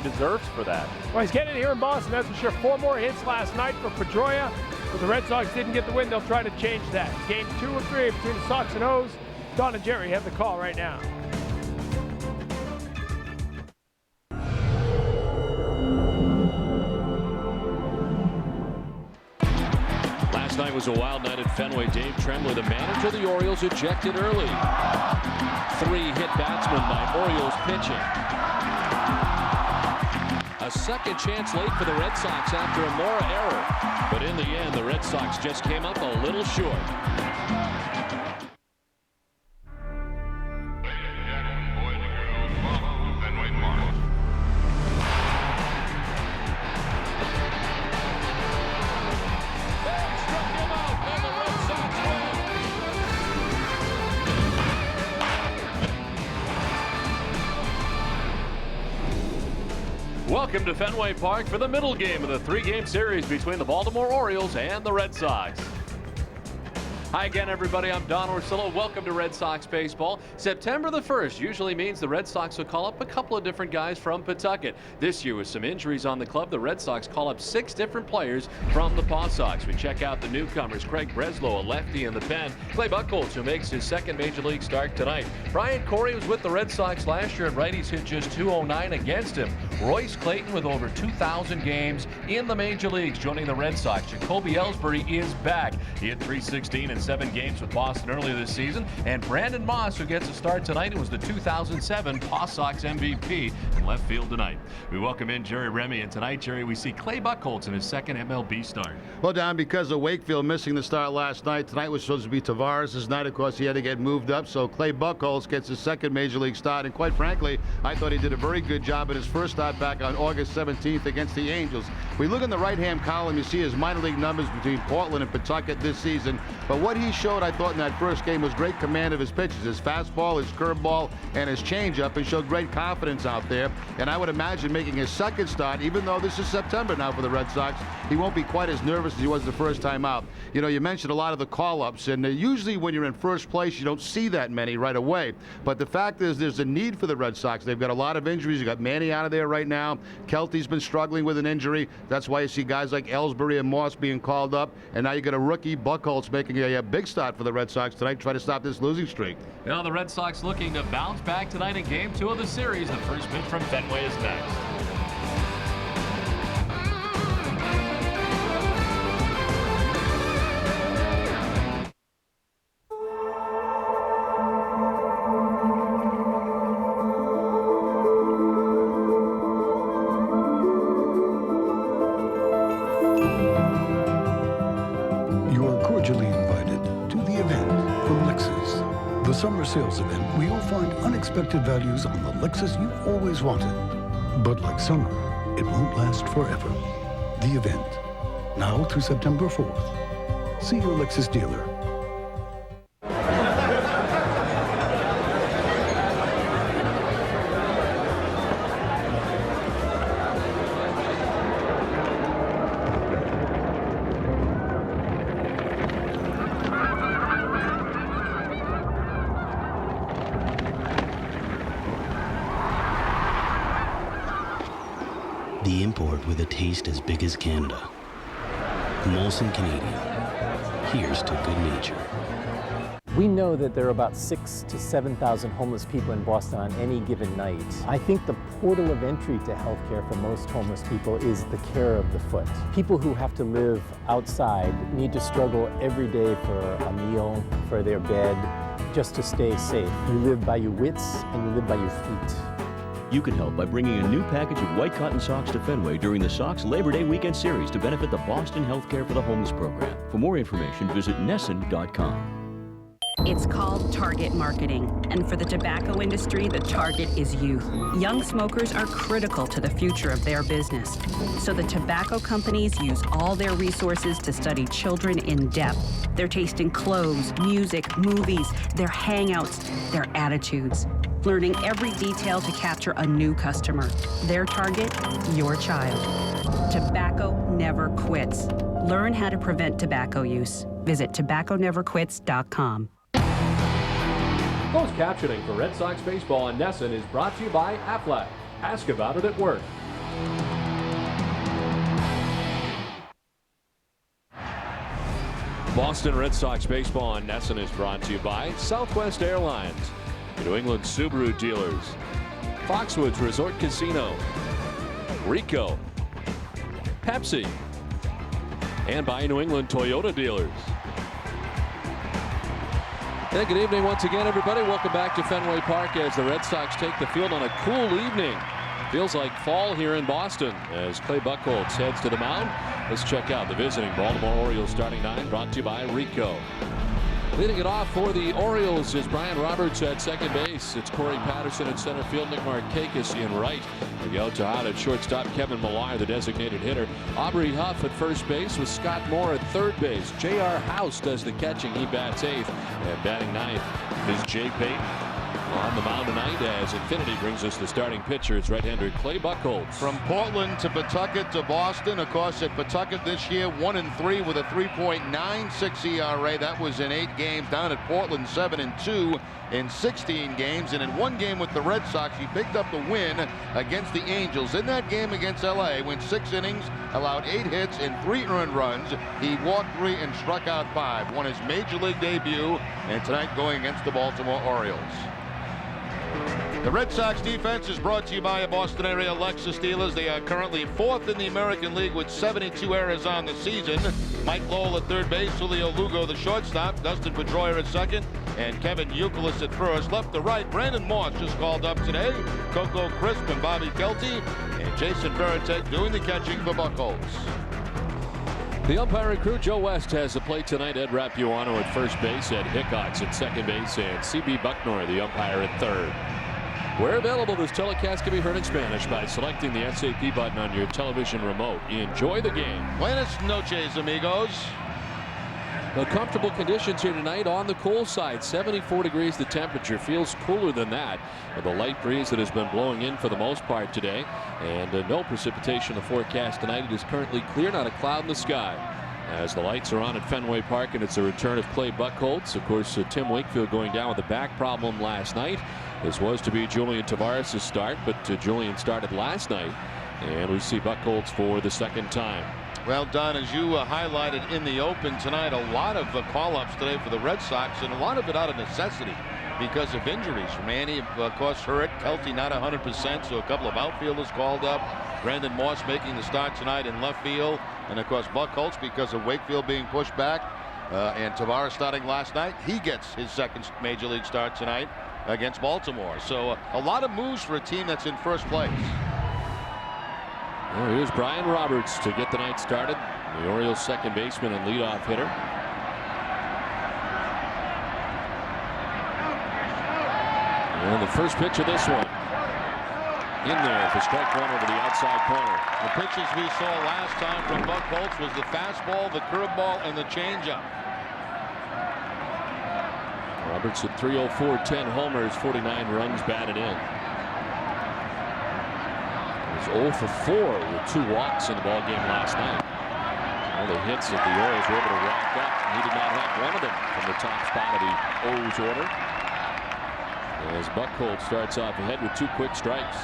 deserves for that. Well, he's getting it here in Boston, that's for sure. 4 more hits last night for Pedroia, but the Red Sox didn't get the win. They'll try to change that. Game 2 or 3 between the Sox and O's. Don and Jerry have the call right now. Last night was a wild night at Fenway. Dave Tremblay, the manager of the Orioles, ejected early. 3-hit batsman night. Orioles pitching. A second chance late for the Red Sox after a Mora error. But in the end, the Red Sox just came up a little short. Welcome to Fenway Park for the middle game of the 3-game series between the Baltimore Orioles and the Red Sox. Hi again, everybody. I'm Don Orsillo. Welcome to Red Sox baseball. September the 1st usually means the Red Sox will call up a couple of different guys from Pawtucket. This year, with some injuries on the club, the Red Sox call up 6 different players from the Paw Sox. We check out the newcomers: Craig Breslow, a lefty in the pen; Clay Buchholz, who makes his second Major League start tonight. Brian Corey was with the Red Sox last year, and righties hit just .209 against him. Royce Clayton, with over 2,000 games in the Major Leagues, joining the Red Sox. Jacoby Ellsbury is back. He hit .316 in 7 games with Boston earlier this season. And Brandon Moss, who gets a start tonight, was the 2007 Paw Sox MVP in left field tonight. We welcome in Jerry Remy, and tonight, Jerry, we see Clay Buchholz in his second MLB start. Well, Don, because of Wakefield missing the start last night, tonight was supposed to be Tavares' night. Of course, he had to get moved up, so Clay Buchholz gets his second Major League start. And quite frankly, I thought he did a very good job in his first start back on August 17th against the Angels. We look in the right-hand column, you see his minor league numbers between Portland and Pawtucket this season. But what he showed, I thought, in that first game was great command of his pitches. His fastball, his curveball, and his changeup. He showed great confidence out there. And I would imagine making his second start, even though this is September now for the Red Sox, he won't be quite as nervous as he was the first time out. You know, you mentioned a lot of the call-ups, and usually when you're in first place, you don't see that many right away. But the fact is, there's a need for the Red Sox. They've got a lot of injuries. You've got Manny out of there right now. Kelty's been struggling with an injury. That's why you see guys like Ellsbury and Moss being called up. And now you got a rookie, Buchholz, making a big start for the Red Sox tonight, try to stop this losing streak. Now the Red Sox looking to bounce back tonight in Game 2 of the series. The first pitch from Fenway is next. Summer sales event where you'll find unexpected values on the Lexus you've always wanted. But like summer, it won't last forever. The event, now through September 4th. See your Lexus dealer. The import with a taste as big as Canada. Olson Canadian. Here's to good nature. We know that there are about 6,000 to 7,000 homeless people in Boston on any given night. I think the portal of entry to healthcare for most homeless people is the care of the foot. People who have to live outside need to struggle every day for a meal, for their bed, just to stay safe. You live by your wits and you live by your feet. You can help by bringing a new package of white cotton socks to Fenway during the Sox Labor Day weekend series to benefit the Boston Healthcare for the Homeless program. For more information, visit nesson.com. It's called target marketing, and for the tobacco industry, the target is youth. Young smokers are critical to the future of their business, so the tobacco companies use all their resources to study children in depth. Their taste in clothes, music, movies, their hangouts, their attitudes. Learning every detail to capture a new customer. Their target, your child. Tobacco never quits. Learn how to prevent tobacco use. Visit tobacconeverquits.com. Closed captioning for Red Sox baseball on Nesson is brought to you by Aflac. Ask about it at work. Boston Red Sox baseball on NESN is brought to you by Southwest Airlines, New England Subaru dealers, Foxwoods Resort Casino, Rico, Pepsi, and by New England Toyota dealers. And good evening once again, everybody. Welcome back to Fenway Park as the Red Sox take the field on a cool evening. Feels like fall here in Boston as Clay Buchholz heads to the mound. Let's check out the visiting Baltimore Orioles starting nine, brought to you by Rico. Leading it off for the Orioles is Brian Roberts at second base. It's Corey Patterson at center field, Nick Markakis in right. Miguel Tejada at shortstop, Kevin Millar, the designated hitter. Aubrey Huff at first base with Scott Moore at third base. J.R. House does the catching. He bats eighth. And batting ninth is Jay Payton. On the mound tonight as Infinity brings us the starting pitcher. It's right-hander Clay Buchholz. From Portland to Pawtucket to Boston. Of course, at Pawtucket this year, 1-3 with a 3.96 ERA. That was in 8 games. Down at Portland, 7-2 in 16 games. And in one game with the Red Sox, he picked up the win against the Angels. In that game against LA, went 6 innings, allowed 8 hits and 3 earned runs. He walked 3 and struck out 5. Won his major league debut, and tonight going against the Baltimore Orioles. The Red Sox defense is brought to you by a Boston area Lexus dealers. They are currently 4th in the American League with 72 errors on the season. Mike Lowell at third base, Julio Lugo the shortstop, Dustin Pedroia at second, and Kevin Youkilis at first. Left to right, Brandon Moss just called up today. Coco Crisp and Bobby Kelty, and Jason Veritek doing the catching for Buchholz. The umpiring crew, Joe West has the plate tonight. Ed Rapuano at first base, Ed Hickox at second base, and C.B. Bucknor, the umpire, at third. Where available, this telecast can be heard in Spanish by selecting the SAP button on your television remote. Enjoy the game. Buenas noches, amigos. The comfortable conditions here tonight on the cool side. 74 degrees the temperature. Feels cooler than that with a light breeze that has been blowing in for the most part today. And no precipitation in the forecast tonight. It is currently clear, not a cloud in the sky. As the lights are on at Fenway Park, and it's a return of Clay Buchholz. Of course, Tim Wakefield going down with a back problem last night. This was to be Julian Tavares' start, but Julian started last night. And we see Buchholz for the second time. Well, Don, as you highlighted in the open tonight, a lot of call-ups today for the Red Sox, and a lot of it out of necessity because of injuries. Manny, of course, hurt. Kelty not 100%, so a couple of outfielders called up. Brandon Moss making the start tonight in left field. And, of course, Buchholz, because of Wakefield being pushed back, and Tavares starting last night, he gets his second major league start tonight against Baltimore. So a lot of moves for a team that's in first place. Well, here's Brian Roberts to get the night started. The Orioles' second baseman and leadoff hitter. And the first pitch of this one. In there for strike one over the outside corner. The pitches we saw last time from Buchholz was the fastball, the curveball, and the changeup. Roberts at 304, 10 homers, 49 runs batted in. He was 0 for 4 with 2 walks in the ballgame last night. All the hits that the Orioles were able to rack up, he did not have one of them from the top spot of the O's order. As Buchholz starts off ahead with 2 quick strikes.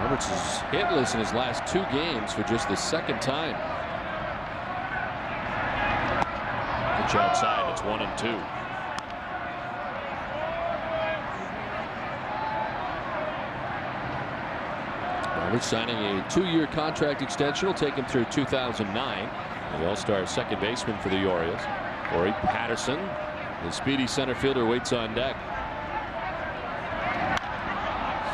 Roberts is hitless in his last 2 games for just the second time. Pitch outside, it's 1-2. Roberts signing a 2-year contract extension will take him through 2009. The All-Star second baseman for the Orioles. Corey Patterson, the speedy center fielder, waits on deck.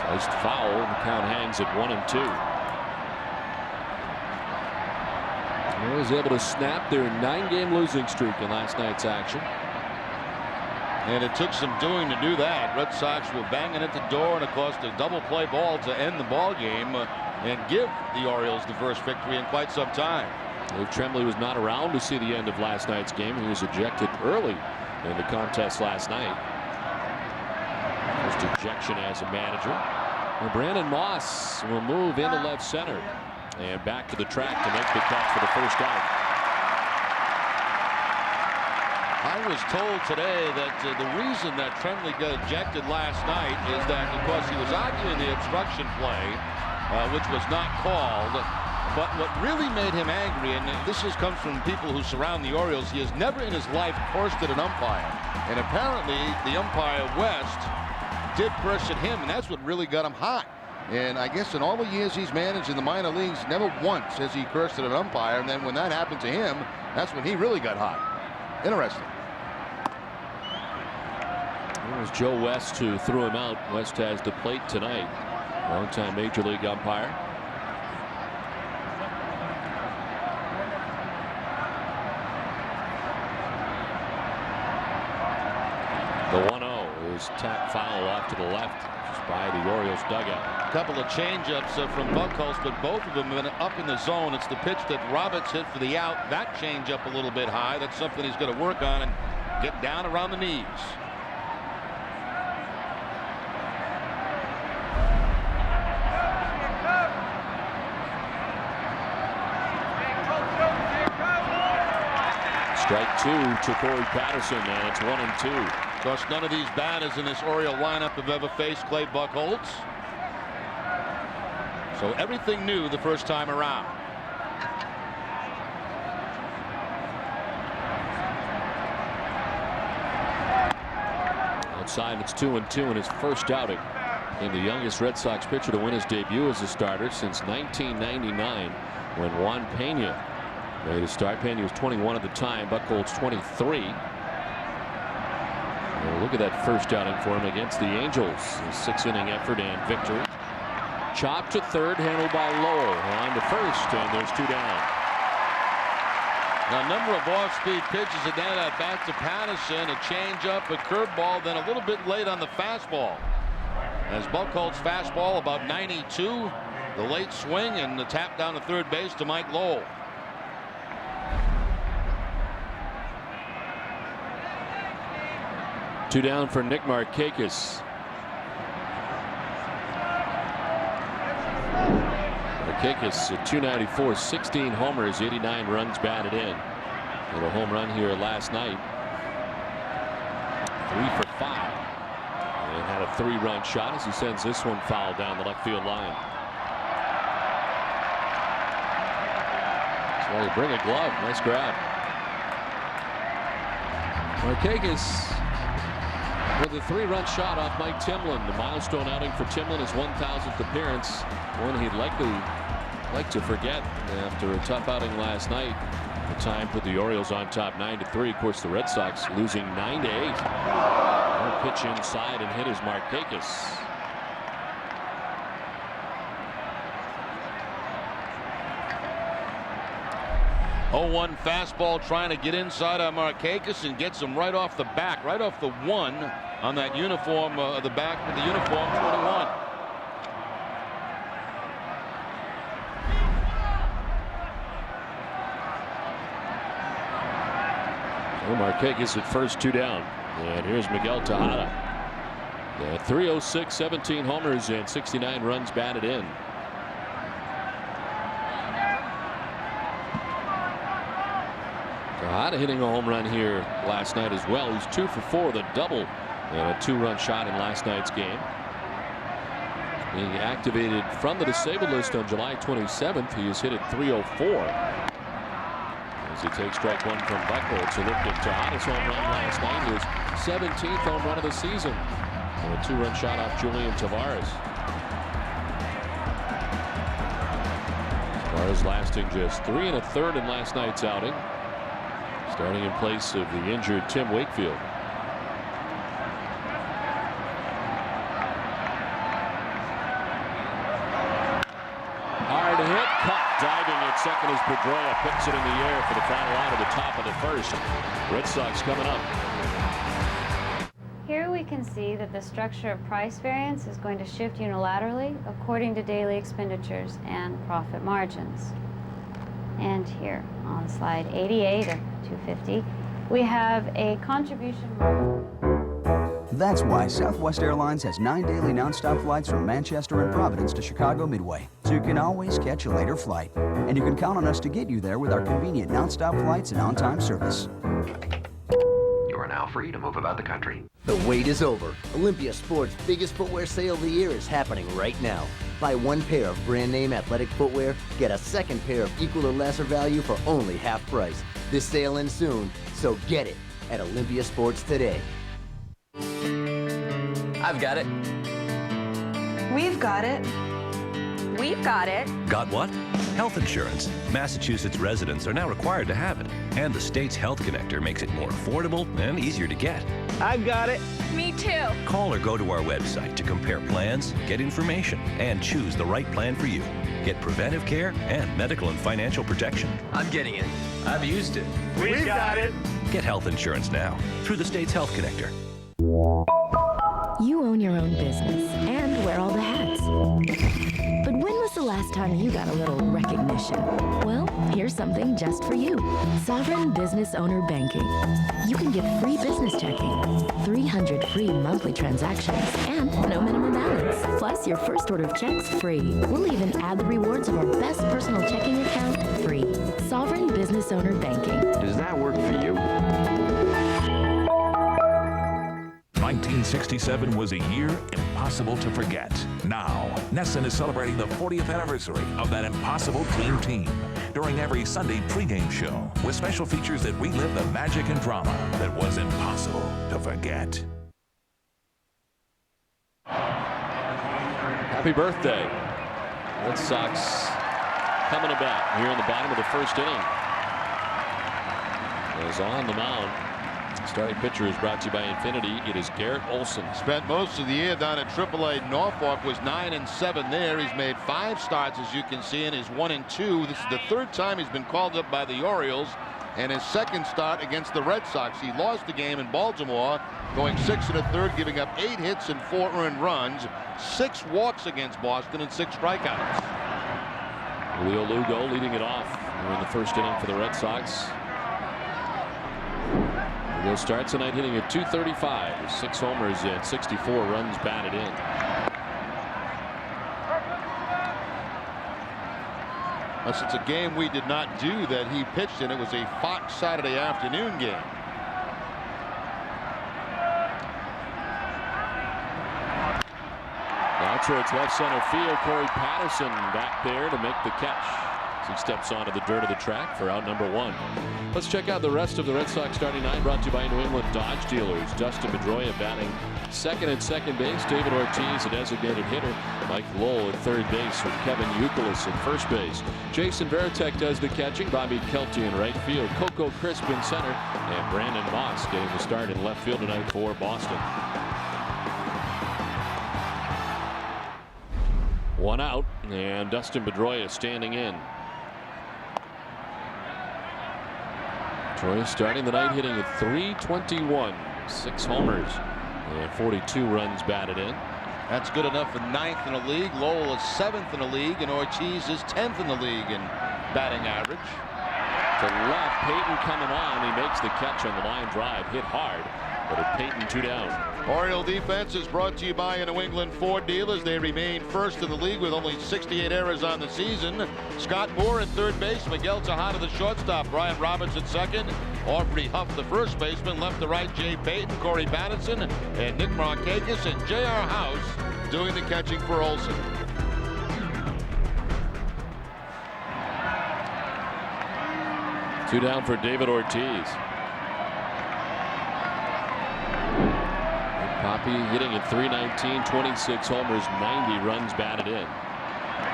Sliced foul, the count hangs at 1-2. He was able to snap their 9-game losing streak in last night's action. And it took some doing to do that. Red Sox were banging at the door, and of course the double play ball to end the ball game and give the Orioles the first victory in quite some time. Dave Tremblay was not around to see the end of last night's game. He was ejected early in the contest last night. First ejection as a manager. And Brandon Moss will move into left center and back to the track to make the catch for the first out. I was told today that the reason that Tremblay got ejected last night is that because he was arguing the obstruction play, which was not called. But what really made him angry, and this comes from people who surround the Orioles, he has never in his life cursed at an umpire. And apparently the umpire West did curse at him, and that's what really got him hot. And I guess in all the years he's managed in the minor leagues, never once has he cursed at an umpire. And then when that happened to him, that's when he really got hot. Interesting. It was Joe West who threw him out. West has the plate tonight. Longtime Major League umpire. The 1-0 is tap foul off to the left just by the Orioles dugout. A couple of changeups from Buchholz, but both of them have been up in the zone. It's the pitch that Roberts hit for the out. That changeup a little bit high. That's something he's going to work on and get down around the knees. Strike two to Corey Patterson, and it's 1-2. Of course, none of these batters in this Oriole lineup have ever faced Clay Buchholz. So everything new the first time around. Outside, it's 2-2 in his first outing. And the youngest Red Sox pitcher to win his debut as a starter since 1999, when Juan Pena made a start. Pena was 21 at the time. Buchholz 23. Well, look at that first outing for him against the Angels. A 6-inning effort and victory. Chop to third, handled by Lowell. On to first, and there's 2 down. Now, a number of off-speed pitches, and then back to Patterson, a changeup, a curveball, then a little bit late on the fastball. As Buchholz fastball about 92, the late swing and the tap down to third base to Mike Lowell. Two down for Nick Markakis. Markakis at 294, 16 homers, 89 runs batted in. Little home run here last night. 3 for 5. And had a 3-run shot as he sends this one foul down the left field line. So you bring a glove. Nice grab. Markakis with a 3-run shot off Mike Timlin. The milestone outing for Timlin, his 1,000th appearance. One he'd likely like to forget after a tough outing last night. The time put the Orioles on top 9-3. Of course, the Red Sox losing 9-8. One pitch inside and hit is Markakis. Oh-1 fastball trying to get inside on Markakis and gets him right off the back, right off the 1 on that uniform, the back with the uniform 21. So Markakis at first, 2 down. And here's Miguel Tejada. 306, 17 homers and 69 runs batted in. Tejada hitting a home run here last night as well. He's 2 for 4 with a double and a 2-run shot in last night's game. Being activated from the disabled list on July 27th. He has hit at 304. As he takes strike 1 from Buchholz, who looked at Tejada's home run last night, his 17th home run of the season, and a 2-run shot off Julian Tavares. Tavares lasting just 3 1/3 in last night's outing, starting in place of the injured Tim Wakefield. Hard hit, caught diving at second as Pedroia picks it in the air for the final out of the top of the first. Red Sox coming up. Here we can see that the structure of price variance is going to shift unilaterally according to daily expenditures and profit margins. And here on slide 88 of 250, we have a contribution margin. That's why Southwest Airlines has 9 daily nonstop flights from Manchester and Providence to Chicago Midway, so you can always catch a later flight. And you can count on us to get you there with our convenient nonstop flights and on-time service. free to move about the country. The wait is over. Olympia Sports' biggest footwear sale of the year is happening right now. Buy one pair of brand name athletic footwear, get a second pair of equal or lesser value for only half price. This sale ends soon, so get it at Olympia Sports today. I've got it. We've got it. We've got it. Got what? Health insurance. Massachusetts residents are now required to have it. And the state's Health Connector makes it more affordable and easier to get. I've got it. Me too. Call or go to our website to compare plans, get information, and choose the right plan for you. Get preventive care and medical and financial protection. I'm getting it. I've used it. We've got it. Get health insurance now through the state's Health Connector. You own your own business and wear all the hats. But when was the last time you got a little recognition? Well, here's something just for you. Sovereign Business Owner Banking. You can get free business checking, 300 free monthly transactions, and no minimum balance. Plus, your first order of checks free. We'll even add the rewards of our best personal checking account free. Sovereign Business Owner Banking. Does that work for you? 1967 was a year impossible to forget. Now, Nesson is celebrating the 40th anniversary of that impossible team during every Sunday pregame show with special features that relive the magic and drama that was impossible to forget. Happy birthday. Red Sox coming about here in the bottom of the first inning. Is on the mound. Starting pitcher is brought to you by Infinity. It is Garrett Olson. Spent most of the year down at AAA. Norfolk was 9-7 there. He's made 5 starts, as you can see, and is 1-2. This is the 3rd time he's been called up by the Orioles, and his 2nd start against the Red Sox. He lost the game in Baltimore, going 6 1/3, giving up 8 hits and 4 earned runs, 6 walks against Boston, and 6 strikeouts. Julio Lugo leading it off in the first inning for the Red Sox. Lugo starts tonight hitting at .235 with 6 homers and 64 runs batted in. Well, since a game we did not do that he pitched in, it was a Fox Saturday afternoon game. Now towards left center field, Corey Patterson back there to make the catch. He steps onto the dirt of the track for out number 1. Let's check out the rest of the Red Sox starting 9, brought to you by New England Dodge Dealers. Dustin Pedroia batting second at second base. David Ortiz, a designated hitter. Mike Lowell at third base with Kevin Youkilis at first base. Jason Varitek does the catching. Bobby Kelty in right field. Coco Crisp in center. And Brandon Moss getting the start in left field tonight for Boston. 1 out, and Dustin Pedroia standing in. Troy starting the night hitting at .321, 6 homers and 42 runs batted in. That's good enough for 9th in the league. Lowell is 7th in the league, and Ortiz is 10th in the league in batting average. To left, Payton coming on. He makes the catch on the line drive, hit hard, but at Payton 2 down. Oriole defense is brought to you by New England Ford dealers. They remain first in the league with only 68 errors on the season. Scott Moore at third base, Miguel Tejada the shortstop, Brian Roberts at second, Aubrey Huff the first baseman, left to right Jay Payton, Corey Patterson, and Nick Markakis, and J.R. House doing the catching for Olson. Two down for David Ortiz. Poppy hitting at .319, 26 homers, 90 runs batted in.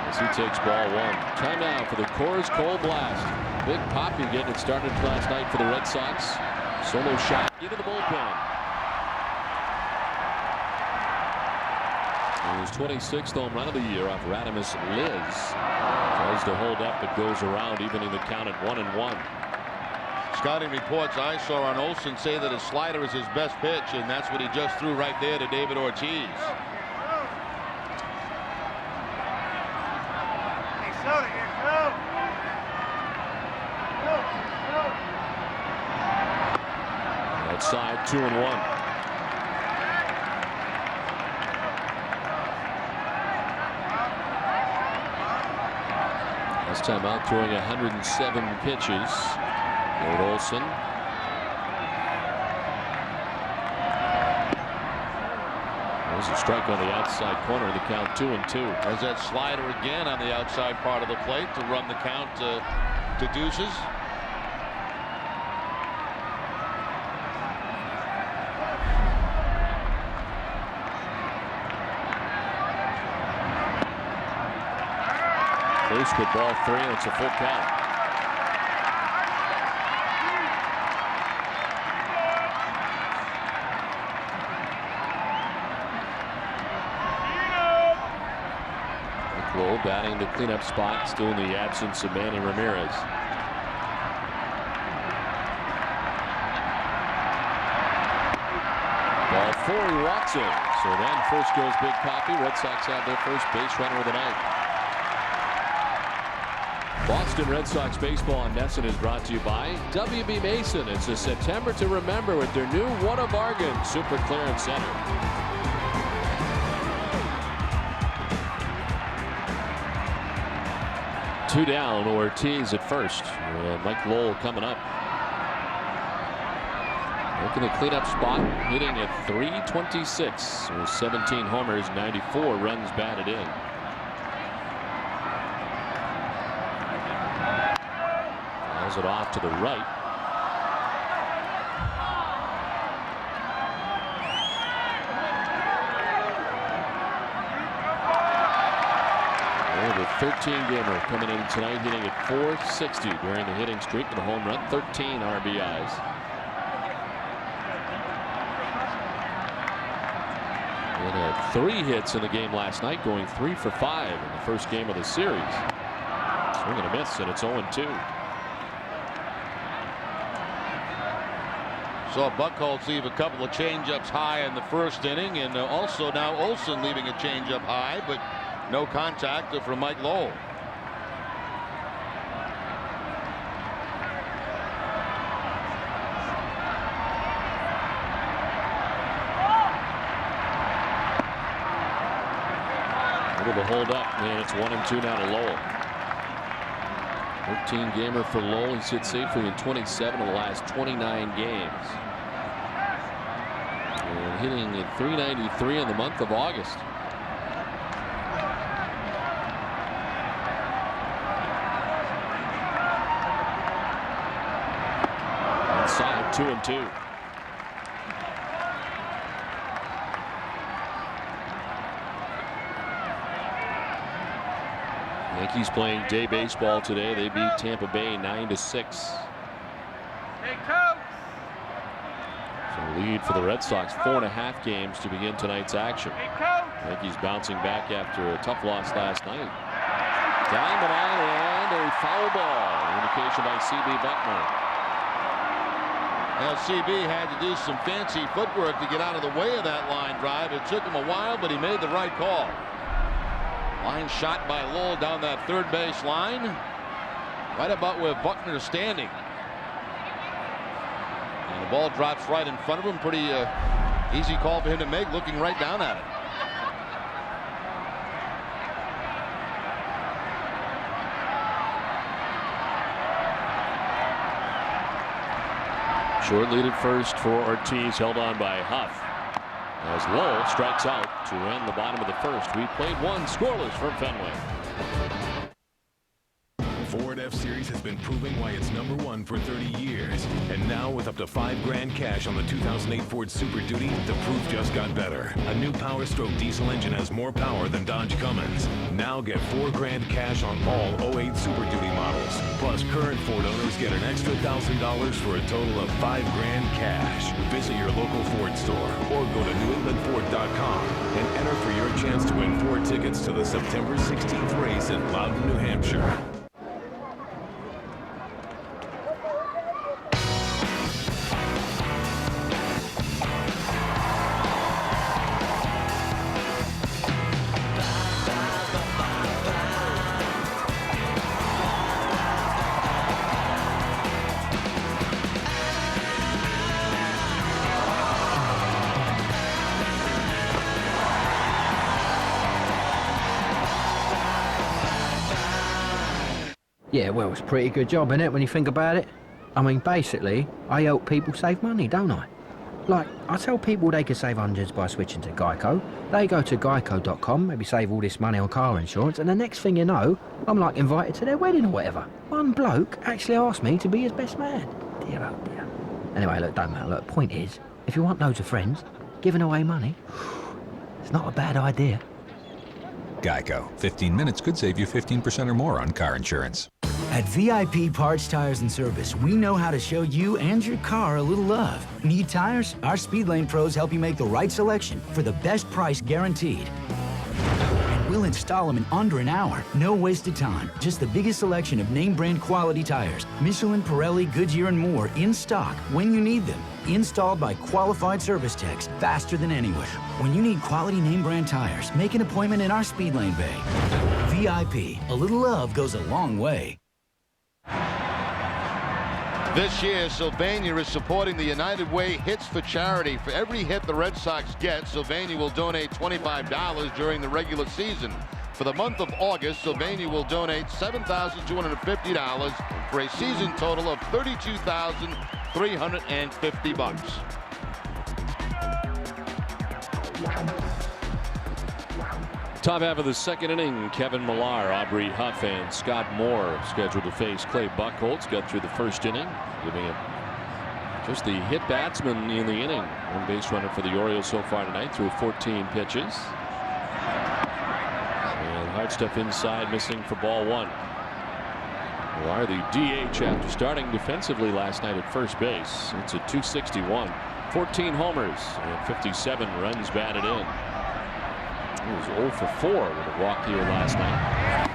As he takes ball 1. Timeout for the Coors Cold Blast. Big Poppy getting it started last night for the Red Sox. Solo shot into the bullpen. His 26th home run of the year off Radimus Liz. Tries to hold up, but goes around, evening the count at 1-1. Scouting reports I saw on Olson say that his slider is his best pitch, and that's what he just threw right there to David Ortiz. Outside, 2-1. Last time out, throwing 107 pitches. Garrett Olson. There's a strike on the outside corner. The count 2-2. As that slider again on the outside part of the plate to run the count to deuces. Loose with ball 3, and it's a full count. Lowell batting the cleanup spot, still in the absence of Manny Ramirez. Ball 4, he walks in. So then first goes Big Papi. Red Sox have their first base runner of the night. Boston Red Sox baseball on NESN is brought to you by WB Mason. It's a September to remember with their new What a Bargain Super Clearance Center. Two down, Ortiz at first. Mike Lowell coming up. Looking at cleanup spot, hitting at .326. With 17 homers, 94 runs batted in. Fouls it off to the right. The 13-gamer coming in tonight, hitting at .460 during the hitting streak with a home run, 13 RBIs. And had 3 hits in the game last night, going 3 for 5 in the first game of the series. Swing and a miss, and it's 0-2. Saw Buchholz leave a couple of changeups high in the first inning, and also now Olson leaving a changeup high, but no contact from Mike Lowell. Able to hold up, and it's 1-2 now to Lowell. 13-gamer for Lowell. He's hit safely in 27 of the last 29 games. And hitting at .393 in the month of August. Inside, 2-2. Yankees playing day baseball today. They beat Tampa Bay 9-6. So lead for the Red Sox, 4.5 games to begin tonight's action. Yankees bouncing back after a tough loss last night. Down the line and a foul ball. Indication by C.B. Buckner. Now CB had to do some fancy footwork to get out of the way of that line drive. It took him a while, but he made the right call. Line shot by Lowell down that third base line, right about where Buckner's standing. And the ball drops right in front of him. Pretty easy call for him to make, looking right down at it. Short lead at first for Ortiz, held on by Huff. As Lowell strikes out to end the bottom of the first. We played one scoreless from Fenway. Ford F-Series has been proving why it's #1 for 30 years. And now with up to $5 grand cash on the 2008 Ford Super Duty, the proof just got better. A new Power Stroke diesel engine has more power than Dodge Cummins. Now get $4 grand cash on all 08 Super Duty models. Plus, current Ford owners get an extra $1,000 for a total of $5 grand cash. Visit your local Ford store or go to newenglandford.com and enter for your chance to win Ford tickets to the September 16th race in Loudon, New Hampshire. Yeah, well, it's a pretty good job, innit, when you think about it? I mean, basically, I help people save money, don't I? Like, I tell people they could save hundreds by switching to Geico. They go to geico.com, maybe save all this money on car insurance, and the next thing you know, I'm like invited to their wedding or whatever. One bloke actually asked me to be his best man. Dear oh dear. Anyway, look, don't matter. Look, point is, if you want loads of friends, giving away money, it's not a bad idea. Geico. 15 minutes could save you 15% or more on car insurance. At VIP Parts, Tires, and Service, we know how to show you and your car a little love. Need tires? Our Speed Lane pros help you make the right selection for the best price guaranteed. And we'll install them in under an hour. No wasted time. Just the biggest selection of name brand quality tires. Michelin, Pirelli, Goodyear, and more in stock when you need them. Installed by qualified service techs faster than anywhere. When you need quality name brand tires, make an appointment in our Speed Lane bay. VIP, a little love goes a long way. This year, Sylvania is supporting the United Way Hits for Charity. For every hit the Red Sox get, Sylvania will donate $25 during the regular season. For the month of August, Sylvania will donate $7,250 for a season total of $32,350. Top half of the second inning, Kevin Millar, Aubrey Huff, and Scott Moore scheduled to face Clay Buchholz. Got through the first inning, giving it just the hit batsman in the inning. One base runner for the Orioles so far tonight through 14 pitches. And hard stuff inside, missing for ball one. Millar, the DH, after starting defensively last night at first base. It's a .261, 14 homers, and 57 runs batted in. He was 0 for 4 with a walk here last night.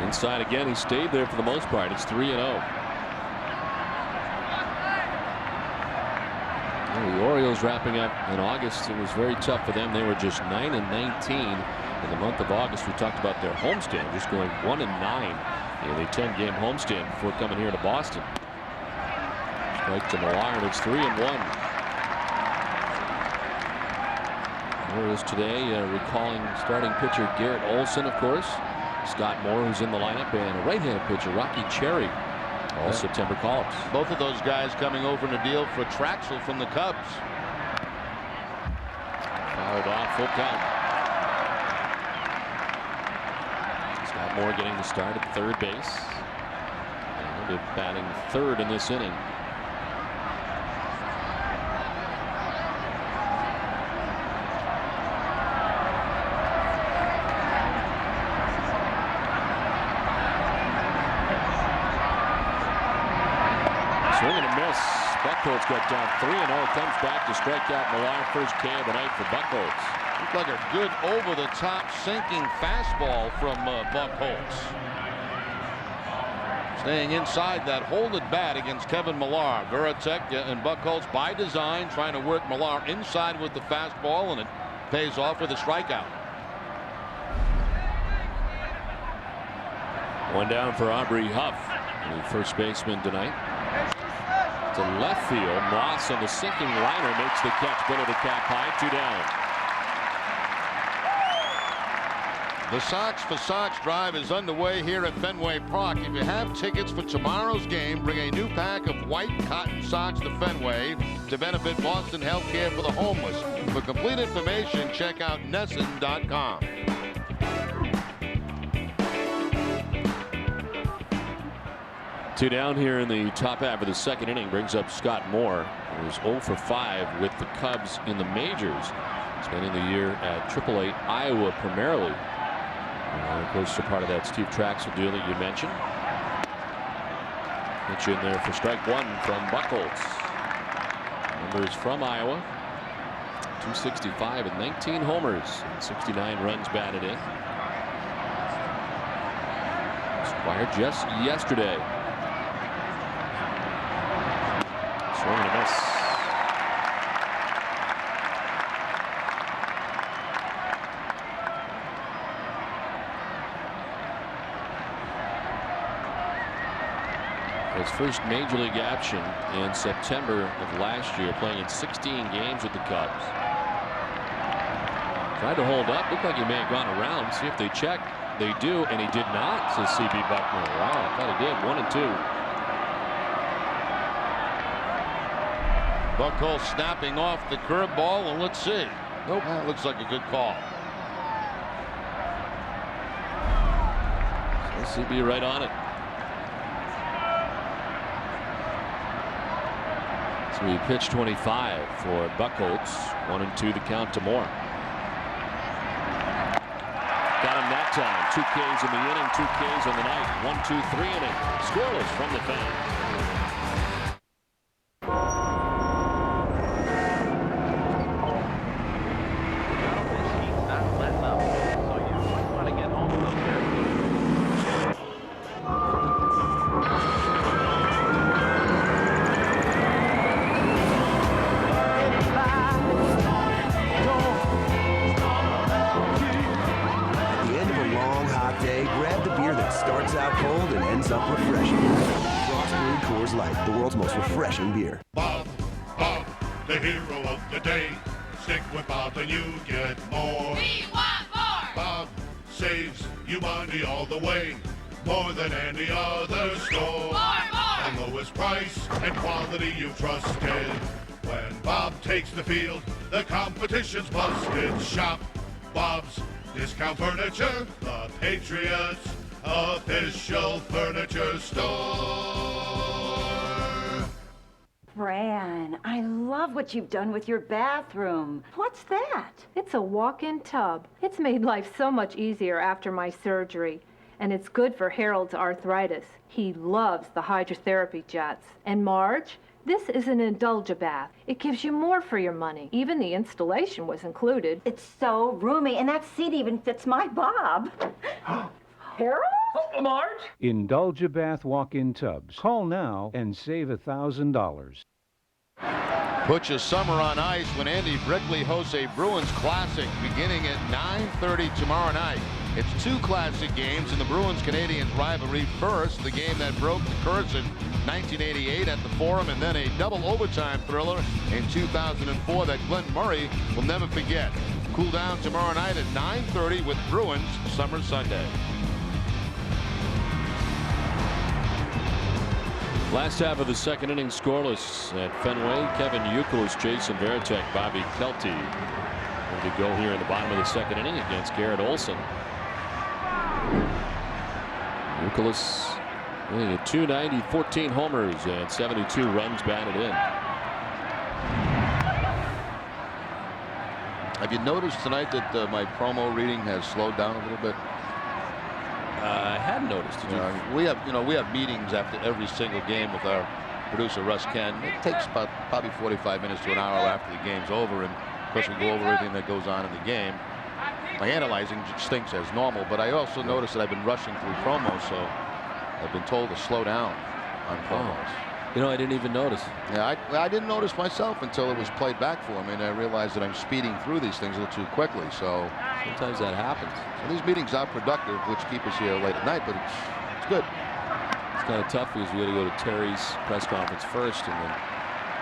Inside again, he stayed there for the most part. It's 3-0. The Orioles wrapping up in August. It was very tough for them. They were just 9-19 in the month of August. We talked about their homestand, just going 1-9 in a 10-game homestand before coming here to Boston. Strike to Millar, and it's 3-1. Orioles today recalling starting pitcher Garrett Olson, of course. Scott Moore, who's in the lineup, and a right-handed pitcher, Rocky Cherry. All September call-ups. Both of those guys coming over in a deal for Traxel from the Cubs. Fouled off, full count. Scott Moore getting the start at third base. And batting third in this inning. Swing and a miss. Buchholz got down 3-0. Comes back to strike out Millar. First K of the night for Buchholz. Looked like a good over-the-top sinking fastball from Buchholz. Staying inside that hold at bat against Kevin Millar. Veritek and Buchholz by design trying to work Millar inside with the fastball, and it pays off with a strikeout. One down for Aubrey Huff, the first baseman tonight. To left field, Moss on the sinking liner makes the catch below the cap high. 2 down. The Sox for Sox drive is underway here at Fenway Park. If you have tickets for tomorrow's game, bring a new pack of white cotton socks to Fenway to benefit Boston Healthcare for the Homeless. For complete information, check out NESN.com. Two down here in the top half of the second inning brings up Scott Moore, who was 0 for 5 with the Cubs in the majors, spending the year at AAA Iowa primarily. And of course, a part of that Steve Traxel deal that you mentioned. Pitch in there for strike one from Buchholz. Numbers from Iowa: 265 and 19 homers, and 69 runs batted in. Acquired just yesterday. Swing and a miss. His first major league action in September of last year, playing in 16 games with the Cubs. Tried to hold up. Looked like he may have gone around. See if they check. They do, and he did not, says C.B. Buckner. Wow, I thought he did. 1-2. Buchholz snapping off the curveball, and let's see. Nope. That looks like a good call. So CB right on it. So he pitched 25 for Buchholz. 1-2 the count to Moore. Got him that time. 2 Ks in the inning, 2 Ks on the night. 1-2-3 inning. Scoreless from the fans. Beer. Bob, the hero of the day. Stick with Bob and you get more. We want more. Bob saves you money all the way. More than any other store. More. And lowest price and quality you've trusted. When Bob takes the field, the competition's busted. Shop Bob's Discount Furniture, the Patriots' official furniture store. Fran, I love what you've done with your bathroom. What's that? It's a walk-in tub. It's made life so much easier after my surgery. And it's good for Harold's arthritis. He loves the hydrotherapy jets. And Marge, this is an Indulge-A-Bath. It gives you more for your money. Even the installation was included. It's so roomy, and that seat even fits my Bob. Harold? Oh, Marge? Indulge-A-Bath walk-in tubs. Call now and save $1,000. Put your summer on ice when Andy Brickley hosts a Bruins Classic beginning at 9:30 tomorrow night. It's 2 classic games in the Bruins-Canadiens rivalry. First, the game that broke the curse in 1988 at the Forum, and then a double overtime thriller in 2004 that Glenn Murray will never forget. Cool down tomorrow night at 9:30 with Bruins Summer Sunday. Last half of the second inning scoreless at Fenway. Kevin Buchholz, Jason Varitek, Bobby Kelty ready to go here in the bottom of the second inning against Garrett Olson. Buchholz hitting at .290, 14 homers and 72 runs batted in. Have you noticed tonight that my promo reading has slowed down a little bit? I hadn't noticed. Did you? We have meetings after every single game with our producer Russ Ken. It takes probably 45 minutes to an hour after the game's over, and of course we go over everything that goes on in the game. My analyzing stinks as normal, but I also noticed that I've been rushing through promos, so I've been told to slow down on promos. You know, I didn't even notice. Yeah, I didn't notice myself until it was played back for me, and I realized that I'm speeding through these things a little too quickly. So sometimes that happens. So these meetings are productive, which keep us here late at night, but it's good. It's kind of tough because we got to go to Terry's press conference first, and then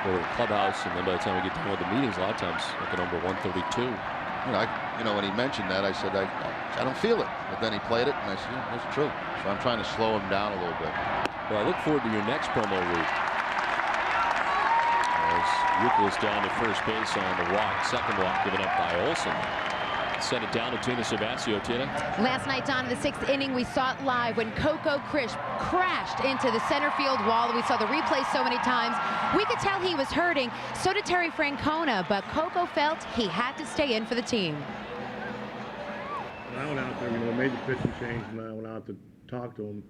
go to the clubhouse, and then by the time we get done with the meetings, a lot of times look at number 132. When he mentioned that, I said I don't feel it, but then he played it, and I said, yeah, that's true. So I'm trying to slow him down a little bit. Well, I look forward to your next promo week. As Buchholz down to first base on the walk, second walk given up by Olson. Sent it down to Tina Cervasio. Tina. Last night, Don, in the 6th inning, we saw it live when Coco Krish crashed into the center field wall. We saw the replay so many times. We could tell he was hurting. So did Terry Francona, but Coco felt he had to stay in for the team. When I went out there, made the pitching change, and I went out to talk to him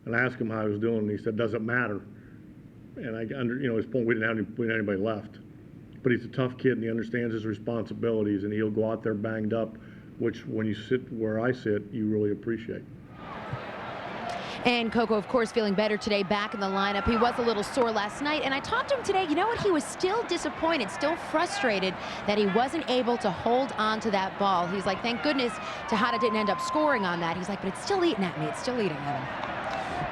and asked him how he was doing, and he said, "Doesn't matter." And his point, we didn't have anybody left. But he's a tough kid, and he understands his responsibilities, and he'll go out there banged up, which when you sit where I sit, you really appreciate. And Coco, of course, feeling better today, back in the lineup. He was a little sore last night, and I talked to him today. You know what? He was still disappointed, still frustrated that he wasn't able to hold on to that ball. He's like, thank goodness Tejada didn't end up scoring on that. He's like, but it's still eating at me. It's still eating at him.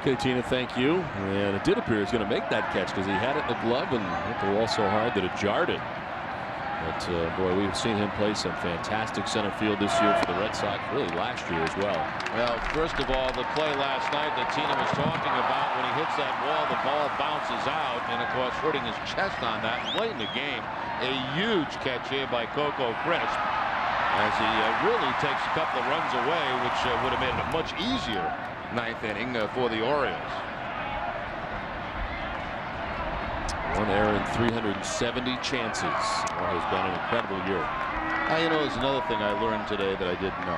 Okay, Tina, thank you. And it did appear he's going to make that catch because he had it in the glove and hit the wall so hard that it jarred it. But, boy, we've seen him play some fantastic center field this year for the Red Sox, really last year as well. Well, first of all, the play last night that Tina was talking about, when he hits that wall, the ball bounces out, and, of course, hurting his chest on that. Late in the game, a huge catch here by Coco Crisp, as he really takes a couple of runs away, which would have made it a much easier ninth inning for the Orioles. One error in 370 chances. Well, has been an incredible year. You know, there's another thing I learned today that I didn't know.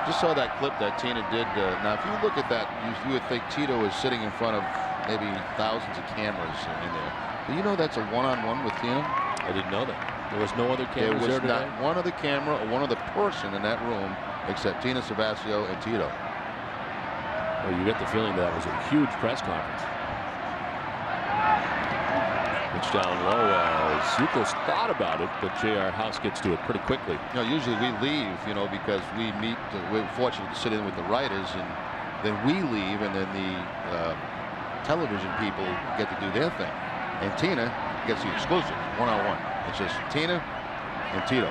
Just saw that clip that Tina did. Now, if you look at that, you would think Tito is sitting in front of maybe thousands of cameras in there. But you know that's a one-on-one with Tina? I didn't know that. There was no other cameras there today? There was not one other camera or one other person in that room except Tina Savasio and Tito. Well, you get the feeling that was a huge press conference. Pitch down low as Buchholz thought about it, but J.R. House gets to it pretty quickly. You know, usually we leave, you know, because we meet, we're fortunate to sit in with the writers, and then we leave, and then the television people get to do their thing. And Tina gets the exclusive, one-on-one. It's just Tina and Tito.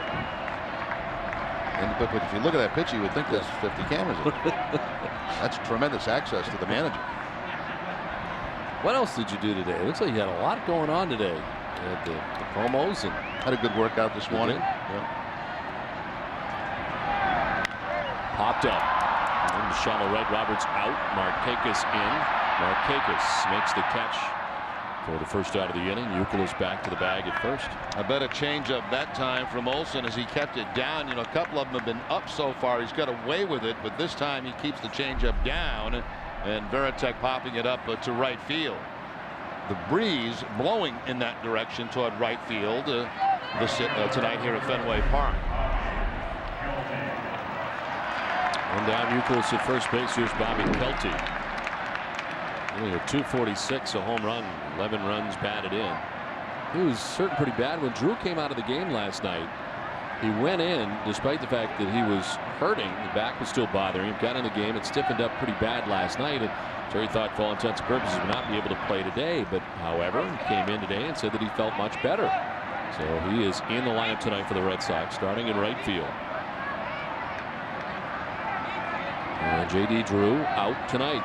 But if you look at that picture, you would think there's 50 cameras in it. That's tremendous access to the manager. What else did you do today? It looks like you had a lot going on today. You had the promos and had a good workout this morning. Yeah. Popped up. And the shallow right. Roberts out. Markakis in. Markakis makes the catch for the first out of the inning. Buchholz back to the bag at first. A better changeup that time from Olson as he kept it down. You know, a couple of them have been up so far. He's got away with it, but this time he keeps the changeup down. And Veritek popping it up to right field. The breeze blowing in that direction toward right field tonight here at Fenway Park. One down, Buchholz at first base. Here's Bobby Kelty. Only a 246, a home run, 11 runs batted in. He was certainly pretty bad when Drew came out of the game last night. He went in despite the fact that he was hurting. The back was still bothering him. Got in the game. It stiffened up pretty bad last night. And Terry thought, for all intents and purposes, would not be able to play today. But however, he came in today and said that he felt much better. So he is in the lineup tonight for the Red Sox, starting in right field. And J.D. Drew out tonight.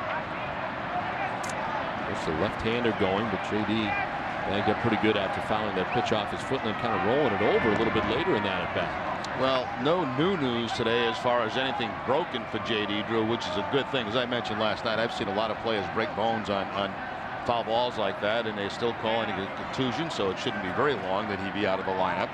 There's the left-hander going, but J.D. bagged up pretty good after fouling that pitch off his foot and then kind of rolling it over a little bit later in that at-bat. Well, no new news today as far as anything broken for J.D. Drew, which is a good thing. As I mentioned last night, I've seen a lot of players break bones on foul balls like that, and they're still calling it a contusion, so it shouldn't be very long that he be out of the lineup.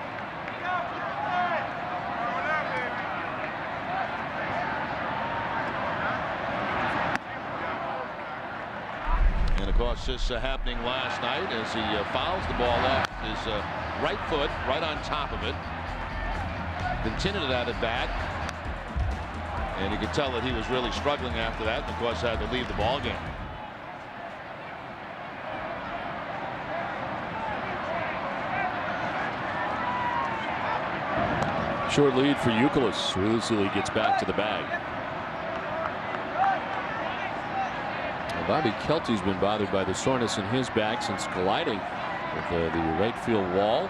And of course, this happening last night as he fouls the ball off his right foot, right on top of it. Continued at it back, and you could tell that he was really struggling after that, and of course had to leave the ball game. Short lead for Buchholz. Easily gets back to the bag. Well, Bobby Kelty's been bothered by the soreness in his back since colliding with the right field wall.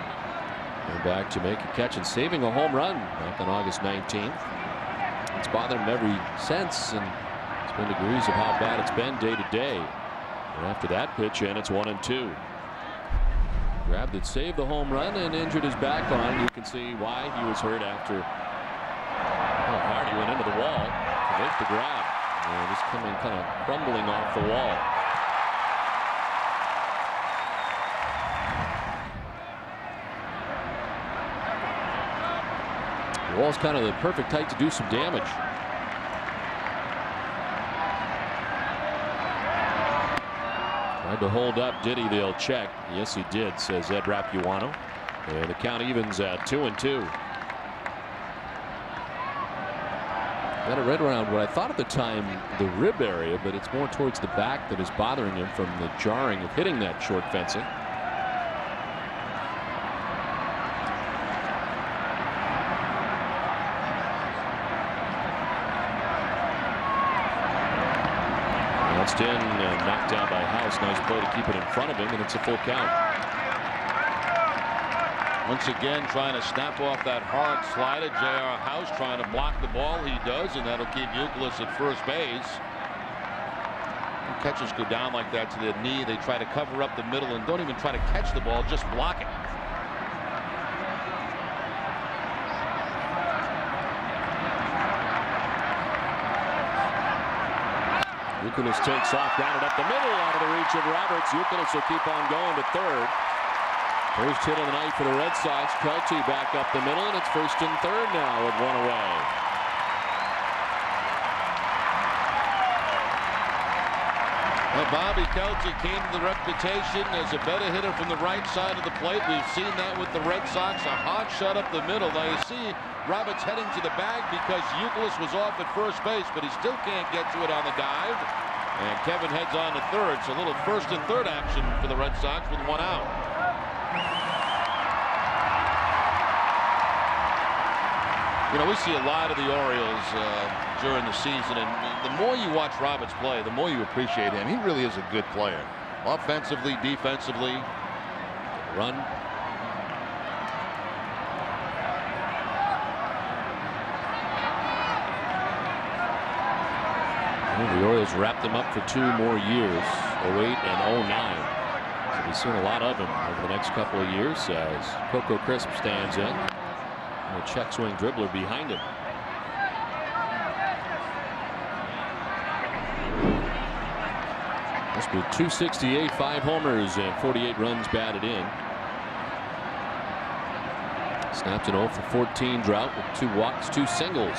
And back to make a catch and saving a home run back on August 19th. It's bothered him ever since, and it's been degrees of how bad it's been day to day. And after that pitch, and it's 1-2. Grabbed it, saved the home run, and injured his back on. You can see why he was hurt after how hard he went into the wall to make the grab. And he's coming kind of crumbling off the wall. The wall's kind of the perfect height to do some damage. Tried to hold up. Did he? They'll check. Yes, he did, says Ed Rapuano. And the count evens at 2-2. Got it right around what I thought at the time the rib area, but it's more towards the back that is bothering him from the jarring of hitting that short fencing. First in, knocked down by House. Nice play to keep it in front of him, and it's a full count. Once again, trying to snap off that hard slider. J.R. House trying to block the ball. He does, and that'll keep Buchholz at first base. When catchers go down like that to their knee, they try to cover up the middle and don't even try to catch the ball, just block it. Buchholz takes off, grounded up the middle, out of the reach of Roberts. Buchholz will keep on going to third. First hit of the night for the Red Sox. Kelty back up the middle, and it's first and third now with one away. Well, Bobby Kelty came to the reputation as a better hitter from the right side of the plate. We've seen that with the Red Sox. A hard shot up the middle. Now you see Roberts heading to the bag because Buchholz was off at first base, but he still can't get to it on the dive. And Kevin heads on to third. So a little first and third action for the Red Sox with one out. You know, we see a lot of the Orioles during the season, and the more you watch Roberts play, the more you appreciate him. He really is a good player. Offensively, defensively. Run. Well, the Orioles wrapped him up for 2 more years, 08 and 09. So we've seen a lot of him over the next couple of years as Coco Crisp stands in. A check swing dribbler behind him. Must be 268, 5 homers, and 48 runs batted in. Snapped an 0 for 14 drought with 2 walks, 2 singles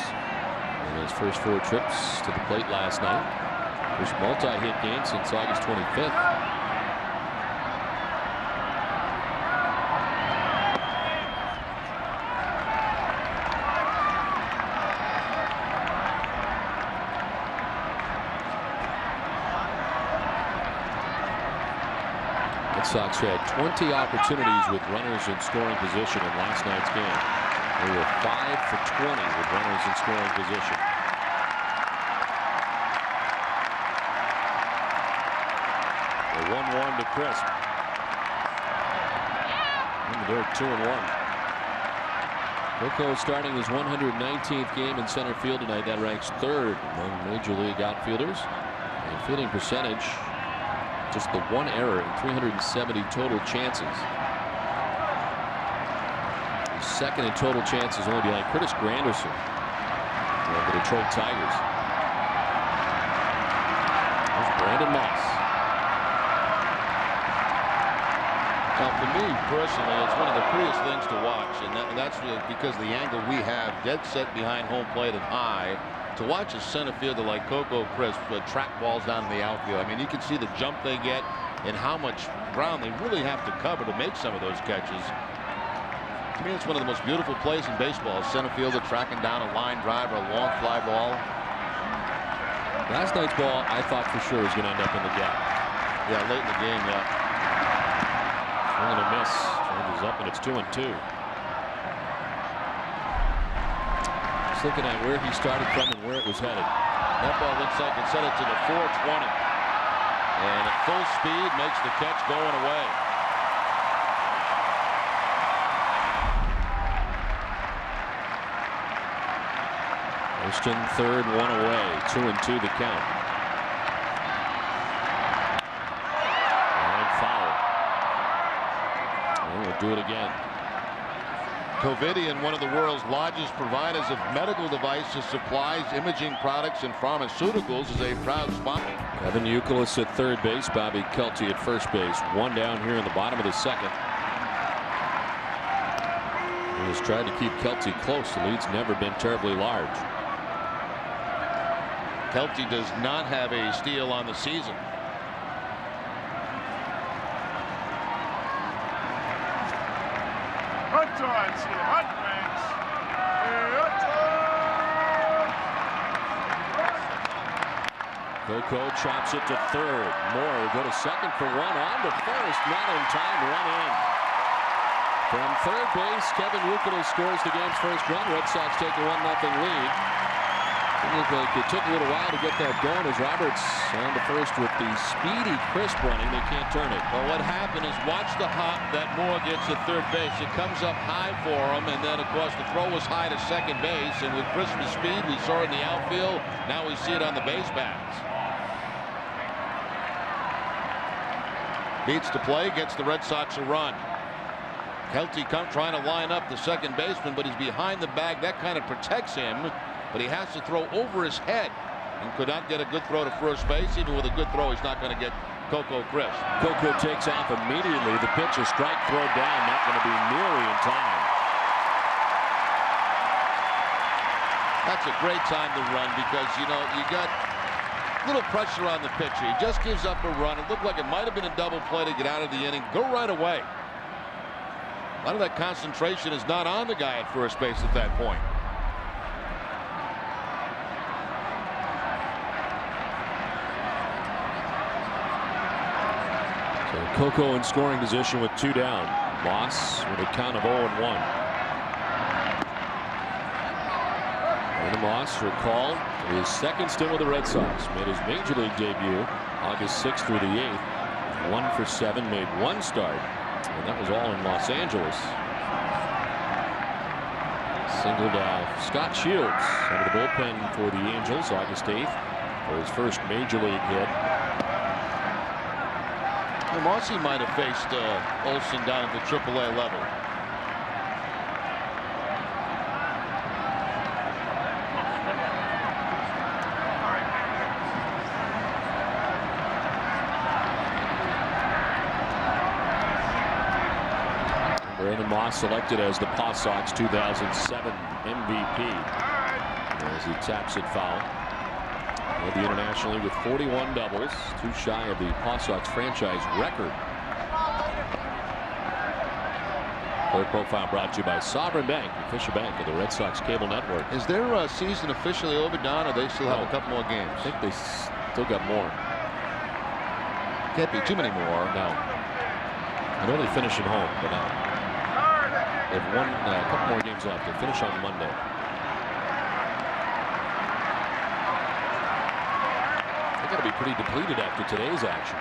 in his first 4 trips to the plate last night. First multi-hit game since August 25th. Sox had 20 opportunities with runners in scoring position in last night's game. They were 5 for 20 with runners in scoring position. The 1-1 to Crisp. And they're 2-1. Coco starting his 119th game in center field tonight. That ranks 3rd among Major League outfielders. And fielding percentage, just the 1 error in 370 total chances. He's 2nd in total chances, only behind Curtis Granderson of the Detroit Tigers. There's Brandon Moss. Now, for me personally, it's one of the prettiest things to watch, and that's because the angle we have, dead set behind home plate and high. To watch a center fielder like Coco Crisp track balls down in the outfield. I mean, you can see the jump they get and how much ground they really have to cover to make some of those catches. To me, it's one of the most beautiful plays in baseball. Center fielder tracking down a line drive or a long fly ball. Last night's ball, I thought for sure was going to end up in the gap. Yeah, late in the game, yeah. Swing and a miss. Changes up, and it's 2-2. Looking at where he started from and where it was headed. That ball looks like it's headed to the 420. And at full speed makes the catch going away. Olson third, 1 away. 2-2 the count. And foul. And we'll do it again. Covidien, one of the world's largest providers of medical devices, supplies, imaging products, and pharmaceuticals, is a proud sponsor. Kevin Buchholz at third base, Bobby Kelty at first base. 1 down here in the bottom of the 2nd. He has tried to keep Kelty close. The lead's never been terribly large. Kelty does not have a steal on the season. Coco chops it to third. Moore will go to second for 1. On to first. Not in time. Run in. From third base, Kevin Buchholz scores the game's first run. Red Sox take a 1-0 lead. It looked like it took a little while to get that going as Roberts on the first with the speedy crisp running. They can't turn it. Well, what happened is watch the hop that Moore gets at third base. It comes up high for him, and then, of course, the throw was high to second base. And with Christmas speed, we saw it in the outfield. Now we see it on the base paths. Beats the play, gets the Red Sox a run. Kelty trying to line up the second baseman, but he's behind the bag. That kind of protects him, but he has to throw over his head and could not get a good throw to first base. Even with a good throw, he's not going to get Coco Crisp. Coco takes off immediately. The pitch, a strike throw down, not going to be nearly in time. That's a great time to run because, you know, you got a little pressure on the pitcher. He just gives up a run. It looked like it might have been a double play to get out of the inning. Go right away. A lot of that concentration is not on the guy at first base at that point. So Coco in scoring position with 2 down. Moss with a count of 0-1. Brandon Moss recalled his second stint with the Red Sox. Made his major league debut August 6th through the 8th. 1 for 7, made 1 start. And that was all in Los Angeles. Singled Scott Shields out of the bullpen for the Angels August 8th for his first major league hit. Well, Mossy might have faced Olson down at the AAA level. Brandon Moss selected as the Paw Sox 2007 MVP as he taps it foul. Led the International League with 41 doubles, 2 shy of the Paw Sox franchise record. Third Profile brought to you by Sovereign Bank, the official bank of the Red Sox cable network. Is their season officially over, Don, or they still have a couple more games? I think they still got more. Can't be too many more. No. I know they finish at home, but they've won a couple more games left. They finish on Monday. They're going to be pretty depleted after today's action.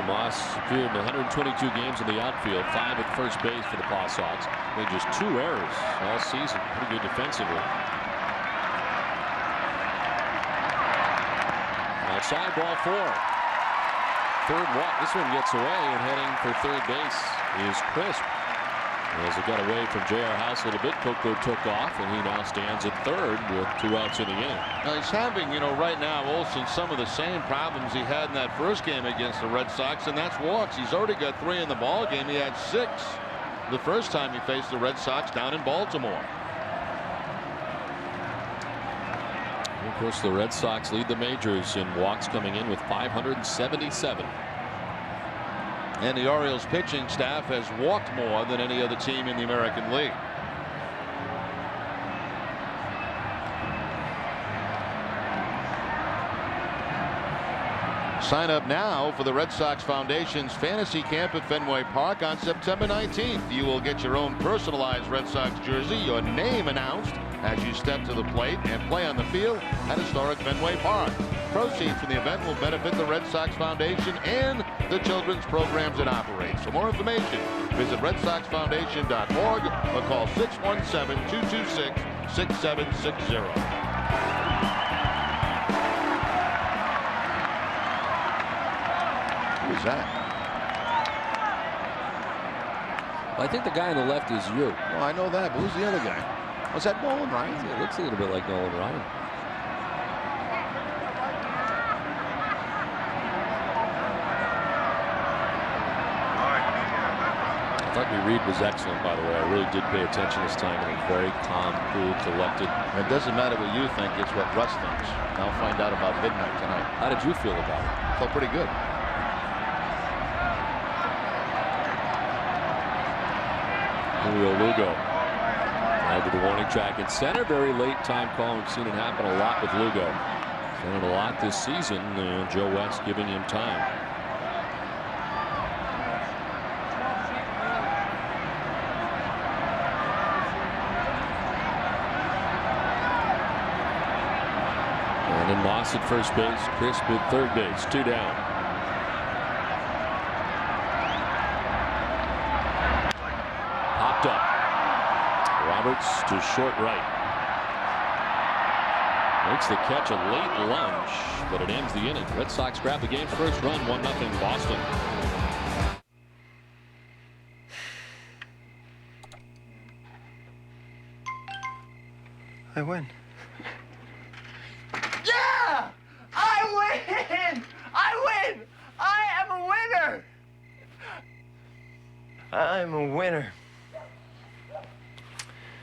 Moss appeared in 122 games in the outfield, 5 at first base for the Paw Sox. Made just 2 errors all season. Pretty good defensively. Outside, ball 4. Third walk. This one gets away, and heading for third base is Crisp. As it got away from J.R. House a little bit, Coco took off, and he now stands at third with 2 outs in the inning. Now he's having, right now, Olson, some of the same problems he had in that first game against the Red Sox, and that's walks. He's already got 3 in the ball game. He had 6 the first time he faced the Red Sox down in Baltimore. Of course, the Red Sox lead the majors in walks, coming in with 577. And the Orioles pitching staff has walked more than any other team in the American League. Sign up now for the Red Sox Foundation's fantasy camp at Fenway Park on September 19th. You will get your own personalized Red Sox jersey, your name announced as you step to the plate and play on the field at historic Fenway Park. Proceeds from the event will benefit the Red Sox Foundation and the children's programs it operates. For more information, visit redsoxfoundation.org or call 617-226-6760. Who's that? Well, I think the guy on the left is you. Well, I know that, but who's the other guy? Was that Nolan Ryan? It looks a little bit like Nolan Ryan. I thought your read was excellent, by the way. I really did pay attention this time, and it was very calm, cool, collected. It doesn't matter what you think, it's what Russ thinks. I'll find out about midnight tonight. How did you feel about it? Felt pretty good. Julio Lugo out to the warning track in center. Very late time call. We've seen it happen a lot with Lugo. Done it a lot this season. Joe West giving him time. Garrett's at first base. Crisp at third base. 2 down. Popped up. Roberts to short right. Makes the catch, a late lunge, but it ends the inning. Red Sox grab the game's first run, 1-0 Boston. I win. Yeah! I win! I win! I am a winner! I'm a winner.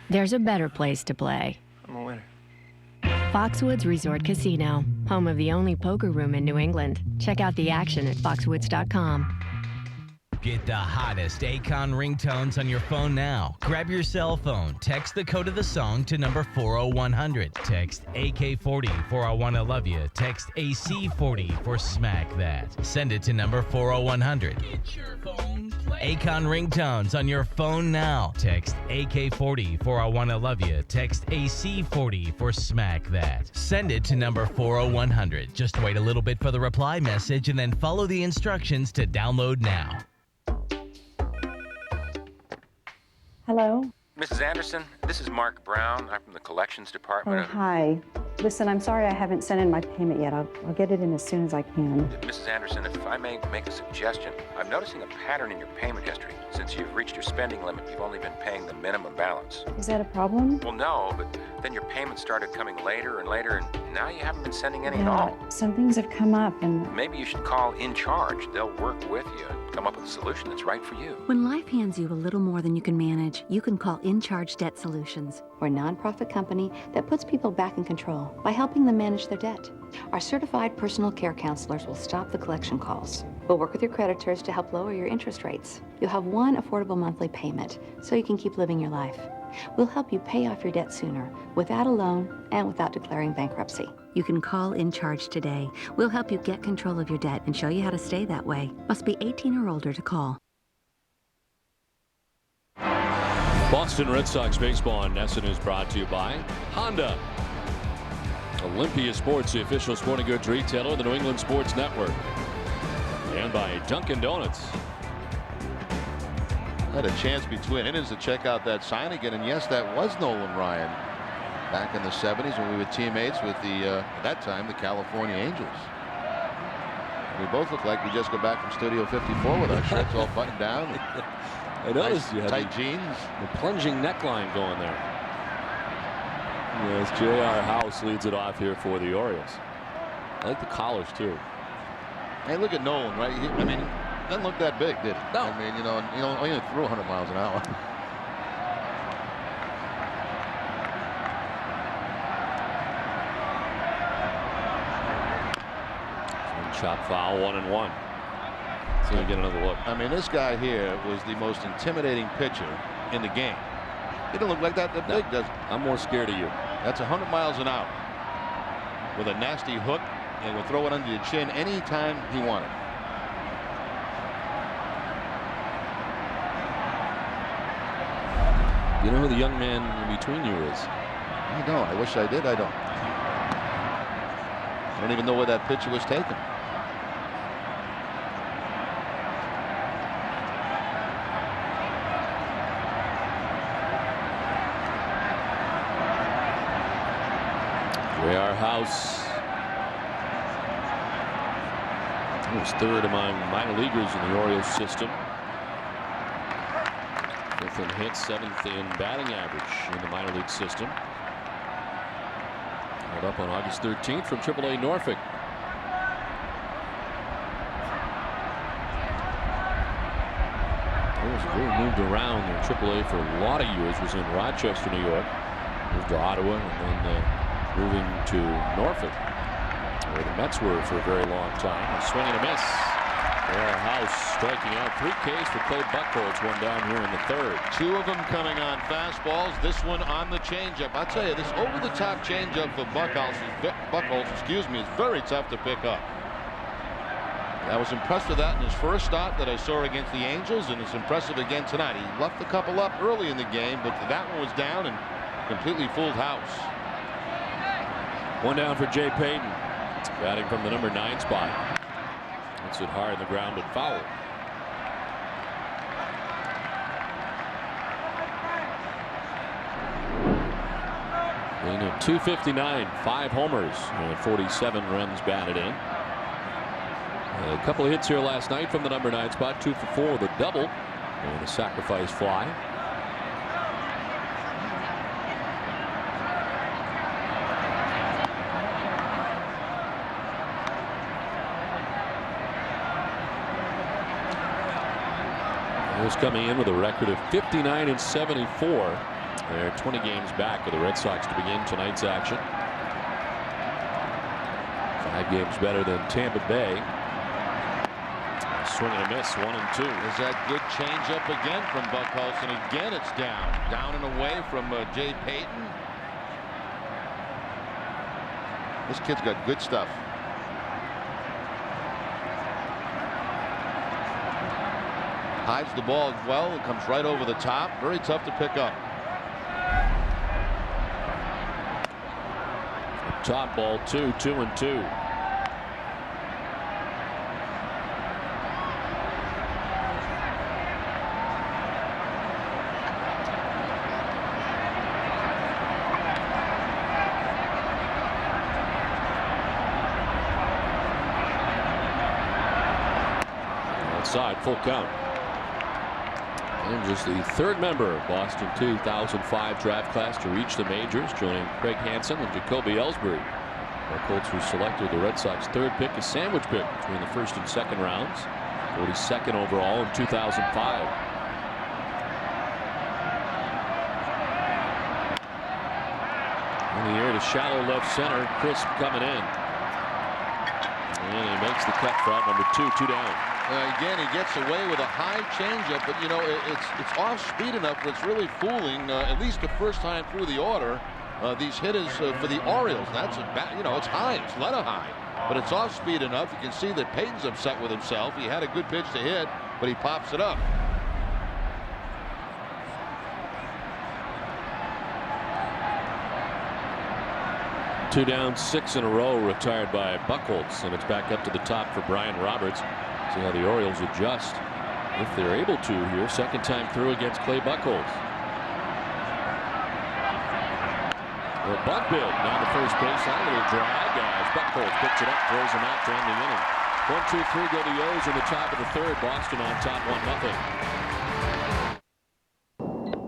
There's a better place to play. I'm a winner. Foxwoods Resort Casino, home of the only poker room in New England. Check out the action at foxwoods.com. Get the hottest Akon ringtones on your phone now. Grab your cell phone, text the code of the song to number 40100. Text AK40 for I Wanna Love You. Text AC40 for Smack That. Send it to number 40100. Get your phone playing. Akon ringtones on your phone now. Text AK40 for I Wanna Love You. Text AC40 for Smack That. Send it to number 40100. Just wait a little bit for the reply message and then follow the instructions to download now. Hello? Mrs. Anderson, this is Mark Brown. I'm from the collections department. Oh, hi. Listen, I'm sorry I haven't sent in my payment yet. I'll get it in as soon as I can. Mrs. Anderson, if I may make a suggestion, I'm noticing a pattern in your payment history. Since you've reached your spending limit, you've only been paying the minimum balance. Is that a problem? Well, no, but then your payments started coming later and later, and now you haven't been sending any at all. Some things have come up and... Maybe you should call In Charge. They'll work with you and come up with a solution that's right for you. When life hands you a little more than you can manage, you can call In Charge Debt Solutions. We're a nonprofit company that puts people back in control by helping them manage their debt. Our certified personal care counselors will stop the collection calls. We'll work with your creditors to help lower your interest rates. You'll have one affordable monthly payment so you can keep living your life. We'll help you pay off your debt sooner, without a loan and without declaring bankruptcy. You can call In Charge today. We'll help you get control of your debt and show you how to stay that way. Must be 18 or older to call. Boston Red Sox baseball on NESN is brought to you by Honda. Olympia Sports, the official sporting goods retailer of the New England Sports Network. And by Dunkin' Donuts. Had a chance between innings to check out that sign again, and yes, that was Nolan Ryan back in the 70s when we were teammates with the at that time the California Angels. We both look like we just got back from Studio 54 with our shirts all buttoned down. I noticed you had tight jeans, the plunging neckline going there. Yes, J.R. House leads it off here for the Orioles. I like the collars too. Hey, look at Nolan, right? I mean, doesn't look that big, did it? No. I mean, you know, he only threw 100 miles an hour. Chop foul, 1-1. So we get another look. I mean, this guy here was the most intimidating pitcher in the game. He didn't look like that big, does he? I'm more scared of you. That's 100 miles an hour with a nasty hook, and will throw it under your chin anytime he wanted. You know who the young man in between you is? I don't. I wish I did. I don't. I don't even know where that pitcher was taken. J.R. House. He was third among minor leaguers in the Orioles system. Fifth in hits, seventh in batting average in the minor league system. Held up on August 13th from AAA Norfolk. He was really moved around in AAA for a lot of years. Was in Rochester, New York. Moved to Ottawa and then moving to Norfolk, where the Mets were for a very long time. A swing and a miss. J.R. House striking out. 3 Ks for Clay Buchholz. One down here in the third. 2 of them coming on fastballs. This one on the changeup. I'll tell you, this over-the-top changeup for Buchholz, is very tough to pick up. I was impressed with that in his first start that I saw against the Angels, and it's impressive again tonight. He left a couple up early in the game, but that one was down and completely fooled House. One down for Jay Payton. Batting from the number 9 spot. Hits it hard on the ground, but foul. And at 259, 5 homers and 47 runs batted in. A couple of hits here last night from the number 9 spot. 2 for 4 with a double and a sacrifice fly. He was coming in with a record of 59 and 74. They're 20 games back with the Red Sox to begin tonight's action. 5 games better than Tampa Bay. Swing and a miss, 1 and 2. There's that good changeup again from Buchholz, and again it's down and away from Jay Payton. This kid's got good stuff. Hides the ball well. It comes right over the top. Very tough to pick up. Top ball 2 and 2. Outside, full count. And just the 3rd member of Boston 2005 draft class to reach the majors, joining Craig Hansen and Jacoby Ellsbury. Buchholz was selected the Red Sox 3rd pick, a sandwich pick between the 1st and 2nd rounds. 42nd overall in 2005. In the air to shallow left center, crisp coming in. And he makes the cut for out number 2, 2 down. Again, he gets away with a high changeup, but you know it's off speed enough where it's really fooling. At least the first time through the order, these hitters for the Orioles. That's it's high, it's a lot of high, but it's off speed enough. You can see that Payton's upset with himself. He had a good pitch to hit, but he pops it up. Two down, 6 in a row retired by Buchholz, and it's back up to the top for Brian Roberts. See how the Orioles adjust if they're able to here. 2nd time through against Clay Buchholz. A bunt bid down the first baseline. A little drag as Buchholz picks it up, throws him out to end the inning. 1, 2, 3 go the O's in the top of the 3rd. Boston on top 1-0.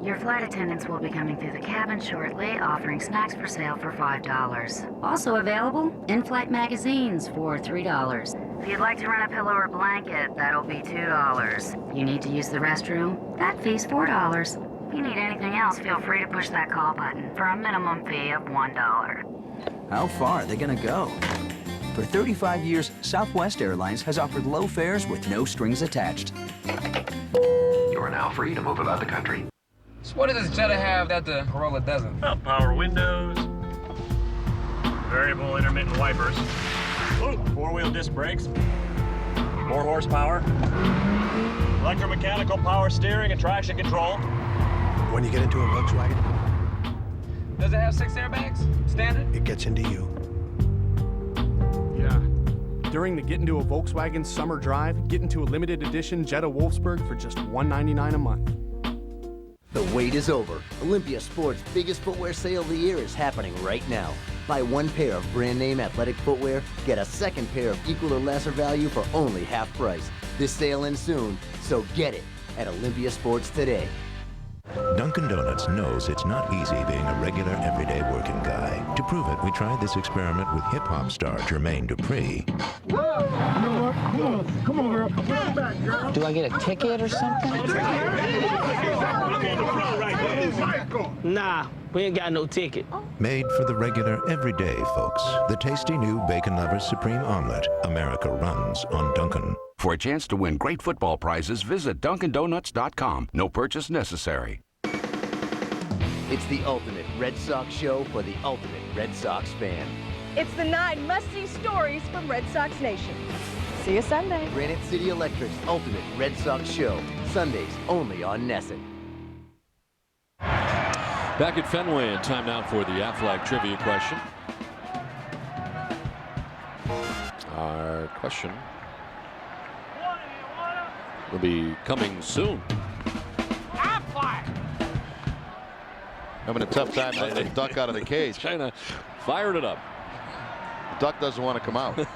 Your flight attendants will be coming through the cabin shortly, offering snacks for sale for $5. Also available, in-flight magazines for $3. If you'd like to rent a pillow or blanket, that'll be $2. You need to use the restroom? That fee's $4. If you need anything else, feel free to push that call button for a minimum fee of $1. How far are they gonna go? For 35 years, Southwest Airlines has offered low fares with no strings attached. You are now free to move about the country. So what does this Jetta have that the Corolla doesn't? Power windows, variable intermittent wipers, 4-wheel disc brakes, more horsepower, electromechanical power steering and traction control. When you get into a Volkswagen, does it have 6 airbags? Standard? it gets into you. Yeah. During the Get Into a Volkswagen Summer Drive, get into a limited edition Jetta Wolfsburg for just $199 a month. The wait is over. Olympia Sports' biggest footwear sale of the year is happening right now. Buy 1 pair of brand name athletic footwear, get a 2nd pair of equal or lesser value for only half price. This sale ends soon, so get it at Olympia Sports today. Dunkin' Donuts knows it's not easy being a regular, everyday working guy. To prove it, we tried this experiment with hip-hop star Jermaine Dupri. You know what? Come on, girl. Come back, girl. Do I get a ticket or something? Nah, we ain't got no ticket. Made for the regular, everyday folks. The tasty new Bacon Lovers Supreme Omelet. America runs on Dunkin'. For a chance to win great football prizes, visit DunkinDonuts.com. No purchase necessary. It's the ultimate Red Sox show for the ultimate Red Sox fan. It's the 9 must-see stories from Red Sox Nation. See you Sunday. Granite City Electric's ultimate Red Sox show. Sundays only on Nesson. Back at Fenway, and time now for the Aflac trivia question. Our question will be coming soon. Having a tough time letting the duck out of the cage. China fired it up. The duck doesn't want to come out. The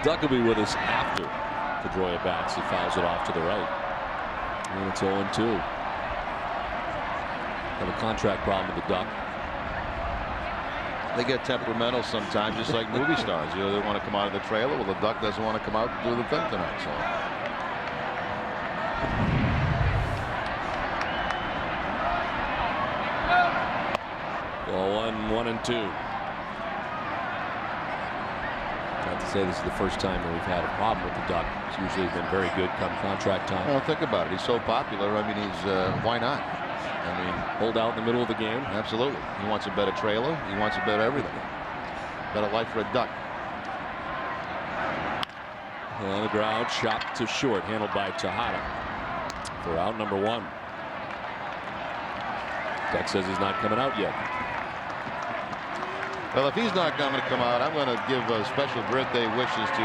duck will be with us after Pedroia bats. He fouls it off to the right. And it's 0-2. Have a contract problem with the duck. They get temperamental sometimes, just like movie stars. You know, they want to come out of the trailer. Well, the duck doesn't want to come out and do the thing tonight. So. Ball 1-2. Not to say this is the first time that we've had a problem with the duck. It's usually been very good come contract time. Well, think about it. He's so popular. I mean, why not? I mean, hold out in the middle of the game. Absolutely. He wants a better trailer. He wants a better everything. Better life for a duck. On the ground, chopped to short, handled by Tejada for out number 1. Duck says he's not coming out yet. Well, if he's not going to come out, I'm going to give special birthday wishes to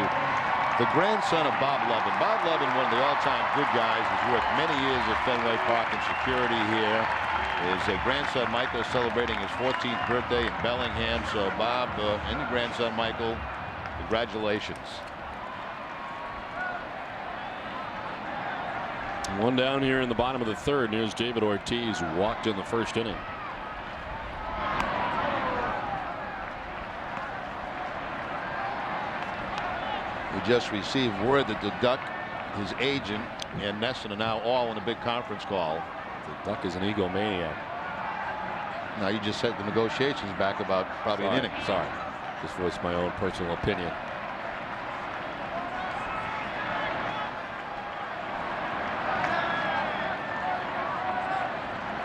the grandson of Bob Lovin. Bob Lovin, one of the all-time good guys, has worked many years at Fenway Park in security here. His grandson Michael celebrating his 14th birthday in Bellingham. So Bob and your grandson Michael, congratulations. One down here in the bottom of the 3rd. Here's David Ortiz, who walked in the 1st inning. We just received word that the duck, his agent, and Nesson are now all in a big conference call. The duck is an egomaniac. Now you just said the negotiations back about probably an inning. Sorry, just voiced my own personal opinion.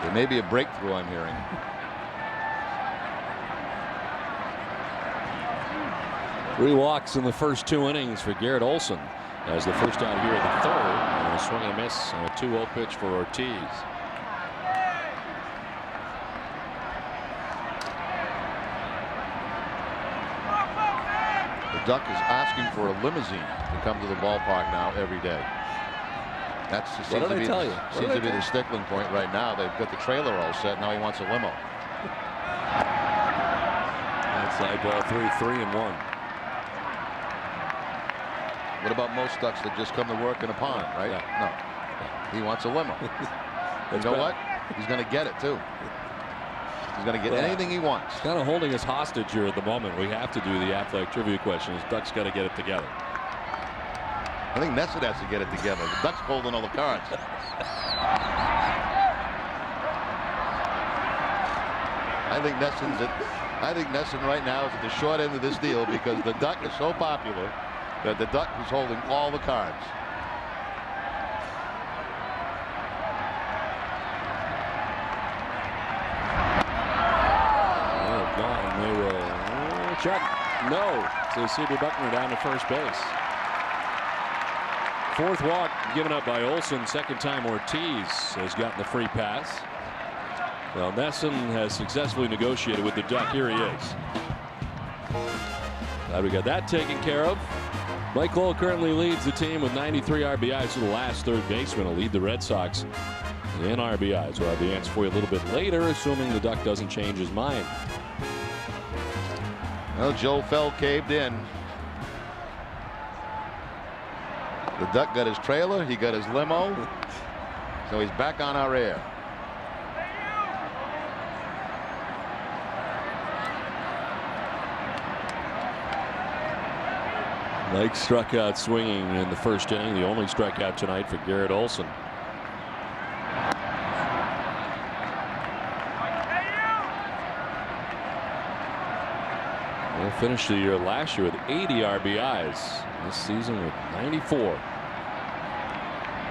There may be a breakthrough, I'm hearing. Three walks in the first 2 innings for Garrett Olson, as the first out here in the 3rd, and a swing and a miss on a 2-0 pitch for Ortiz. The duck is asking for a limousine to come to the ballpark now every day. That seems to be the stickling point right now. They've got the trailer all set. Now he wants a limo. Outside ball 3-1. What about most ducks that just come to work in a pond, right? Yeah. No. He wants a limo. You know what? He's going to get it, too. He's going to get anything he wants. Kind of holding us hostage here at the moment. We have to do the athletic trivia questions. Duck's got to get it together. I think Nesson has to get it together. The duck's holding all the cards. I think Nesson right now is at the short end of this deal because the duck is so popular that the duck is holding all the cards. They will check. No. So C.B. Buckner down to first base. 4th walk given up by Olson. 2nd time Ortiz has gotten the free pass. Well, Nesson has successfully negotiated with the duck. Here he is. Glad we got that taken care of. Mike Lowell currently leads the team with 93 RBIs. So the last third baseman will lead the Red Sox in RBIs. We'll have the answer for you a little bit later, assuming the duck doesn't change his mind. Well, Joe Fell caved in. The duck got his trailer. He got his limo. So he's back on our air. Mike struck out swinging in the 1st inning, the only strikeout tonight for Garrett Olson. We'll finish the year last year with 80 RBIs. This season with 94.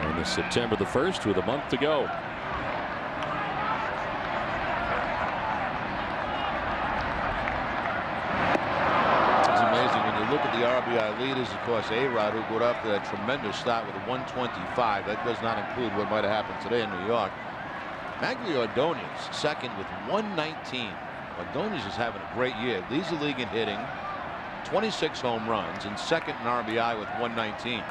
And it's September the 1st with a month to go. Look at the RBI leaders, of course, A-Rod, who got off to that tremendous start with a 125. That does not include what might have happened today in New York. Magglio Ordonez second with 119. Ordonez is having a great year. Leads the league in hitting, 26 home runs, and second in RBI with 119.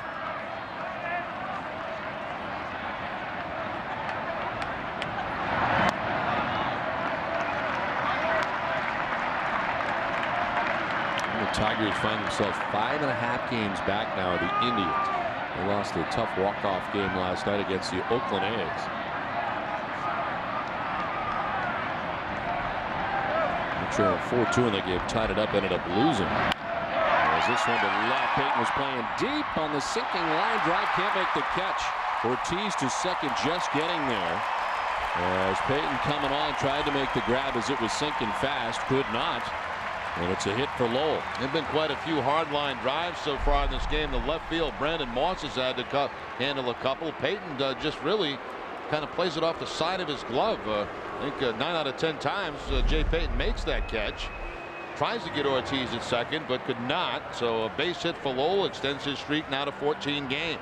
Tigers find themselves 5.5 games back now of the Indians. They lost a tough walk-off game last night against the Oakland A's. Trailing 4-2 in the game, tied it up, ended up losing. As this one to left, Payton was playing deep on the sinking line drive, can't make the catch. Ortiz to second, just getting there. As Payton coming on, tried to make the grab as it was sinking fast, could not. And it's a hit for Lowell. There have been quite a few hard line drives so far in this game. The left field, Brandon Moss has had to handle a couple. Payton just really kind of plays it off the side of his glove. I think 9 out of 10 times Jay Payton makes that catch. Tries to get Ortiz at second, but could not. So a base hit for Lowell extends his streak now to 14 games.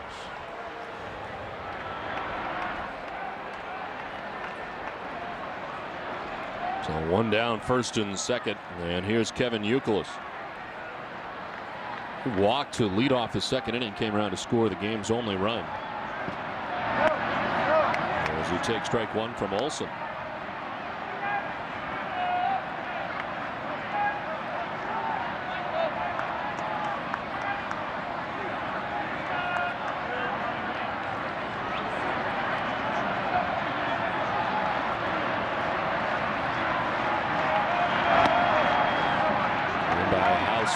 So one down, first and second, and here's Kevin Buchholz. He walked to lead off the second inning, came around to score the game's only run. As he takes strike one from Olson.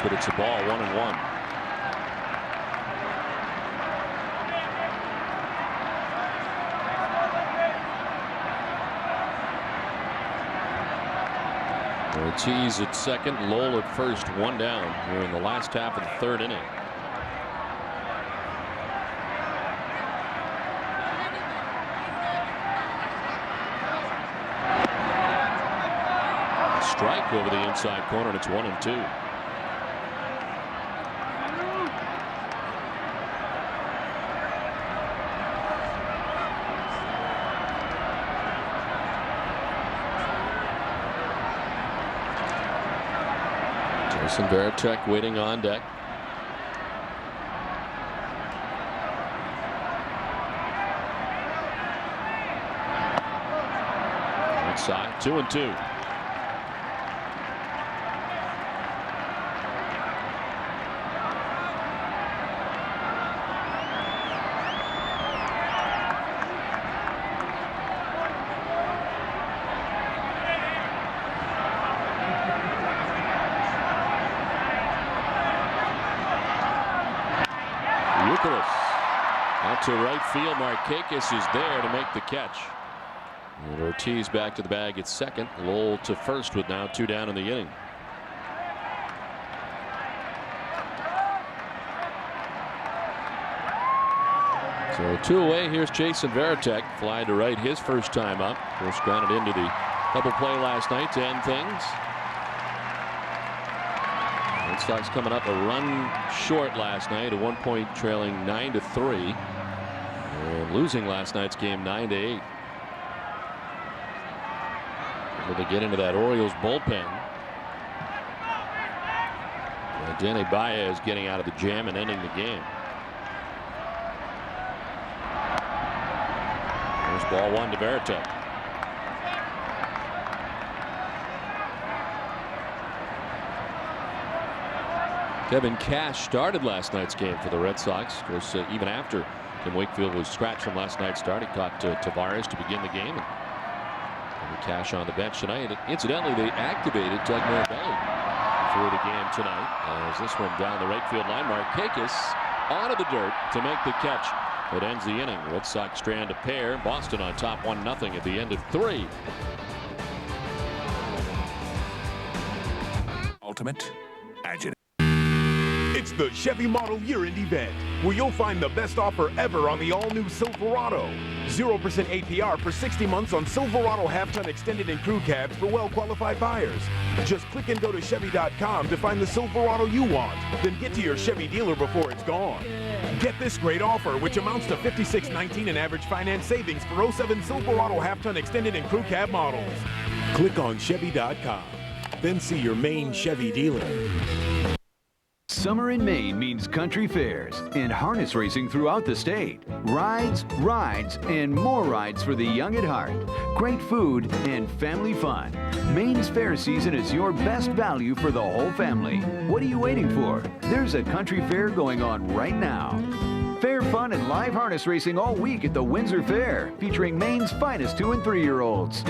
But it's a ball, 1-1. Ortiz at second, Lowell at first, one down here in the last half of the third inning. A strike over the inside corner, and it's 1-2. Veritek waiting on deck. Outside, 2-2. Out to right field, Markakis is there to make the catch. And Ortiz back to the bag at second. Lowell to first with now 2 down in the inning. So 2 away. Here's Jason Veritek. Fly to right his first time up. First grounded into the double play last night to end things. Red Sox coming up a run short last night, a 1-point trailing 9-3. And losing last night's game 9-8. Able to get into that Orioles bullpen. And Danny Baez getting out of the jam and ending the game. There's ball one to Veritek. Kevin Cash started last night's game for the Red Sox. Of course, even after Tim Wakefield was scratched from last night's start, he caught Tavares to begin the game. And Cash on the bench tonight. And incidentally, they activated Doug Mirabelli for the game tonight. As this one down the right field line, Markakis onto the dirt to make the catch. It ends the inning. Red Sox strand a pair. Boston on top 1-0 at the end of 3. Ultimate Agitator. It's the Chevy Model Year-End event, where you'll find the best offer ever on the all-new Silverado. 0% APR for 60 months on Silverado half-ton extended and crew cabs for well-qualified buyers. Just click and go to Chevy.com to find the Silverado you want. Then get to your Chevy dealer before it's gone. Get this great offer, which amounts to $56.19 in average finance savings for 07 Silverado half-ton extended and crew cab models. Click on Chevy.com. then see your Maine Chevy dealer. Summer in Maine means country fairs and harness racing throughout the state. Rides, rides, and more rides for the young at heart. Great food and family fun. Maine's fair season is your best value for the whole family. What are you waiting for? There's a country fair going on right now. Fair fun and live harness racing all week at the Windsor Fair, featuring Maine's finest 2- and 3-year-olds.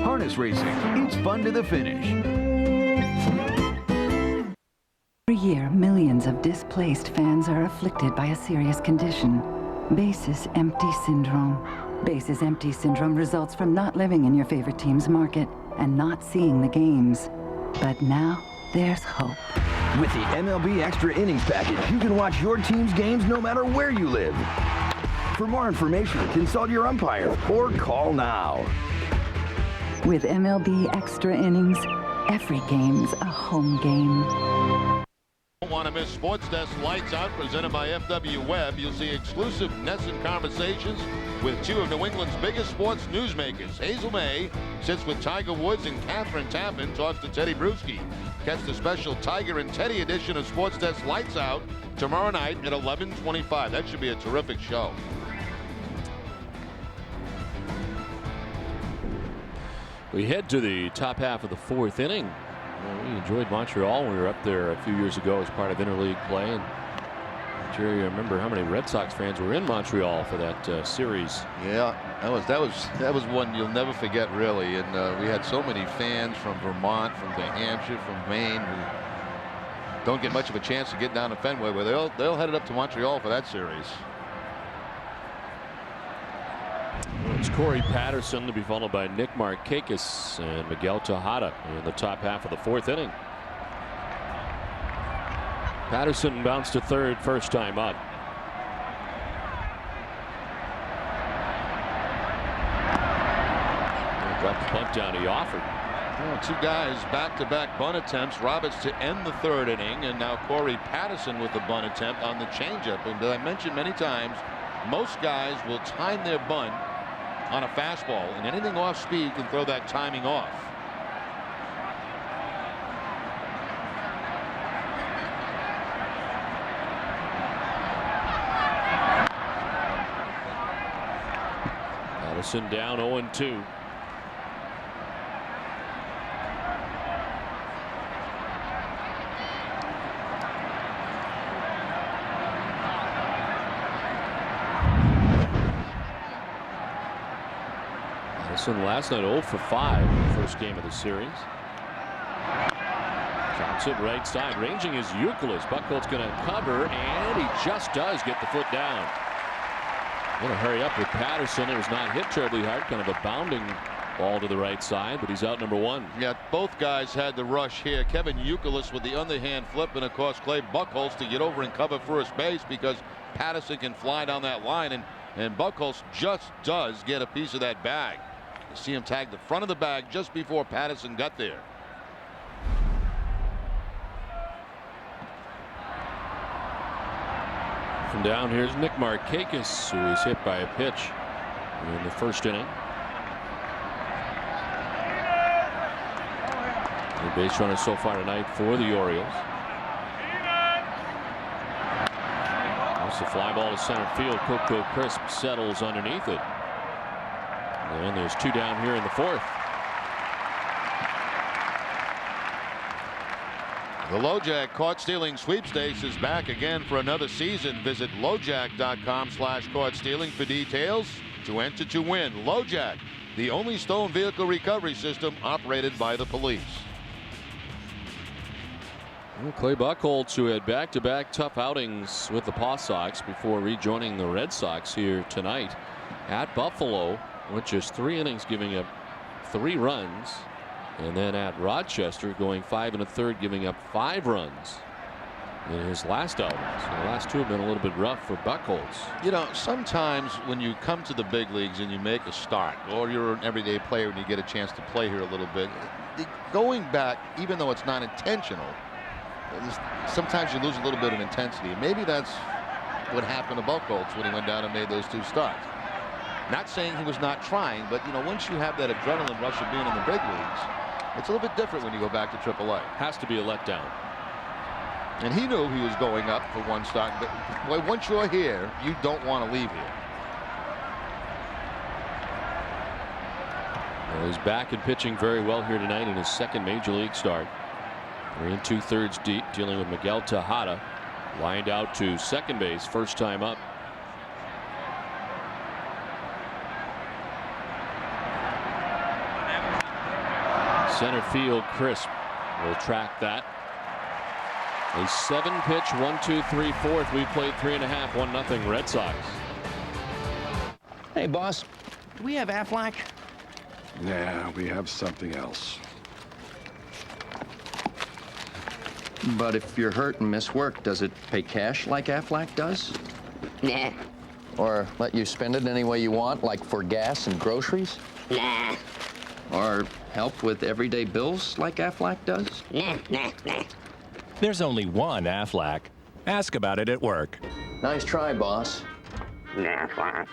Harness racing, it's fun to the finish. Every year, millions of displaced fans are afflicted by a serious condition, bases empty syndrome. Bases empty syndrome results from not living in your favorite team's market and not seeing the games. But now, there's hope. With the MLB Extra Innings package, you can watch your team's games no matter where you live. For more information, consult your umpire or call now. With MLB Extra Innings, every game's a home game. Don't want to miss Sports Desk Lights Out, presented by FW Web. You'll see exclusive Nesson conversations with two of New England's biggest sports newsmakers. Hazel May sits with Tiger Woods, and Catherine Tappan talks to Teddy Bruschi. Catch the special Tiger and Teddy edition of Sports Desk Lights Out tomorrow night at 11:25. That should be a terrific show. We head to the top half of the 4th inning. Well, we enjoyed Montreal when we were up there a few years ago as part of interleague play. And Jerry, I remember how many Red Sox fans were in Montreal for that series. Yeah, that was one you'll never forget, really. And we had so many fans from Vermont, from New Hampshire, from Maine, who don't get much of a chance to get down to Fenway, where they'll head it up to Montreal for that series. It's Corey Patterson to be followed by Nick Markakis and Miguel Tejada in the top half of the 4th inning. Patterson bounced to third first time up. Dropped the bunt down he offered. Well, two guys back-to-back bunt attempts. Roberts to end the 3rd inning, and now Corey Patterson with the bunt attempt on the changeup. And as I mentioned many times, most guys will time their bunt on a fastball, and anything off speed can throw that timing off. Patterson down 0-2. Last night 0 for 5 in the first game of the series. Drops it right side. Ranging is Buchholz. Buchholz going to cover, and he just does get the foot down. Going to hurry up with Patterson. It was not hit terribly hard. Kind of a bounding ball to the right side, but he's out number 1. Yeah, both guys had the rush here. Kevin Buchholz with the underhand flip, and of course Clay Buchholz to get over and cover first base because Patterson can fly down that line, and Buchholz just does get a piece of that bag. You see him tag the front of the bag just before Patterson got there. From down here's Nick Markakis, who was hit by a pitch in the first inning. The base runner so far tonight for the Orioles. That's a fly ball to center field. Coco Crisp settles underneath it. And there's 2 down here in the 4th. The LoJack Caught Stealing Sweepstakes is back again for another season. Visit LoJack.com/caught stealing for details. To enter to win. LoJack, the only stolen vehicle recovery system operated by the police. Well, Clay Buchholz, who had back-to-back tough outings with the Paw Sox before rejoining the Red Sox here tonight at Buffalo. Went just 3 innings, giving up 3 runs, and then at Rochester going 5 1/3, giving up 5 runs in his last outings. The last 2 have been a little bit rough for Buchholz. You know, sometimes when you come to the big leagues and you make a start, or you're an everyday player and you get a chance to play here a little bit, going back, even though it's not intentional, sometimes you lose a little bit of intensity. And maybe that's what happened to Buchholz when he went down and made those 2 starts. Not saying he was not trying, but you know, once you have that adrenaline rush of being in the big leagues, It's a little bit different when you go back to AAA. Has to be a letdown. And he knew he was going up for one start. But boy, once you're here, you don't want to leave here. Well, he's back and pitching very well here tonight in his second major league start. We're in 2/3 deep, dealing with Miguel Tejada. Lined out to second base, first time up. Center field crisp will track that. A 7-pitch 1-2-3-4. We played 3.5, 1-0 Red Sox. Hey, boss, do we have Aflac? Yeah, we have something else. But if you're hurt and miss work, does it pay cash like Aflac does? Nah. Or let you spend it any way you want, like for gas and groceries? Nah. Or help with everyday bills like Aflac does? Nah. There's only one Aflac. Ask about it at work. Nice try, boss. Aflac.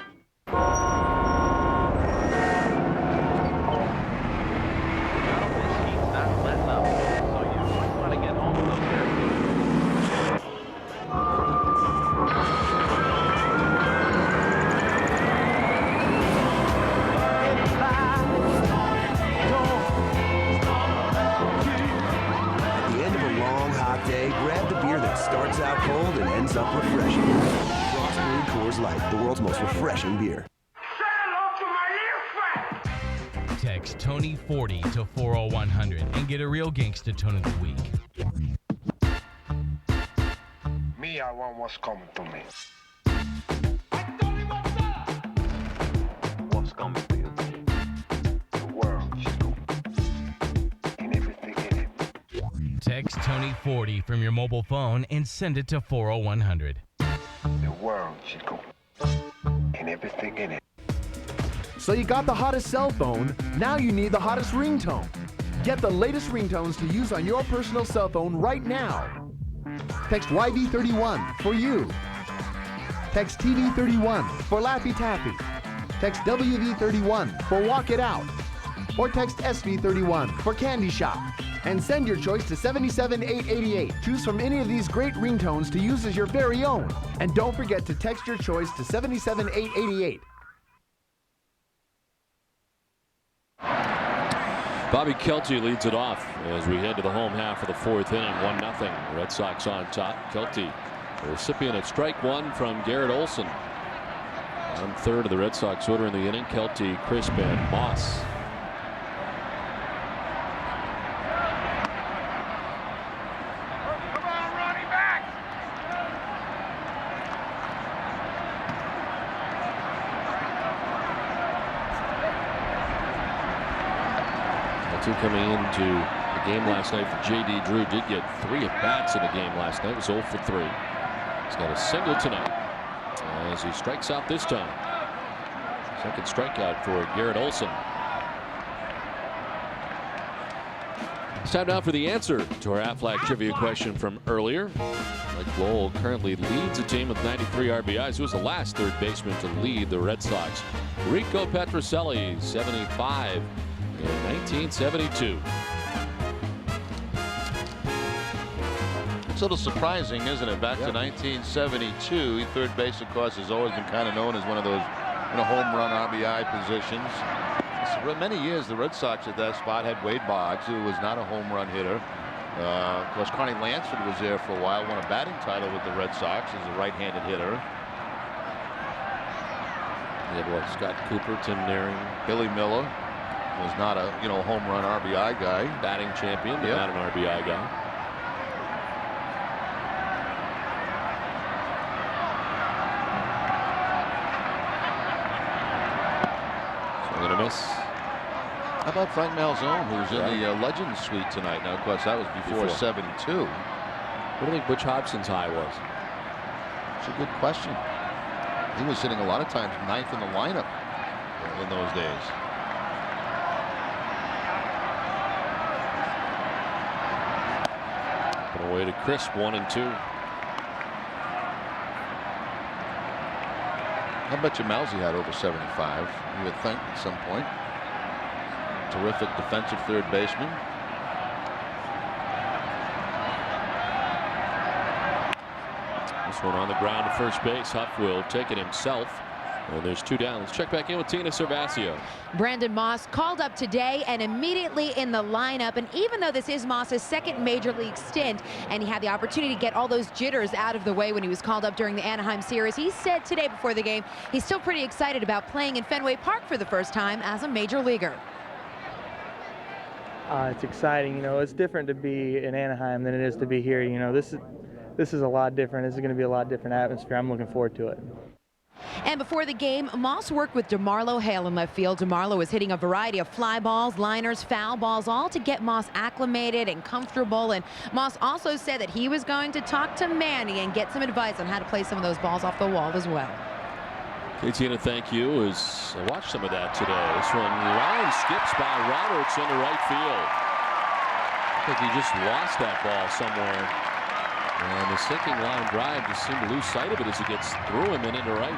Starts out cold and ends up refreshing. Frostbrewed Coors Light, the world's most refreshing beer. Text Tony40 to 40100 and get a real gangsta tone of the week. Me, I want what's coming to me. What's coming to you? The world, Chico. And everything in it. Text Tony40 from your mobile phone and send it to 40100. The world, Chico. And everything in it. So you got the hottest cell phone, now you need the hottest ringtone. Get the latest ringtones to use on your personal cell phone right now. Text YB31 for you. Text TV31 for Laffy Taffy. Text WV31 for Walk It Out. Or text SV31 for Candy Shop. And send your choice to 77888. Choose from any of these great ringtones to use as your very own. And don't forget to text your choice to 77888. Bobby Kelty leads it off as we head to the home half of the fourth inning. 1-0. Red Sox on top. Kelty, the recipient of strike one from Garrett Olson. On third of the Red Sox order in the inning. Kelty, Crisp, and Moss. Coming into the game last night for J.D. Drew, did get 3 at-bats in the game last night. Was 0 for 3. He's got a single tonight as he strikes out this time. Second strikeout for Garrett Olson. It's time now for the answer to our Aflac trivia question from earlier. Mike Lowell currently leads the team with 93 RBIs. He was the last third baseman to lead the Red Sox. Rico Petrocelli, 75. In 1972. It's a little surprising, isn't it? Back to 1972. Third base, of course, has always been kind of known as one of those home run RBI positions. For many years, the Red Sox at that spot had Wade Boggs, who was not a home run hitter. Of course, Connie Lansford was there for a while, won a batting title with the Red Sox as a right-handed hitter. They had Scott Cooper, Tim Naring, Billy Miller. Was not a home run RBI guy. Batting champion, but not an RBI guy. Swing and a miss. How about Frank Malzone, who's in the Legends suite tonight? Now, of course, that was before 72. What do you think Butch Hobson's high was? It's a good question. He was sitting a lot of times ninth in the lineup in those days. Away to Crisp, 1-2. I bet you Mousy had over 75. You would think at some point. Terrific defensive third baseman. This one on the ground to first base. Huff will take it himself. And there's 2 down. Let's check back in with Tina Cervasio. Brandon Moss called up today and immediately in the lineup. And even though this is Moss's second major league stint and he had the opportunity to get all those jitters out of the way when he was called up during the Anaheim series, he said today before the game he's still pretty excited about playing in Fenway Park for the first time as a major leaguer. It's exciting. You know, it's different to be in Anaheim than it is to be here. You know, this is a lot different. This is going to be a lot different atmosphere. I'm looking forward to it. And before the game, Moss worked with DeMarlo Hale in left field. DeMarlo was hitting a variety of fly balls, liners, foul balls, all to get Moss acclimated and comfortable. And Moss also said that he was going to talk to Manny and get some advice on how to play some of those balls off the wall as well. Okay, Tina, thank you. As I watched some of that today. This one, line skips by Roberts into right field. I think he just lost that ball somewhere. And the sinking line drive just seemed to lose sight of it as he gets through him and into right.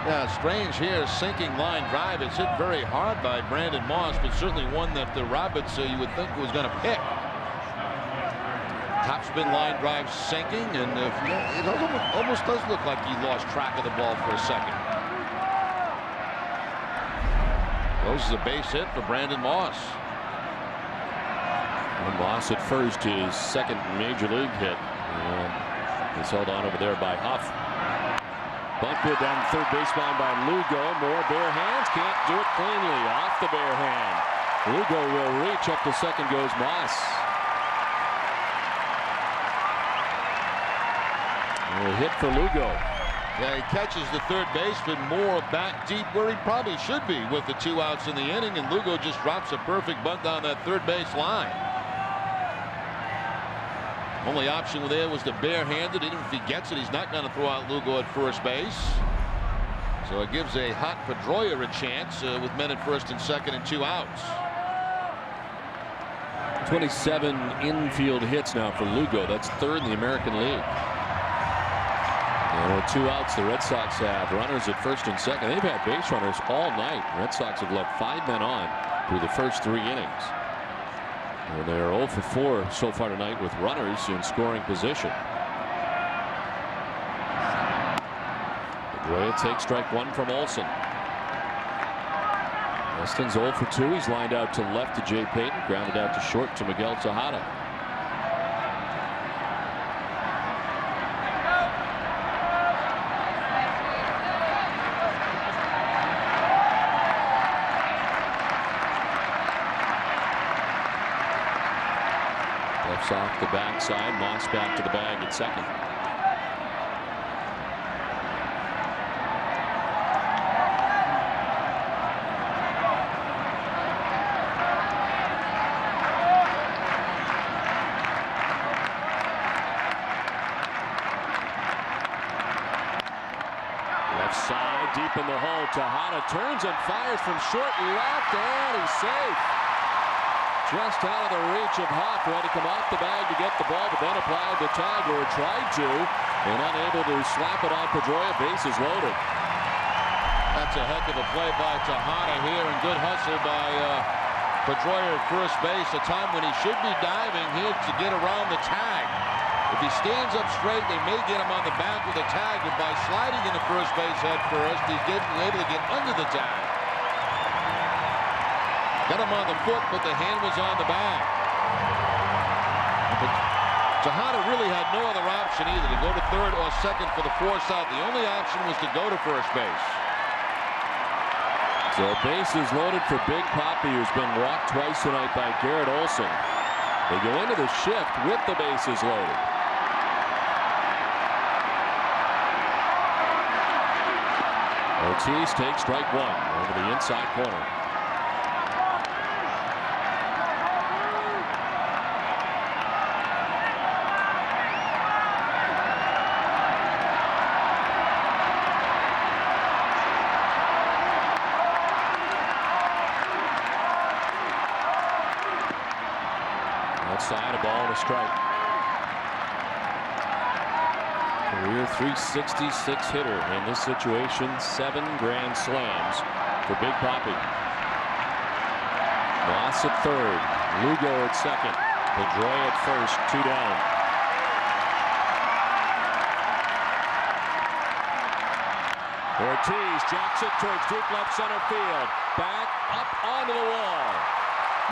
Yeah, strange here. Sinking line drive. It's hit very hard by Brandon Moss, but certainly one that the Roberts you would think was going to pick. Topspin line drive sinking, and it almost does look like he lost track of the ball for a second. Goes as a base hit for Brandon Moss. And Moss at first, his second major league hit. And he's held on over there by Huff. Bunted down the third baseline by Lugo. More bare hands. Can't do it cleanly. Off the bare hand. Lugo will reach. Up to second goes Moss. A hit for Lugo. Yeah, he catches the third baseman more back deep where he probably should be with the 2 outs in the inning, and Lugo just drops a perfect bunt down that third base line. Only option there was the barehanded. Even if he gets it, he's not going to throw out Lugo at first base. So it gives a hot Pedroia a chance with men at first and second and 2 outs. 27 infield hits now for Lugo. That's third in the American League. And with 2 outs, the Red Sox have runners at first and second. They've had base runners all night. Red Sox have left 5 men on through the first 3 innings. And they're 0 for 4 so far tonight with runners in scoring position. Pedroia takes strike 1 from Olson. Weston's 0 for 2. He's lined out to left to Jay Payton. Grounded out to short to Miguel Tejada. Off the backside. Moss back to the bag at second. Left side, deep in the hole. Tejada turns and fires from short left, and he's safe. Just out of the reach of Huff, had to come off the bag to get the ball, but then applied the tag, or tried to, and unable to slap it on Pedroia. Bases loaded. That's a heck of a play by Tejada here, and good hustle by Pedroia at first base. A time when he should be diving here to get around the tag. If he stands up straight, they may get him on the back with a tag, but by sliding into first base head first, he's able to get under the tag. Got him on the foot, but the hand was on the back. But Tejada really had no other option either to go to third or second for the force out. The only option was to go to first base. So bases loaded for Big Papi, who's been walked twice tonight by Garrett Olson. They go into the shift with the bases loaded. Ortiz takes strike 1 over the inside corner. Outside, a ball and a strike. Career .366 hitter in this situation. 7 grand slams for Big Papi. Moss at third. Lugo at second. Pedroia at first. 2 down. Ortiz jacks it towards deep left center field. Back up onto the wall.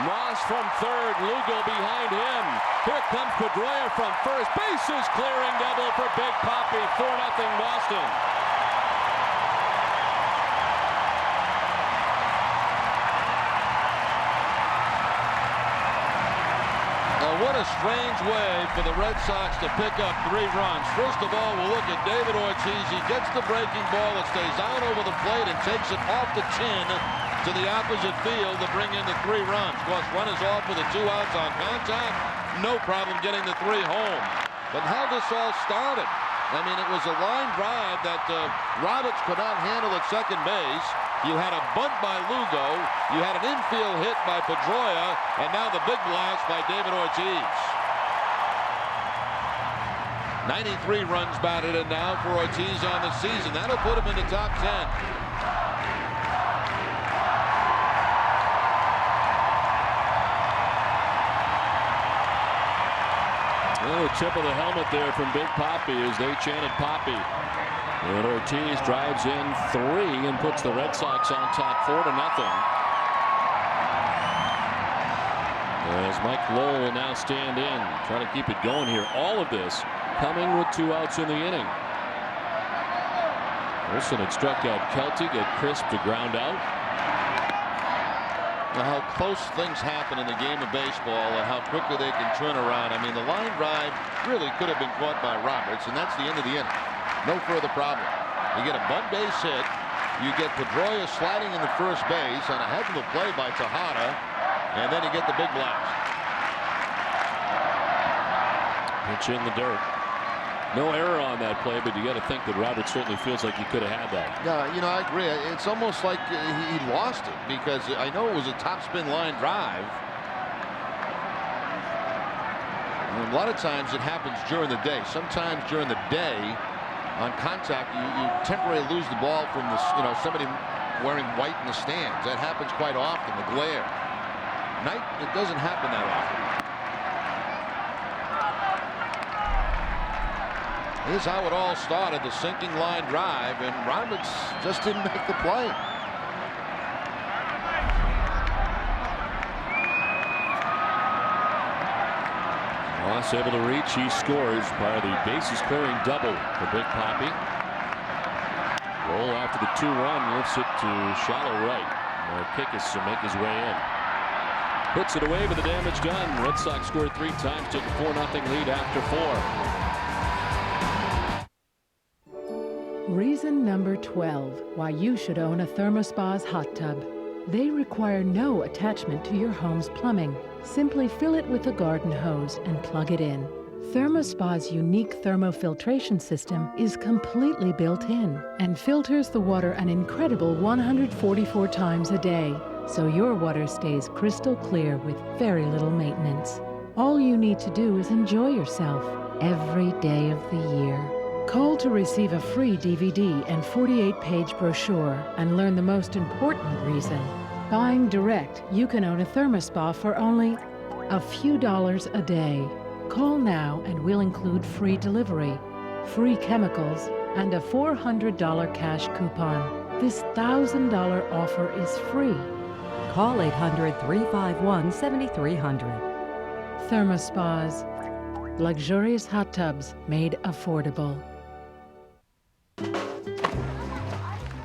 Moss from third. Lugo behind him. Here comes Pedroia from first. Bases clearing double for Big Papi. 4-0 Boston. What a strange way for the Red Sox to pick up 3 runs. First of all, we'll look at David Ortiz. He gets the breaking ball. It stays out over the plate and takes it off the chin to the opposite field to bring in the 3 runs. Of course, runners off with the 2 outs on contact. No problem getting the 3 home. But how this all started? I mean, it was a line drive that Roberts could not handle at second base. You had a bunt by Lugo. You had an infield hit by Pedroia. And now the big blast by David Ortiz. 93 runs batted in now for Ortiz on the season. That'll put him in the top 10. Oh, tip of the helmet there from Big Papi as they chanted Papi. And Ortiz drives in 3 and puts the Red Sox on top 4-0. As Mike Lowell will now stand in, trying to keep it going here. All of this coming with 2 outs in the inning. Olson had struck out Kelty, got Crisp to ground out. Now how close things happen in the game of baseball and how quickly they can turn around. I mean, the line drive really could have been caught by Roberts, and that's the end of the inning. No further problem. You get a bunt base hit. You get Pedroia sliding in the first base on a heck of a play by Tejada, and then you get the big blast. Pitch in the dirt. No error on that play, but you got to think that Roberts certainly feels like he could have had that. Yeah, you know, I agree. It's almost like he lost it because I know it was a topspin line drive. And a lot of times it happens during the day. Sometimes during the day, on contact, you temporarily lose the ball from the, somebody wearing white in the stands. That happens quite often. The glare. Night, it doesn't happen that often. Here's how it all started, the sinking line drive, and Roberts just didn't make the play. Moss able to reach, he scores by the bases clearing double for Big Papi. Roll after the 2-1, lifts it to shallow right. Markakis will make his way in. Puts it away, but the damage done. Red Sox scored 3 times, take a 4-0 lead after 4. Reason number 12 why you should own a ThermoSpa's hot tub. They require no attachment to your home's plumbing. Simply fill it with a garden hose and plug it in. ThermoSpa's unique thermofiltration system is completely built in and filters the water an incredible 144 times a day, so your water stays crystal clear with very little maintenance. All you need to do is enjoy yourself every day of the year. Call to receive a free DVD and 48-page brochure and learn the most important reason. Buying direct, you can own a ThermoSpa for only a few dollars a day. Call now and we'll include free delivery, free chemicals, and a $400 cash coupon. This $1,000 offer is free. Call 800-351-7300. ThermoSpas. Luxurious hot tubs made affordable.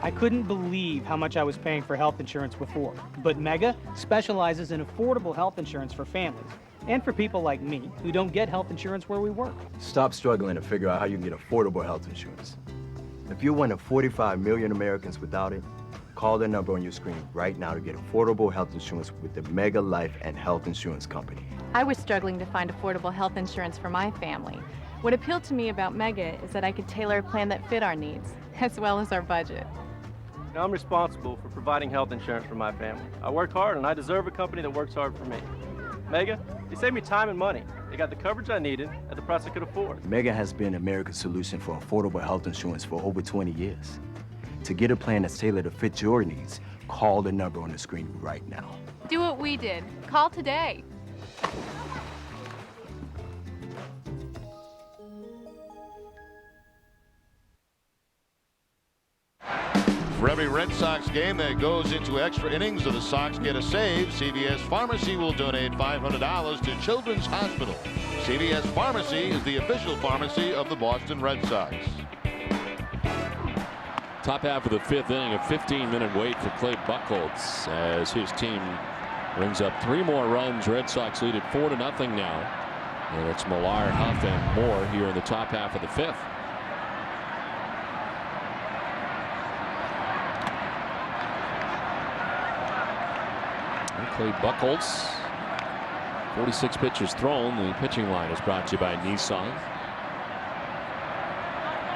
I couldn't believe how much I was paying for health insurance before, but Mega specializes in affordable health insurance for families and for people like me who don't get health insurance where we work. Stop struggling to figure out how you can get affordable health insurance. If you're one of 45 million Americans without it, call the number on your screen right now to get affordable health insurance with the Mega Life and Health Insurance Company. I was struggling to find affordable health insurance for my family. What appealed to me about Mega is that I could tailor a plan that fit our needs, as well as our budget. Now, I'm responsible for providing health insurance for my family. I work hard and I deserve a company that works hard for me. Mega, they saved me time and money. They got the coverage I needed at the price I could afford. Mega has been America's solution for affordable health insurance for over 20 years. To get a plan that's tailored to fit your needs, call the number on the screen right now. Do what we did. Call today. For every Red Sox game that goes into extra innings or the Sox get a save, CVS Pharmacy will donate $500 to Children's Hospital. CVS Pharmacy is the official pharmacy of the Boston Red Sox. Top half of the 5th inning, a 15-minute wait for Clay Buchholz as his team brings up 3 more runs. Red Sox lead it 4-0 now. And it's Millar, Huff, and Moore here in the top half of the 5th. Clay Buchholz, 46 pitches thrown. The pitching line is brought to you by Nissan.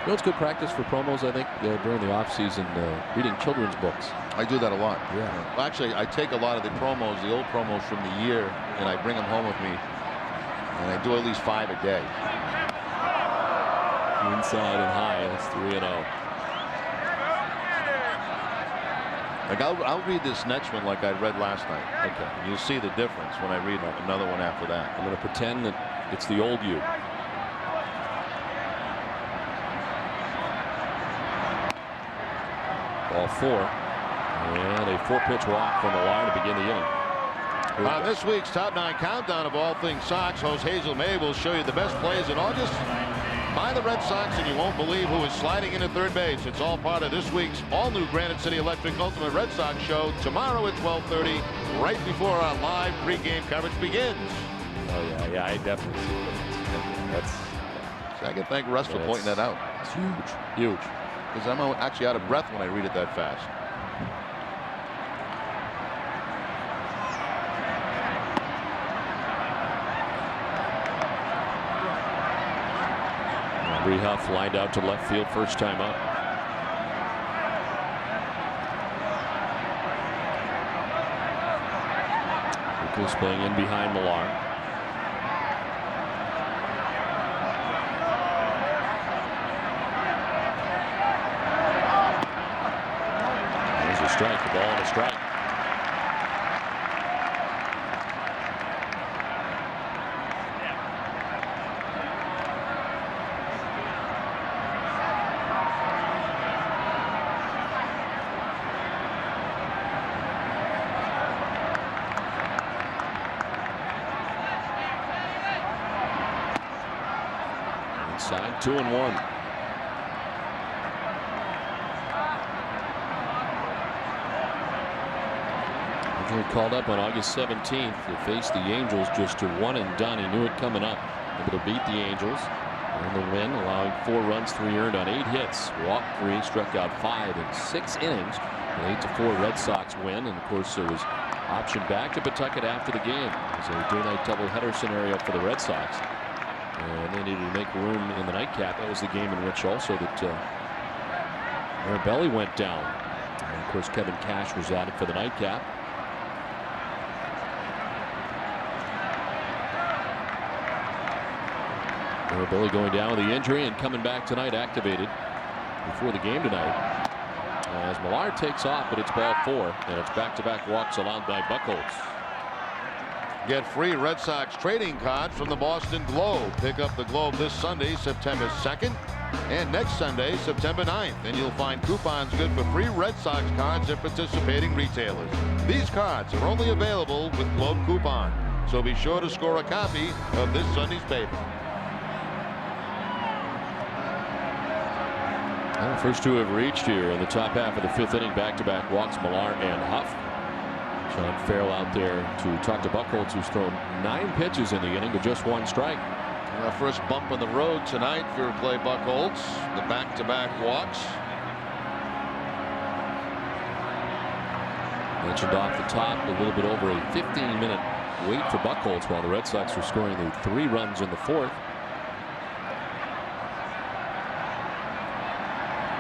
You know, it's good practice for promos, I think, during the offseason, reading children's books. I do that a lot. Yeah. Well, actually, I take a lot of the promos, the old promos from the year, and I bring them home with me. And I do at least 5 a day. Inside and high, that's 3-0. Like I'll read this next one like I read last night. Okay. And you'll see the difference when I read another one after that. I'm going to pretend that it's the old you. Ball 4. And a 4-pitch walk from Millar to begin the inning. On this week's Top 9 Countdown of all things Sox, host Hazel May will show you the best plays in August by the Red Sox, and you won't believe who is sliding into third base. It's all part of this week's all-new Granite City Electric Ultimate Red Sox show tomorrow at 12:30, right before our live pregame coverage begins. Oh, yeah, I definitely see it. That's. So I can thank Russ for pointing that out. It's huge. Huge. Because I'm actually out of breath when I read it that fast. Huff lined out to left field first time up. Buchholz playing in behind Millar. There's a strike, the ball and a strike. Inside, 2-1. He called up on August 17th to face the Angels, just a one and done. He knew it coming up. Able to beat the Angels and the win, allowing 4 runs, 3 earned on 8 hits. Walked 3, struck out 5 in 6 innings. An 8-4 Red Sox win, and of course it was optioned back to Pawtucket after the game. It was a day-night doubleheader scenario for the Red Sox, and they needed to make room in the nightcap. That was the game in which also that Arabelli went down. And of course Kevin Cash was added for the nightcap. Arabelli going down with the injury and coming back tonight, activated before the game tonight. As Millar takes off, but it's ball 4, and it's back-to-back walks allowed by Buchholz. Get free Red Sox trading cards from the Boston Globe. Pick up the Globe this Sunday, September 2nd, and next Sunday, September 9th. And you'll find coupons good for free Red Sox cards at participating retailers. These cards are only available with Globe coupon, so be sure to score a copy of this Sunday's paper. Well, the first 2 have reached here in the top half of the 5th inning. Back-to-back walks, Millar and Huff. Sean Farrell out there to talk to Buchholz, who's thrown 9 pitches in the inning with just 1 strike. Our first bump on the road tonight for Clay Buchholz. The back-to-back walks. Mentioned off the top, a little bit over a 15-minute wait for Buchholz while the Red Sox were scoring the 3 runs in the 4th.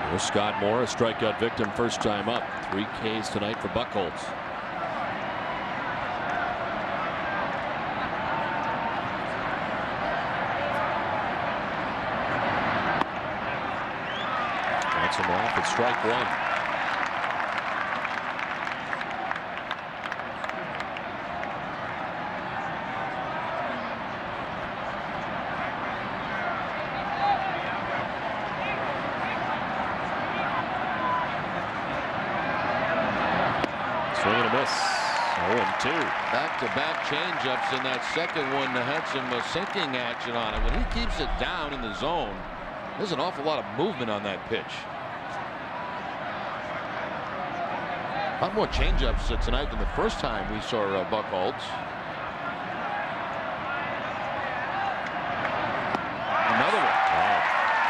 There's Scott Moore, a strikeout victim first time up. 3 Ks tonight for Buchholz. That's him off at strike 1. 2. Back-to-back changeups, and that second one had some sinking action on it. When he keeps it down in the zone, there's an awful lot of movement on that pitch. A lot more changeups tonight than the first time we saw Buchholz. Another one. Wow.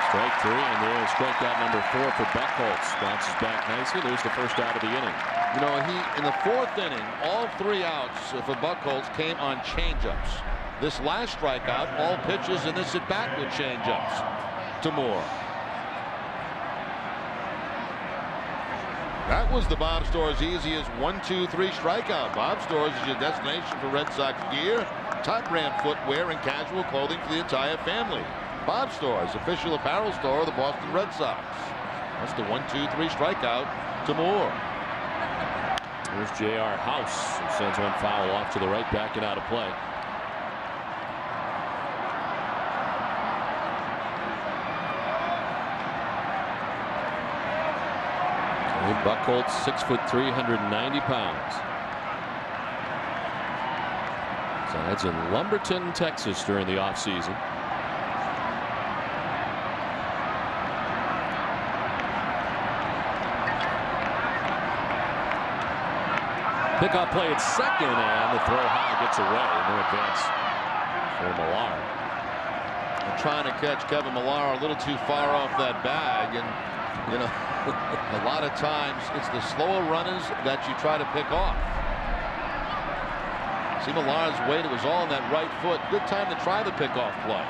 Strike 3, and there's strikeout number 4 for Buchholz. Bounces back nicely. There's the first out of the inning. You know, in the 4th inning, all 3 outs for Buchholz came on changeups. This last strikeout, all pitches in this at bat with changeups to Moore. That was the Bob Store's easiest 1-2-3 strikeout. Bob Store's is your destination for Red Sox gear, top brand footwear, and casual clothing for the entire family. Bob Store's official apparel store of the Boston Red Sox. That's the 1-2-3 strikeout to Moore. There's J.R. House, who sends one foul off to the right, back and out of play. Buchholz, 6'3", 190 pounds. Resides in Lumberton, Texas during the offseason. Pickoff play at second, and the throw high gets away. No advance for Millar. I'm trying to catch Kevin Millar a little too far off that bag, and you know, a lot of times it's the slower runners that you try to pick off. See Millar's weight, it was all on that right foot. Good time to try the pickoff play.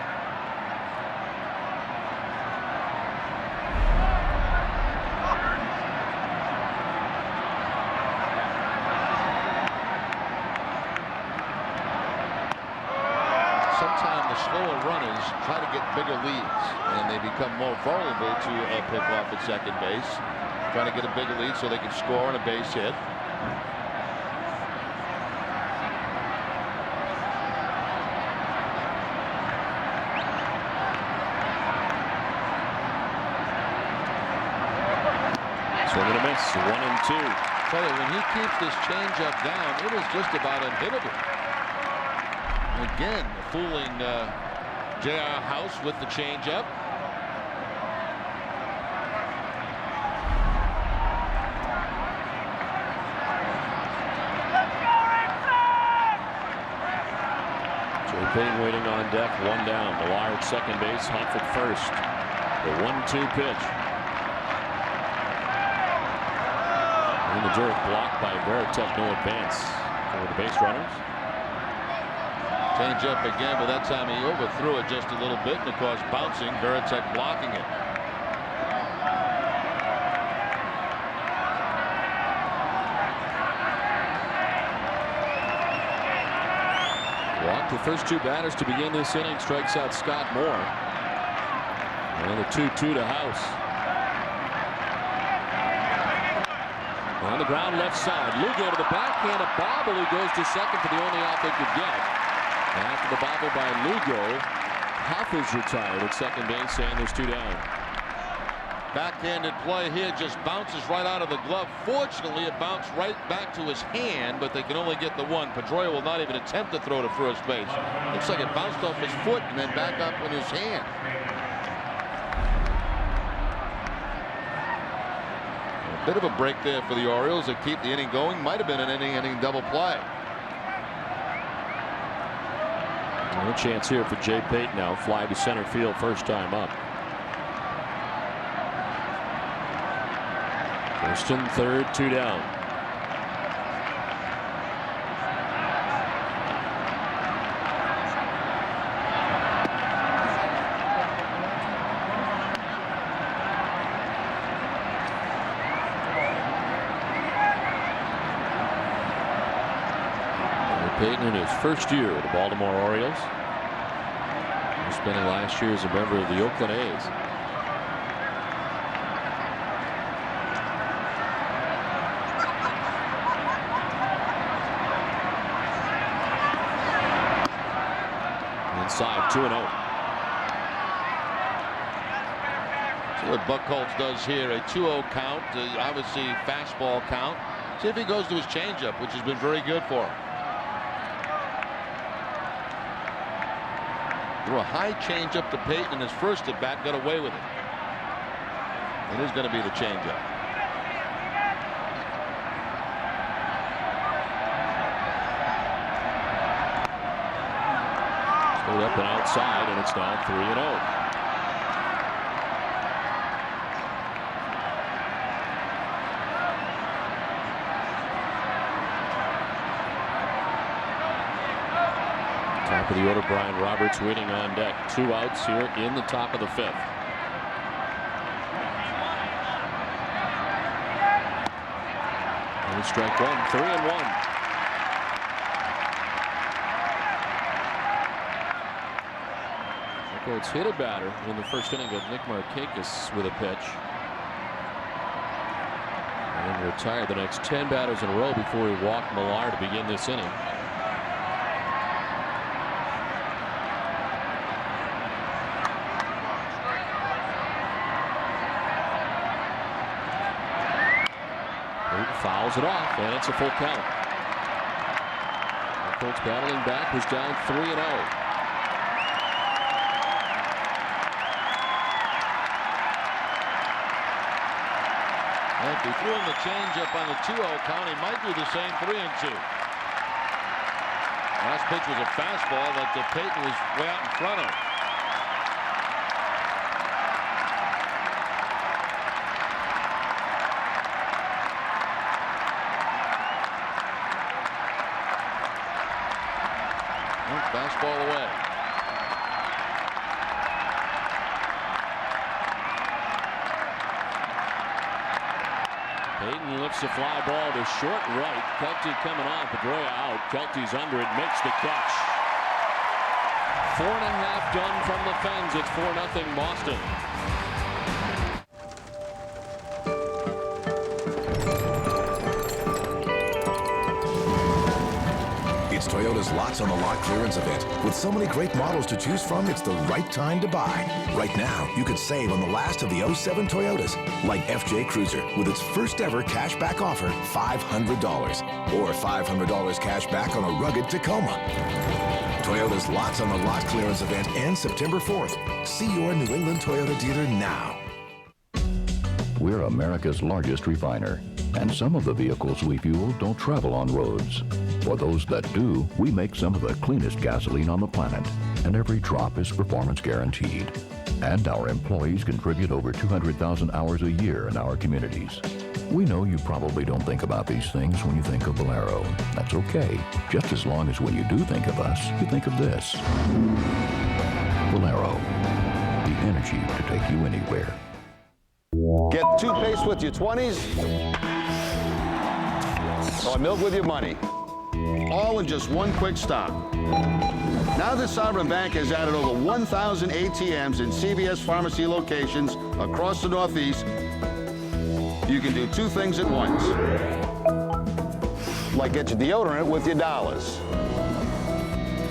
Slower runners try to get bigger leads, and they become more vulnerable to a pickoff at second base. Trying to get a bigger lead so they can score on a base hit. Swing and a miss, 1-2. Tell you, when he keeps this changeup down, it is just about unhittable. Again, fooling J.R. House with the changeup. Joe Payne waiting on deck, 1 down. Millar at second base, Huff at first. The 1-2 pitch. And the jerk blocked by Veritek, no advance for the base runners. Change up again, but that time he overthrew it just a little bit, and of course bouncing, Veritek blocking it. Walked the first 2 batters to begin this inning, strikes out Scott Moore. And the 2-2 to House. On the ground left side, Lugo to the backhand, a bobble, who goes to second for the only out they could get. After the bobble by Lugo, Huff is retired at second base, and there's 2 down. Backhanded play here, just bounces right out of the glove. Fortunately, it bounced right back to his hand, but they can only get the 1. Pedroia will not even attempt to throw to first base. Looks like it bounced off his foot and then back up in his hand. A bit of a break there for the Orioles that keep the inning going. Might have been an inning double play. No chance here for Jay Pate now. Fly to center field first time up. First and third, 2 down. Payton in his first year with the Baltimore Orioles. He's spending last year as a member of the Oakland A's. Inside, 2-0. So what Buchholz does here, a 2-0 count, obviously fastball count. See if he goes to his changeup, which has been very good for him. Threw a high changeup to Payton in his first at bat, got away with it. It is going to be the changeup. Straight up and outside, and it's now 3-0. Top of the order, Brian Roberts waiting on deck. 2 outs here in the top of the 5th. And strike one, 3-1. Buchholz hit a batter in the first inning of Nick Markakis with a pitch. And retired the next 10 batters in a row before he walked Millar to begin this inning. Fouls it off, and it's a full count. Buchholz battling back, was down 3-0. Well, if he threw him the changeup on the 2-0 count, he might do the same 3-2. Last pitch was a fastball that Payton was way out in front of. Fastball away. Payton lifts a fly ball to short right. Kelty coming on. Pedroia out. Kelty's under it. Makes the catch. 4.5 done from the Fens. It's 4-0 Boston. It's Toyota's Lots on the Lot clearance event. With so many great models to choose from, it's the right time to buy. Right now, you could save on the last of the 07 Toyotas, like FJ Cruiser, with its first ever cash back offer, $500. Or $500 cash back on a rugged Tacoma. Toyota's Lots on the Lot clearance event ends September 4th. See your New England Toyota dealer now. We're America's largest refiner, and some of the vehicles we fuel don't travel on roads. For those that do, we make some of the cleanest gasoline on the planet, and every drop is performance guaranteed. And our employees contribute over 200,000 hours a year in our communities. We know you probably don't think about these things when you think of Valero. That's okay, just as long as when you do think of us, you think of this. Valero, the energy to take you anywhere. Get toothpaste with your 20s or milk with your money. All in just one quick stop. Now that Sovereign Bank has added over 1,000 ATMs in CVS pharmacy locations across the Northeast, you can do 2 things at once. Like get your deodorant with your dollars.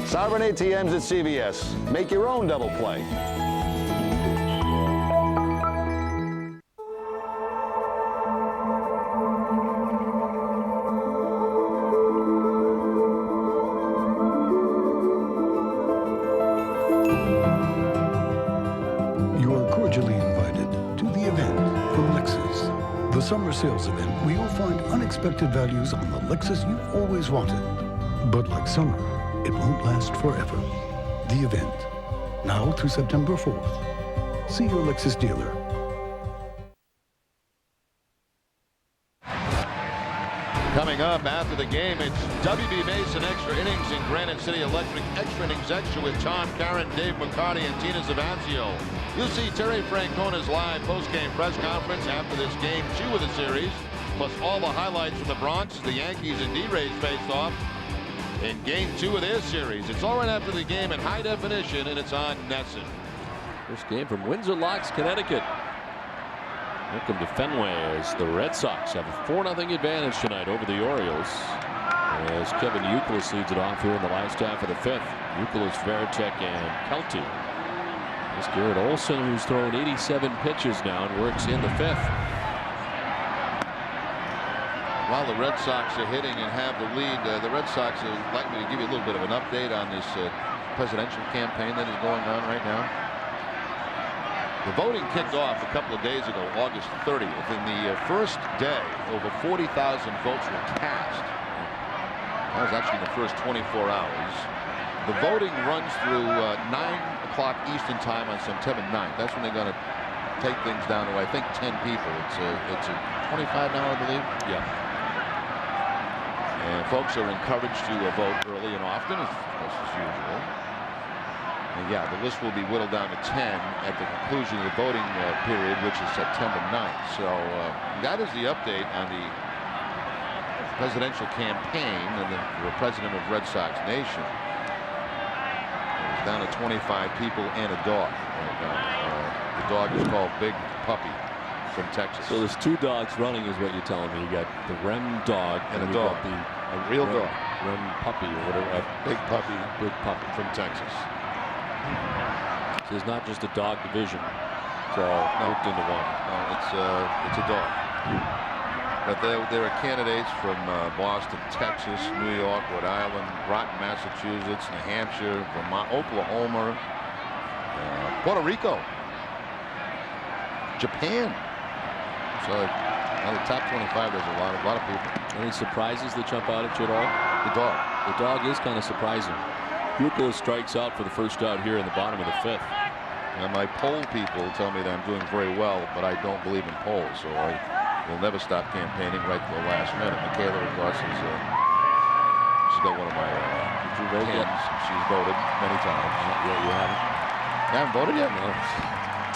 Sovereign ATMs at CVS. Make your own double play. Summer sales event where you'll find unexpected values on the Lexus you've always wanted. But like summer, it won't last forever. The event, now through September 4th. See your Lexus dealer. Coming up after the game, it's WB Mason Extra Innings in Granite City Electric Extra Innings Extra with Tom Caron, Dave McCarty, and Tina Zavancio. You'll see Terry Francona's live post-game press conference after this game 2 of the series, plus all the highlights from the Bronx as the Yankees and D-Rays faced off in game 2 of their series. It's all right after the game in high definition, and it's on NESN. First game from Windsor Locks, Connecticut. Welcome to Fenway as the Red Sox have a 4-0 advantage tonight over the Orioles. As Kevin Buchholz leads it off here in the last half of the 5th. Buchholz, Veritek, and Kelty. It's Garrett Olson, who's thrown 87 pitches now and works in the 5th. While the Red Sox are hitting and have the lead, the Red Sox would like me to give you a little bit of an update on this presidential campaign that is going on right now. The voting kicked off a couple of days ago, August 30th. In the first day, over 40,000 votes were cast. That was actually in the first 24 hours. The voting runs through 9 o'clock Eastern time on September 9th. That's when they're going to take things down to, I think, 10 people. It's a 25 now, I believe. Yeah. And folks are encouraged to vote early and often, as usual. And yeah, the list will be whittled down to 10 at the conclusion of the voting period, which is September 9th. So that is the update on the presidential campaign and the president of Red Sox Nation. It's down to 25 people and a dog. The dog is called Big Puppy from Texas. So there's 2 dogs running, is what you're telling me. You got the Rem dog and a dog, a real dog, Rem Puppy or whatever. Big Puppy from Texas. So it's not just a dog division. It's all grouped into one. No, it's a dog. But there are candidates from Boston, Texas, New York, Rhode Island, Groton, Massachusetts, New Hampshire, Vermont, Oklahoma, Puerto Rico, Japan. So out of the top 25, there's a lot of people. Any surprises that jump out at you at all? The dog. The dog is kind of surprising. Buchholz strikes out for the first out here in the bottom of the 5th. Now my poll people tell me that I'm doing very well, but I don't believe in polls, so I will never stop campaigning right to the last minute. Michaela, of course, she's got one of my pins. She's voted many times. You haven't? You haven't voted yet? No.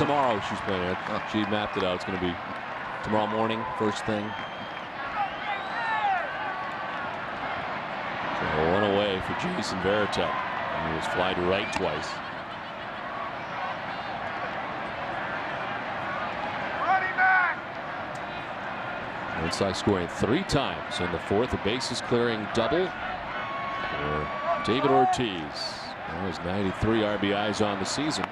Tomorrow she's playing it. She mapped it out. It's going to be tomorrow morning, first thing. So 1 away for Jason Veritek. And he was fly to right twice. Red Sox scoring 3 times in the 4th. A bases clearing double for David Ortiz. That was 93 RBIs on the season.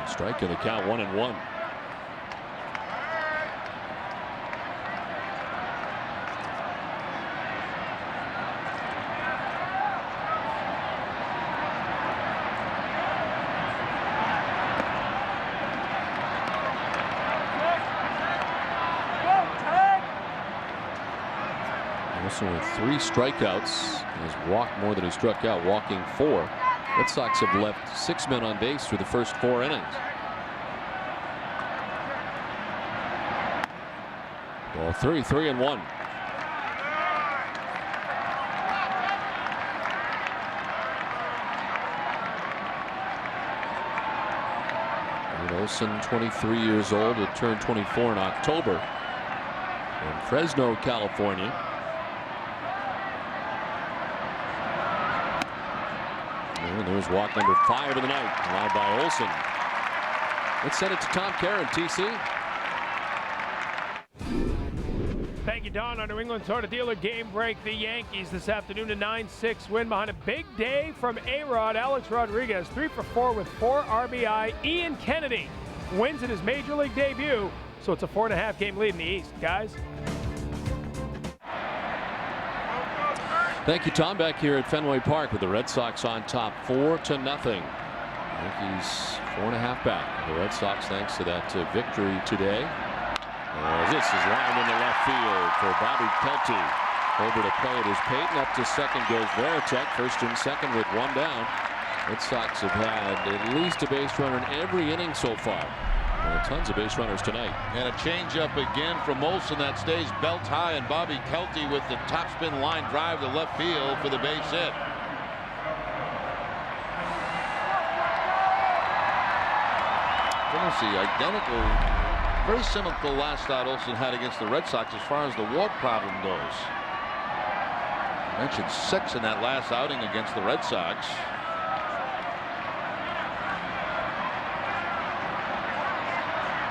Striking the count 1-1. Olson with 3 strikeouts. He's walked more than he struck out, walking 4. Red Sox have left 6 men on base through the first 4 innings. Ball 3-1. And Olson, 23 years old, will turn 24 in October. From Fresno, California. And there's walk number 5 of the night, allowed by Olson. Let's send it to Tom Caron, TC. Thank you, Don. On New England's Auto Dealer game break, the Yankees this afternoon a 9-6 win behind a big day from A-Rod. Alex Rodriguez 3 for 4 with 4 RBI. Ian Kennedy wins in his major league debut, so it's a 4.5 game lead in the East, guys. Thank you, Tom. Back here at Fenway Park with the Red Sox on top 4-0. Yankees 4.5 back. The Red Sox, thanks to that victory today. This is lined in the left field for Bobby Kelty. Over to play it is Payton. Up to second goes Veritek. First and second with 1 down. Red Sox have had at least a base runner in every inning so far. Tons of base runners tonight. And a changeup again from Olson that stays belt high, and Bobby Kelty with the topspin line drive to left field for the base hit. Tennessee identical, very similar to the last start Olson had against the Red Sox as far as the walk problem goes. I mentioned 6 in that last outing against the Red Sox.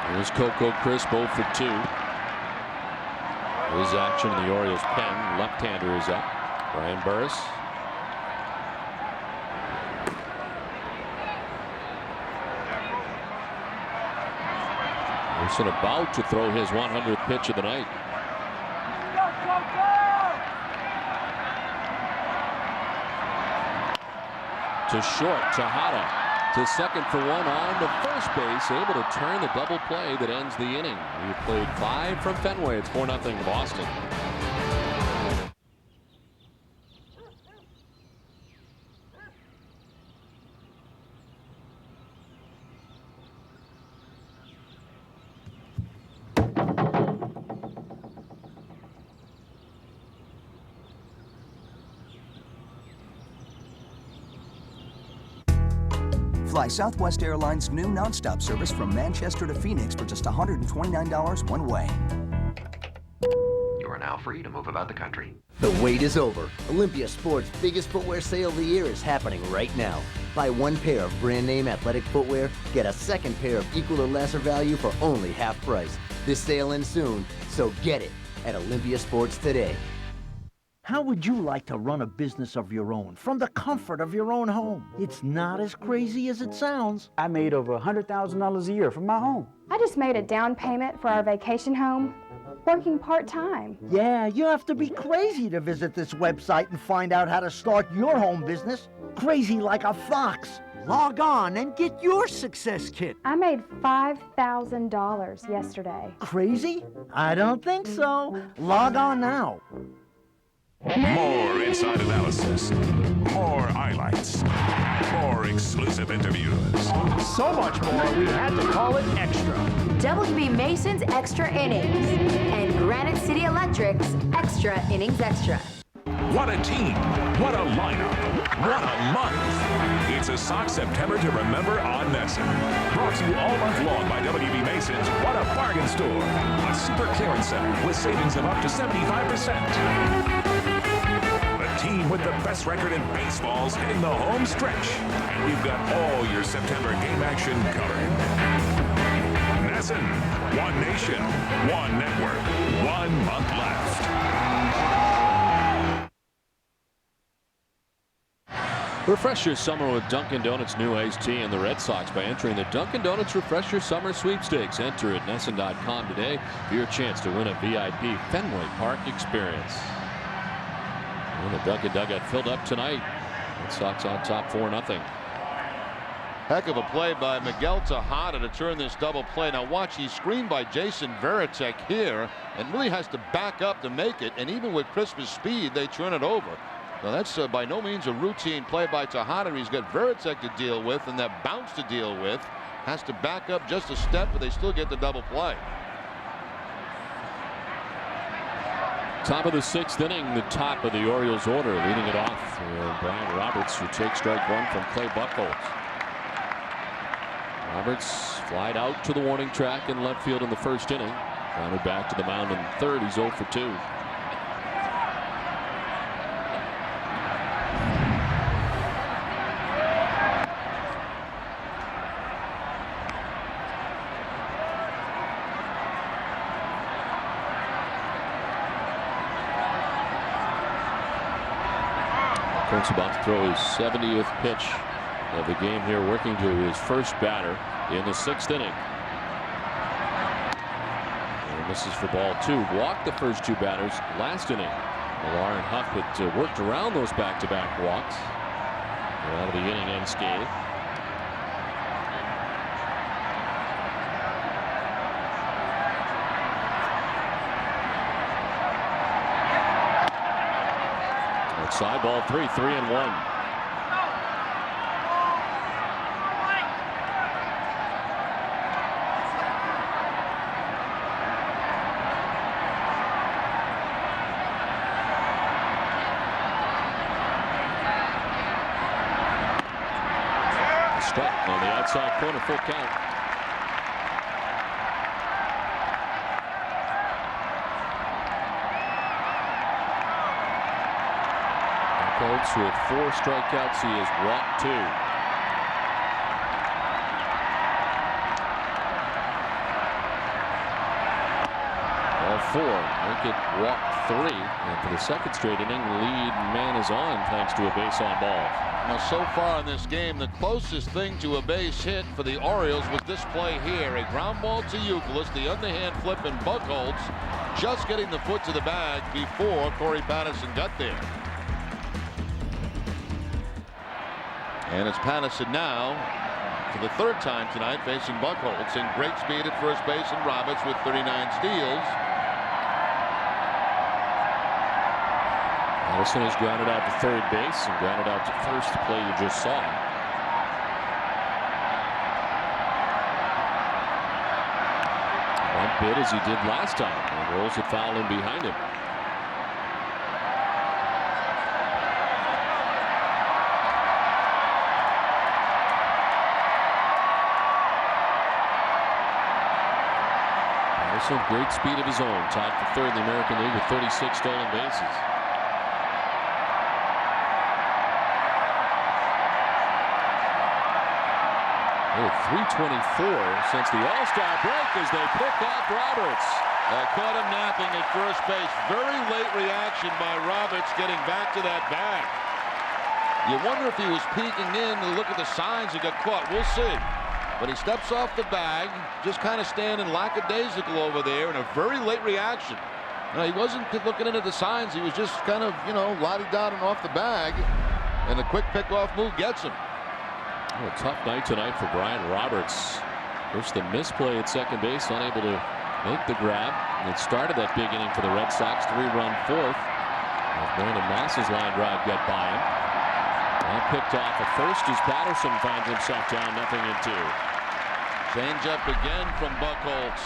Here's Coco Crispo for 2. His action in the Orioles pen. Left-hander is up. Brian Burris. Olson about to throw his 100th pitch of the night. to short. Tejada to second for one on to first base, able to turn the double play that ends the inning. We've played 5 from Fenway. It's 4-0 Boston. Fly Southwest Airlines' new nonstop service from Manchester to Phoenix for just $129 one way. You are now free to move about the country. The wait is over. Olympia Sports' biggest footwear sale of the year is happening right now. Buy one pair of brand name athletic footwear, get a second pair of equal or lesser value for only half price. This sale ends soon, so get it at Olympia Sports today. How would you like to run a business of your own from the comfort of your own home? It's not as crazy as it sounds. I made over $100,000 a year from my home. I just made a down payment for our vacation home, working part-time. Yeah, you have to be crazy to visit this website and find out how to start your home business. Crazy like a fox. Log on and get your success kit. I made $5,000 yesterday. Crazy? I don't think so. Log on now. More inside analysis, more highlights, more exclusive interviews. So much more, we had to call it extra. WB Mason's Extra Innings and Granite City Electric's Extra Innings Extra. What a team, what a lineup, what a month. It's a Sox September to remember on NESN. Brought to you all month long by WB Mason's What a Bargain Store, a super clearance center with savings of up to 75%. Team with the best record in baseball's hitting the home stretch. And we've got all your September game action covered. NESN, one nation, one network, 1 month left. Refresh your summer with Dunkin' Donuts new iced tea and the Red Sox by entering the Dunkin' Donuts Refresh Your Summer Sweepstakes. Enter at NESN.com today for your chance to win a VIP Fenway Park experience. And the Dunkin' Dugout filled up tonight. Red Sox on top 4-0. Heck of a play by Miguel Tejada to turn this double play. Now watch, he's screened by Jason Varitek here and really has to back up to make it. And even with Christmas speed, they turn it over. Now that's by no means a routine play by Tejada. He's got Varitek to deal with and that bounce to deal with. Has to back up just a step, but they still get the double play. Top of the 6th inning, the top of the Orioles order, leading it off. Brian Roberts, who takes strike 1 from Clay Buchholz. Roberts flied out to the warning track in left field in the 1st inning. Grounded back to the mound in 3rd. He's 0 for 2. Kurt's about to throw his 70th pitch of the game here, working to his first batter in the 6th inning. And this is for ball 2. Walked the first 2 batters last inning. Millar and Huff, but worked around those back-to-back walks. Get out of the inning unscathed. Side ball 3, 3-1. Struck on the outside corner, full count. With 4 strikeouts, he has walked 2. All 4 make it walk 3, and for the 2nd straight inning, lead man is on thanks to a base on ball. Now so far in this game, the closest thing to a base hit for the Orioles was this play here. A ground ball to Buchholz, the underhand flip, and Buchholz just getting the foot to the bag before Corey Patterson got there. And it's Patterson now for the third time tonight facing Buchholz in great speed at first base and Roberts with 39 steals. Olson has grounded out to third base and grounded out to first, the play you just saw. One bit as he did last time, and rolls it foul in behind him. Olson, great speed of his own, tied for third in the American League with 36 stolen bases. 3:24 since the All-Star break as they pick off Roberts. Caught him napping at first base. Very late reaction by Roberts getting back to that bag. You wonder if he was peeking in to look at the signs and got caught. We'll see. But he steps off the bag, just kind of standing lackadaisical over there in a very late reaction. He wasn't looking into the signs. He was just kind of, la-di-da-ing off the bag. And a quick pick-off move gets him. A tough night tonight for Brian Roberts. First the misplay at second base, unable to make the grab. And it started that big inning for the Red Sox, 3-run fourth. As Brandon Moss's line drive got by him. And picked off at first as Patterson finds himself down 0-2. Change up again from Buchholz.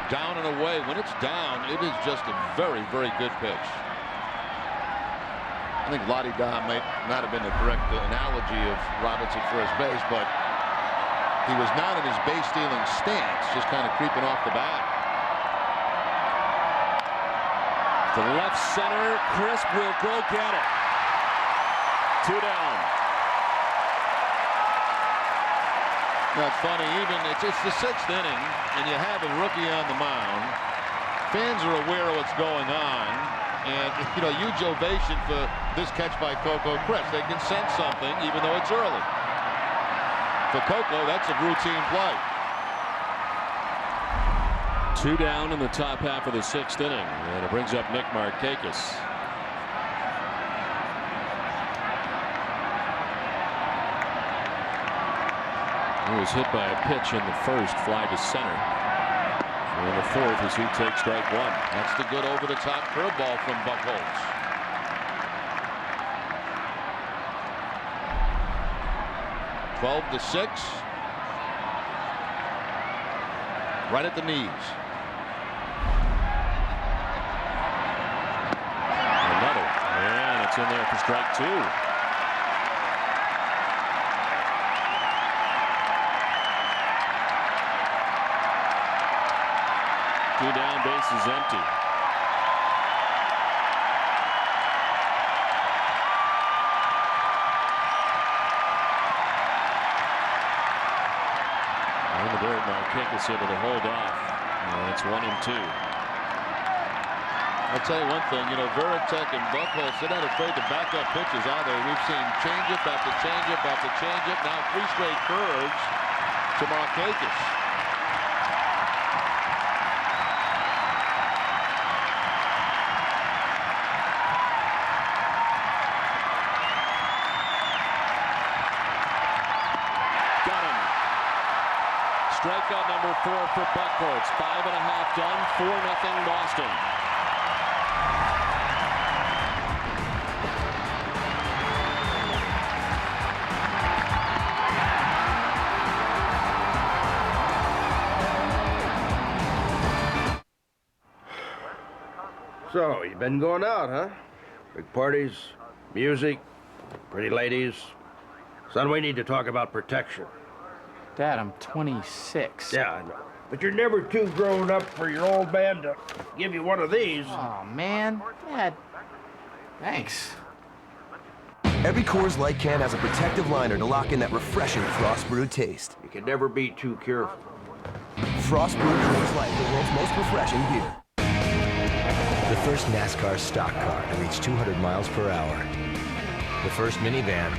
Down and away. When it's down, it is just a very, very good pitch. I think la-di-da might not have been the correct analogy of Roberts at first base, but he was not in his base stealing stance, just kind of creeping off the bat. To left center, Crisp will go get it. 2 down. Now it's funny, even it's the 6th inning, and you have a rookie on the mound. Fans are aware of what's going on. And, huge ovation for this catch by Coco Crisp. They can sense something, even though it's early. For Coco, that's a routine play. 2 down in the top half of the 6th inning. And it brings up Nick Markakis. He was hit by a pitch in the first, fly to center. In the fourth as he takes strike one. That's the good over-the-top curveball from Buchholz. Twelve to 6. Right at the knees. Another. And it's in there for strike 2. Two down, base is empty. And the bird Markakis able to hold off. And it's 1-2. I'll tell you one thing, Veritek and Buchholz, they're not afraid to back up pitches either. We've seen changeup after changeup after changeup. Now 3 straight curves to Markakis. Strikeout number 4 for Buchholz. 5.5 done. 4-0 Boston. So, you've been going out, huh? Big parties, music, pretty ladies. Son, we need to talk about protection. Dad, I'm 26. Yeah, I know. But you're never too grown up for your old man to give you one of these. Oh, man. Dad, thanks. Every Coors Light can has a protective liner to lock in that refreshing frost brewed taste. You can never be too careful. Frost brewed Coors Light, the world's most refreshing beer. The first NASCAR stock car to reach 200 miles per hour. The first minivan.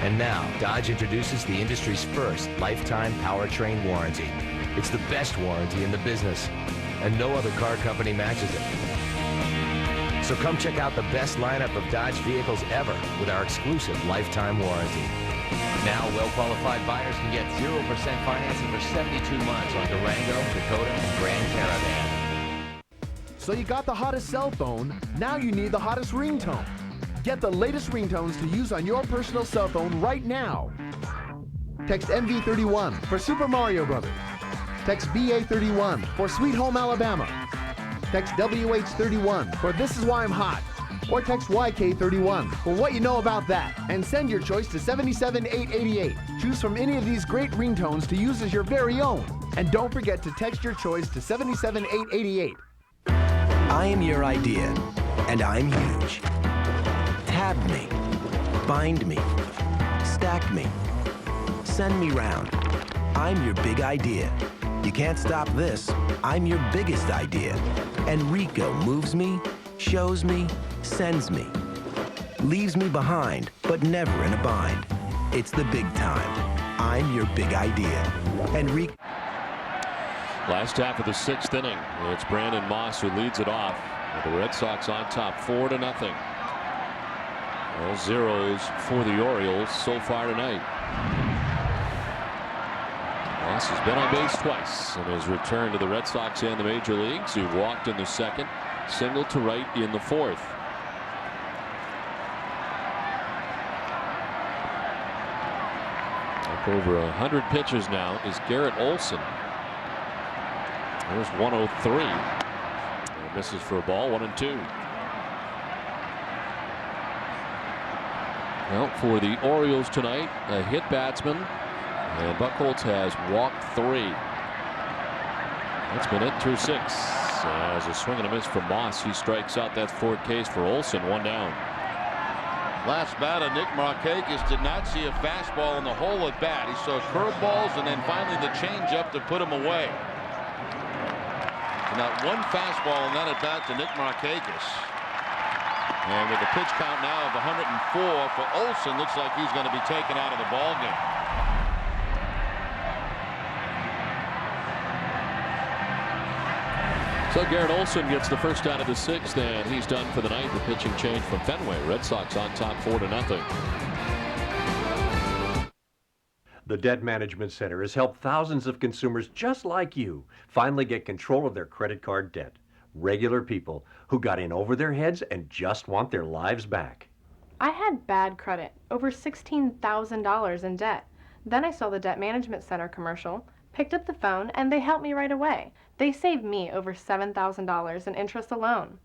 And now, Dodge introduces the industry's first lifetime powertrain warranty. It's the best warranty in the business, and no other car company matches it. So come check out the best lineup of Dodge vehicles ever with our exclusive lifetime warranty. Now, well-qualified buyers can get 0% financing for 72 months on Durango, Dakota, and Grand Caravan. So you got the hottest cell phone, now you need the hottest ringtone. Get the latest ringtones to use on your personal cell phone right now. Text MV31 for Super Mario Brothers. Text BA31 for Sweet Home Alabama. Text WH31 for This Is Why I'm Hot. Or text YK31 for what you know about that. And send your choice to 77888. Choose from any of these great ringtones to use as your very own. And don't forget to text your choice to 77888. I am your idea, and I'm huge. Tab me, bind me, stack me, send me round. I'm your big idea. You can't stop this. I'm your biggest idea. And Rico moves me, shows me, sends me. Leaves me behind, but never in a bind. It's the big time. I'm your big idea. And Rico... Last half of the 6th inning. It's Brandon Moss who leads it off. With the Red Sox on top 4-0. All zeros for the Orioles so far tonight. Moss has been on base twice in his return to the Red Sox and the major leagues. He walked in the 2nd, singled to right in the 4th. Up over 100 pitches now is Garrett Olson. There's 103. And misses for a ball, 1-2. Well, for the Orioles tonight, a hit batsman, and Buchholz has walked 3. That's been it through 6. As a swing and a miss from Moss, he strikes out. That's 4 Ks for Olson, 1 down. Last batter, Nick Markakis did not see a fastball in the whole at bat. He saw curveballs and then finally the changeup to put him away. Not one fastball in that at bat to Nick Markakis. And with a pitch count now of 104 for Olson, looks like he's going to be taken out of the ball game. So Garrett Olson gets the first out of the 6th, and he's done for the night. The pitching change from Fenway. Red Sox on top 4-0. The Debt Management Center has helped thousands of consumers just like you finally get control of their credit card debt. Regular people who got in over their heads and just want their lives back. I had bad credit, over $16,000 in debt. Then I saw the Debt Management Center commercial, picked up the phone, and they helped me right away. They saved me over $7,000 in interest alone.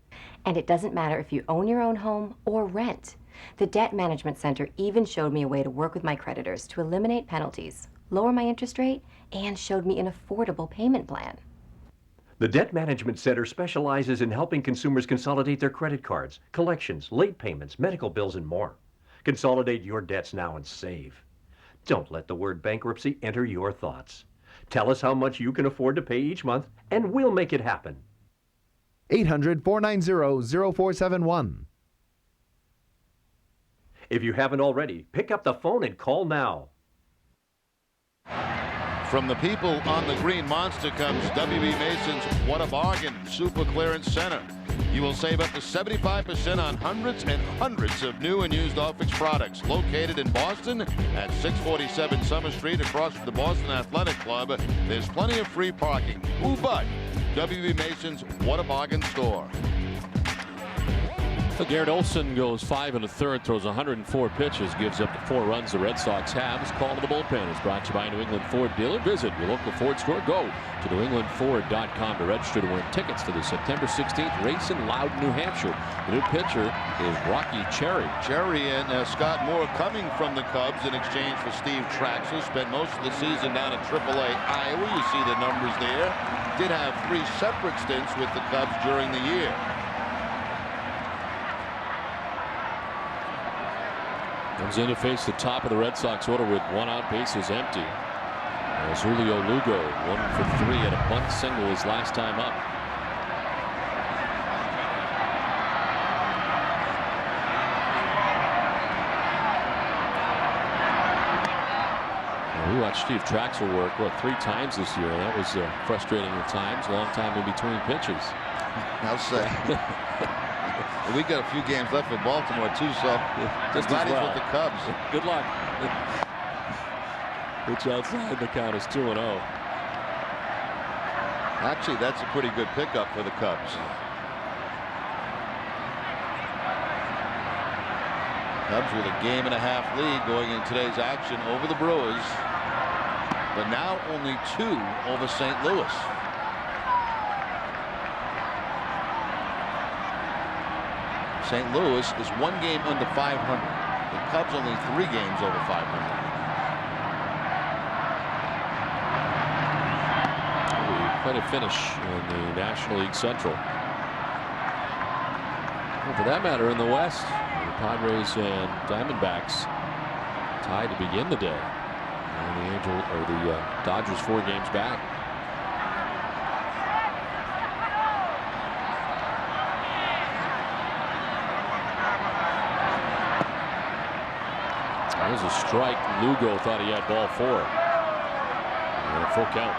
And it doesn't matter if you own your own home or rent. The Debt Management Center even showed me a way to work with my creditors to eliminate penalties, lower my interest rate, and showed me an affordable payment plan. The Debt Management Center specializes in helping consumers consolidate their credit cards, collections, late payments, medical bills, and more. Consolidate your debts now and save. Don't let the word bankruptcy enter your thoughts. Tell us how much you can afford to pay each month, and we'll make it happen. 800-490-0471. If you haven't already, pick up the phone and call now. From the people on the Green Monster comes W.B. Mason's What a Bargain Super Clearance Center. You will save up to 75% on hundreds and hundreds of new and used Office products. Located in Boston at 647 Summer Street across from the Boston Athletic Club. There's plenty of free parking. Who but W.B. Mason's What a Bargain store. So Garrett Olson goes 5 1/3, throws 104 pitches, gives up the 4 runs the Red Sox have. His call to the bullpen is brought to you by New England Ford dealer. Visit your local Ford store. Go to newenglandford.com to register to win tickets to the September 16th race in Loudon, New Hampshire. The new pitcher is Rocky Cherry. Cherry and Scott Moore coming from the Cubs in exchange for Steve Traxler. Spent most of the season down at AAA Iowa. You see the numbers there. Did have 3 separate stints with the Cubs during the year. Comes in to face the top of the Red Sox order with 1 out, bases empty. As Julio Lugo, 1 for 3 at a bunt single his last time up. We watched Steve Traxler work, 3 times this year. That was frustrating at times. Long time in between pitches. I'll say. We got a few games left for Baltimore too, so just glad he's with the Cubs. Good luck. Pitch outside, the count is 2-0. Actually, that's a pretty good pickup for the Cubs. Cubs with a 1.5 game lead going in today's action over the Brewers, but now only 2 over St. Louis. St. Louis is 1 game under 500. The Cubs only 3 games over 500. Quite a finish in the National League Central. And for that matter, in the West, the Padres and Diamondbacks tied to begin the day. And the Dodgers 4 games back. There's a strike. Lugo thought he had ball 4. And a full count.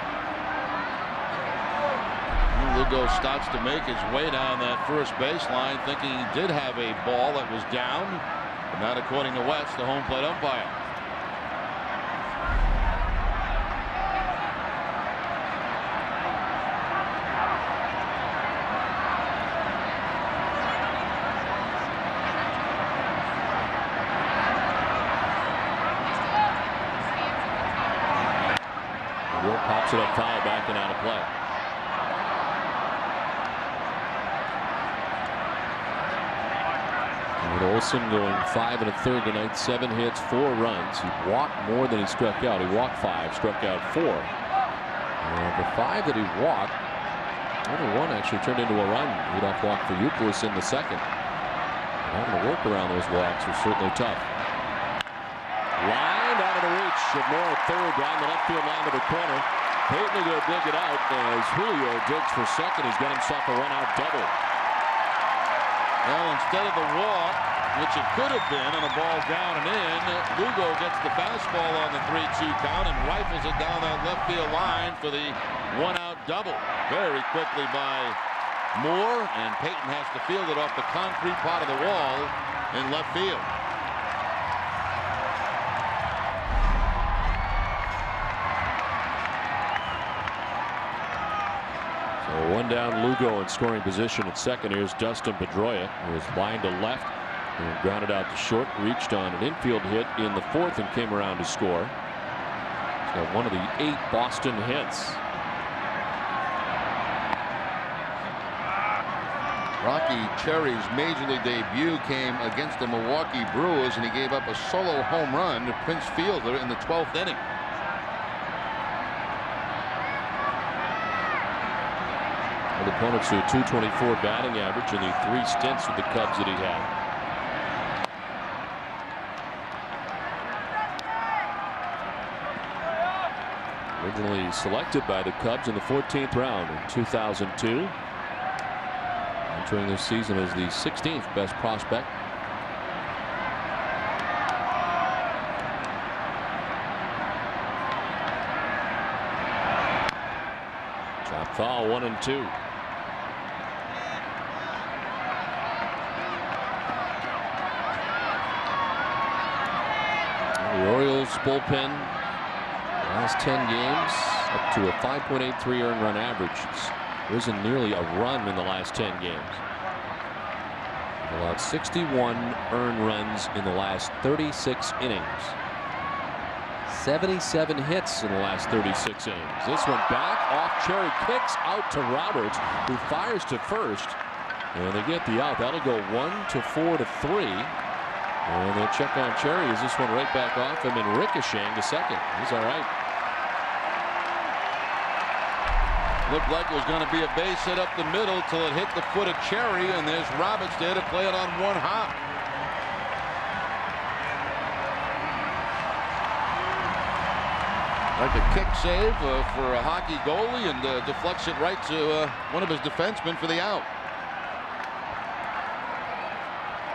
Lugo starts to make his way down that first baseline, thinking he did have a ball that was down, but not according to West, the home plate umpire. Will pops it up foul, back and out of play. Olson going 5 1/3 tonight, 7 hits, 4 runs. He walked more than he struck out. He walked 5, struck out 4. The 5 that he walked, only 1 actually turned into a run. Leadoff walk for Buchholz in the second. Having to work around those walks was certainly tough. Lined out of the reach of Moore at third, down the left field line to the corner. Peyton will go dig it out as Julio digs for second. He's got himself a run-out double. Well, instead of the walk, which it could have been on a ball down and in, Lugo gets the fastball on the 3-2 count and rifles it down that left field line for the 1-out double. Very quickly by Moore, and Peyton has to field it off the concrete part of the wall in left field. So 1 down, Lugo in scoring position at second. Here's Dustin Pedroia, who was lined to left and grounded out to short, reached on an infield hit in the 4th and came around to score. He's got one of the 8 Boston hits. Rocky Cherry's major league debut came against the Milwaukee Brewers, and he gave up a solo home run to Prince Fielder in the 12th inning. Well, opponents to a .224 batting average in the 3 stints with the Cubs that he had. Originally selected by the Cubs in the 14th round in 2002. Entering this season as the 16th best prospect. Chop foul, 1-2. The Orioles bullpen, last 10 games, up to a 5.83 earned run average. It's risen nearly a run in the last 10 games. They've allowed 61 earned runs in the last 36 innings. 77 hits in the last 36 innings. This one back off Cherry, kicks out to Roberts, who fires to first, and they get the out. That'll go 1-4 to 3. And they'll check on Cherry as this one right back off him and ricocheting to second. He's all right. Looked like it was going to be a base hit up the middle till it hit the foot of Cherry, and there's Roberts there to play it on 1 hop. Like a kick save for a hockey goalie, and deflects it right to one of his defensemen for the out.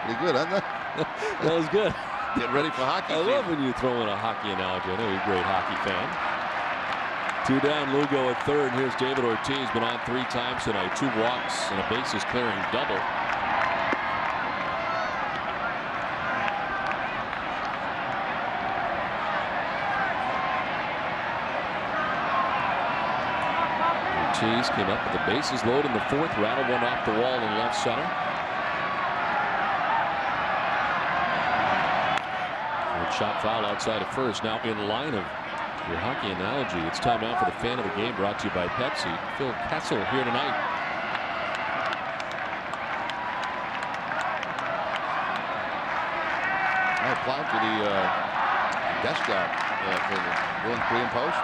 Pretty good, isn't that? That was good. Get ready for hockey. I love when you throw in a hockey analogy. I know you're a great hockey fan. 2 down, Lugo at third. Here's David Ortiz, been on 3 times tonight. 2 walks and a bases clearing double. Ortiz came up with the bases loaded in the fourth, rattled one off the wall in left center. Good shot foul outside of first. Now in line of your hockey analogy, it's time now for the fan of the game, brought to you by Pepsi. Phil Kessel here tonight. I applied for the desk job for the Bruins pre and post.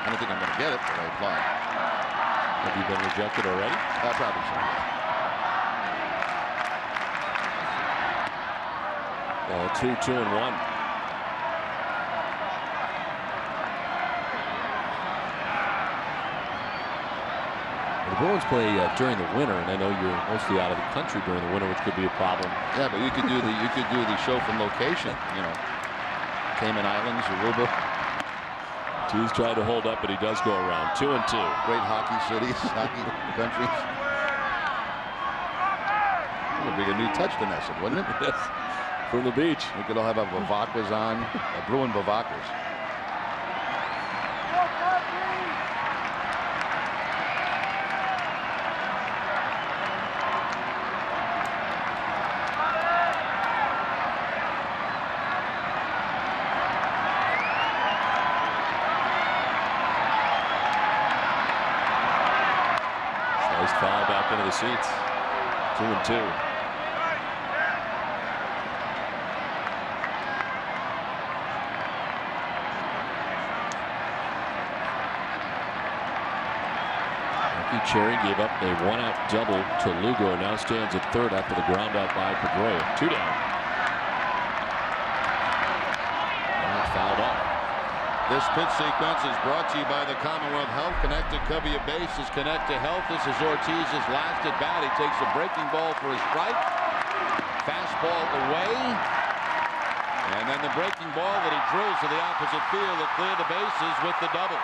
I don't think I'm going to get it, but I applied. Have you been rejected already? Probably so. Well, 2-2-1. The Bruins play during the winter, and I know you're mostly out of the country during the winter, which could be a problem. Yeah, but you could do the show from location. You know, Cayman Islands, Aruba. He's trying to hold up, but he does go around. 2-2. Great hockey cities, hockey countries. It would be a new touch to Nesson, wouldn't it? Yes. From the beach. We could all have our Bavakas on, Bruin Bavakas. Foul back into the seats. 2-2. Cherry gave up a one-out double to Lugo, and now stands at third after the ground out by Pedroia. 2 down. Fouled off. This pitch sequence is brought to you by the Commonwealth Health. Connect to cover your bases. Connect to Health. This is Ortiz's last at bat. He takes a breaking ball for a strike. Fastball away. And then the breaking ball that he drills to the opposite field to clear the bases with the double.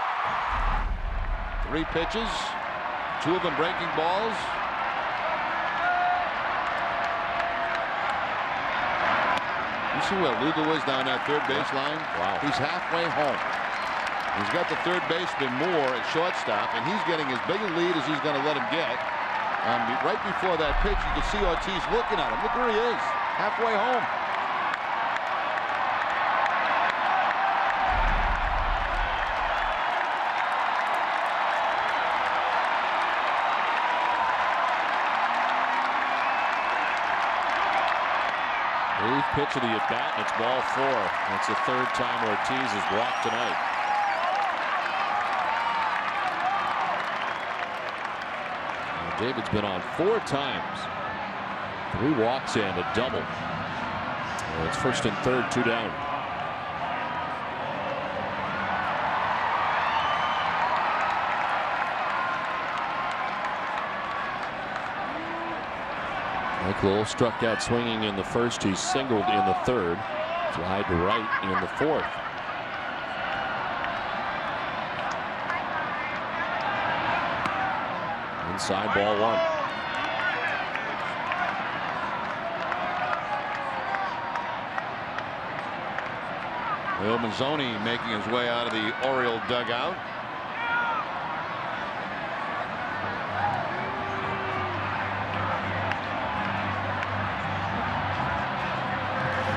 3 pitches. 2 of them breaking balls. You see where Lugo is down that third baseline? Wow. He's halfway home. He's got the third baseman Moore at shortstop, and he's getting as big a lead as he's going to let him get. Right before that pitch, you can see Ortiz looking at him. Look where he is, halfway home. Pitch of the at-bat, and it's ball 4. That's the third time Ortiz has walked tonight. Now, David's been on 4 times. 3 walks and a double. And it's first and third, 2 down. Mike Lowell struck out swinging in the first. He singled in the third. Fly to right in the fourth. Inside, ball 1. Will Mazzoni making his way out of the Oriole dugout.